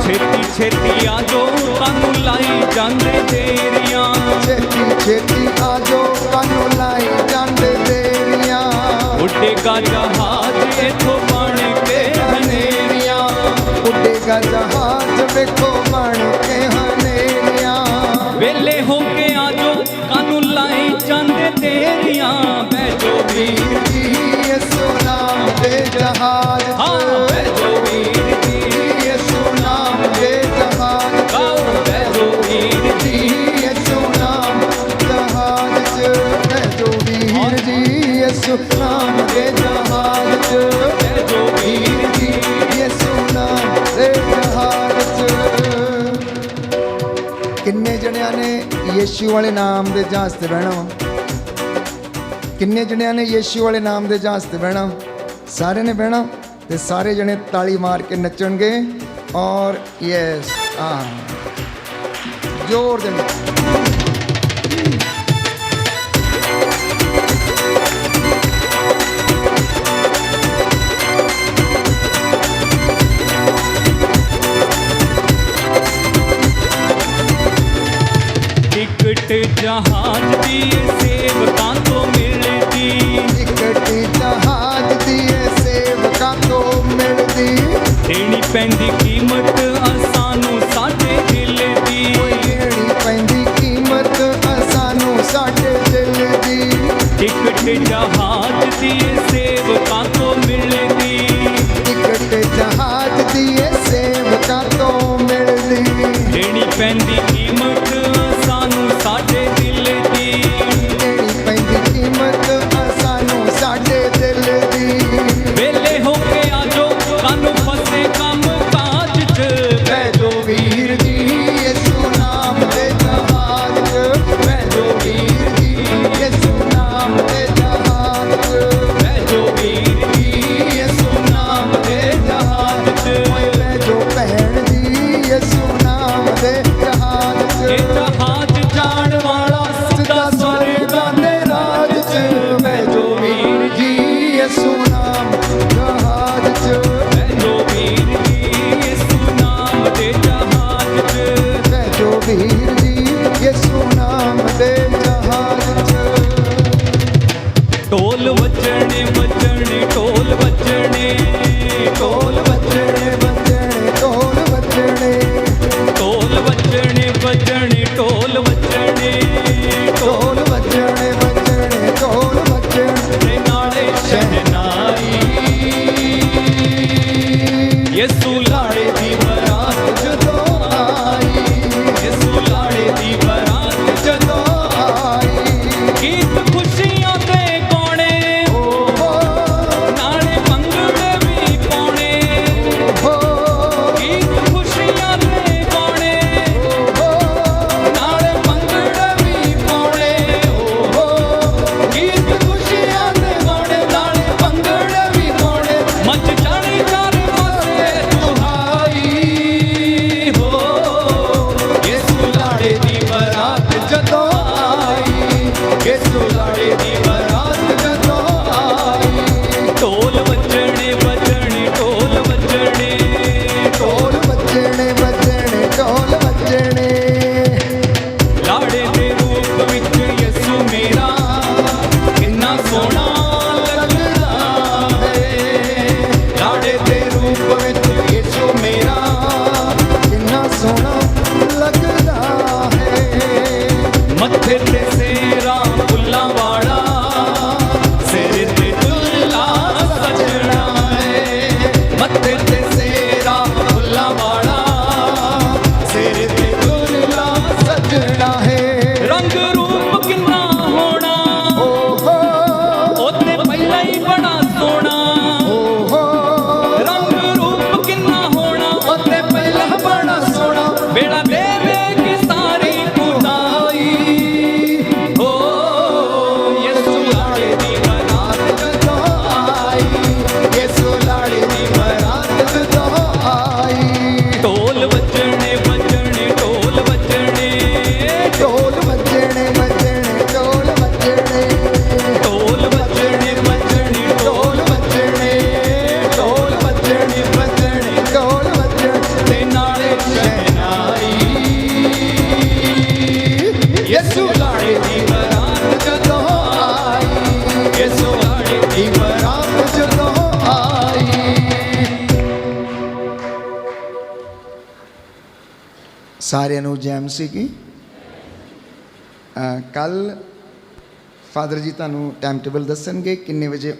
छेती छेती आजो कानू लाई जांदे तेरियां। छेती छेती आजो कानू लाई जांदे तेरियां। उड़ेगा जहाज इतो बन के हनेरियां। उड़ेगा जहाज वेखो बन के हनेरियां। वेले होके आजो कानू लाई जांदे तेरियां। बैजो वीर जी यसु नाम दे जहाज च। बैजो वीर जी यसु नाम दे जहाज च। बैजो वीर जी यसु नाम जहाज च। बैजो वीर जी यसु नाम ਯੀਸ਼ੂ ਵਾਲੇ ਨਾਮ ਦੇ ਜਹਾਜ਼ ਤੇ ਬਹਿਣਾ ਵਾ? ਕਿੰਨੇ ਜਣਿਆਂ ਨੇ ਯੀਸ਼ੂ ਵਾਲੇ ਨਾਮ ਦੇ ਜਹਾਜ਼ ਤੇ ਬਹਿਣਾ? ਸਾਰੇ ਨੇ ਬਹਿਣਾ ਤੇ ਸਾਰੇ ਜਣੇ ਤਾਲੀ ਮਾਰ ਕੇ ਨੱਚਣਗੇ ਔਰ ਯੈਸ ਜ਼ੋਰ ਦੇ ਨਾਲ। टिकट जहाज दिए सेवकां को मिलती, टिकट जहाज दिए सेवकां को मिलती, देनी पैंदी कीमत असानू साडे दिल दी, देनी पैंदी कीमत असानू साडे दिल दी। टिकट जहाज दिए सेवकां को मिलती, टिकट जहाज दिए सेवकां को मिलती, देनी पैंदी कीमत असानू साडे दिल दी, देनी पैंदी कीमत असानू साडे दिल दी। वेले होके आजो कानू फसे कम काज च, बैठो वीर जी यीशु नाम दे जहाज च, बैठो वीर जी यीशु नाम दे जहाज च, बैठो वीर जी यीशु नाम दे जहाज च, ओए बैठो भैन जी यीशु नाम दे जहाज च। ये जहाज जाण वाला सदा स्वर्गां दे राज च, बैठो वीर जी यीशु नाम जहाज च, बैठो वीर जी यीशु नाम दे जहाज च, बैठो वीर जी यीशु नाम दे जहाज च। ढोल बजने बजने ढोल बजने, ढोल बजने बजने ढोल बजने, ढोल बजने बजने ढोल बजने, ढोल बजने बजने ढोल बजने, ते नाले शहनाई, यीशु लाड़े दी बरात जदों आई, यीशु लाड़े दी बरात जदों आई, गीत खुशियां दे गाने, ओ नाले भंगड़े भी पाने, हो गीत खुशियां दे गाने, हो नाले भंगड़े भी पाने, हो गीत खुशियां दे गाने, नाले भंगड़े भी पाने, मच जाने चारे पासे दुहाई हो, यीशु लाड़े दी बरात जदों आई, यीशु लाड़े दी बरात जदों आई, ढोल बजने बजने ढोल बजने, ढोल बजने बजने ढोल बजने, लाड़े दे रूप विच यीशु मेरा किन्ना सोहना लगदा है, लाड़े दे रूप विच यीशु मेरा किन्ना सोहना लगदा है। मत्थे ते सेरा फुल्लां वाला, सिर ते दुल्ला सजना है, मत्थे ते सेरा फुल्लां वाला, सिर ते दुल्ला सजना है। रंग रूप किन्ना होना, ओहो ओते पहिला ही बड़ा सोना, ओहो रंग रूप किन्ना होना, ओते पहिला बड़ा सोना, बेड़ा देवेगी सारी खुदाई हो, यीशु लाड़े दी बरात जदों आई, यीशु लाड़े दी बरात जदों आई, ढोल बजने बजने ढोल बजने, ढोल बजने बजने ढोल बजने, ढोल बजने बजने ढोल बजने, ढोल बजने बजने ढोल बजने, ते नाले शहनाई, यीशु लाड़े दी बरात जदों आई, यीशु लाड़े दी दी बरात जदों आई। ਸਾਰਿਆਂ ਨੂੰ ਜੈਮ ਸੀ ਕੀ ਕੱਲ ਫਾਦਰ ਜੀ ਤੁਹਾਨੂੰ ਟਾਈਮ ਟੇਬਲ ਦੱਸਣਗੇ ਕਿੰਨੇ ਵਜੇ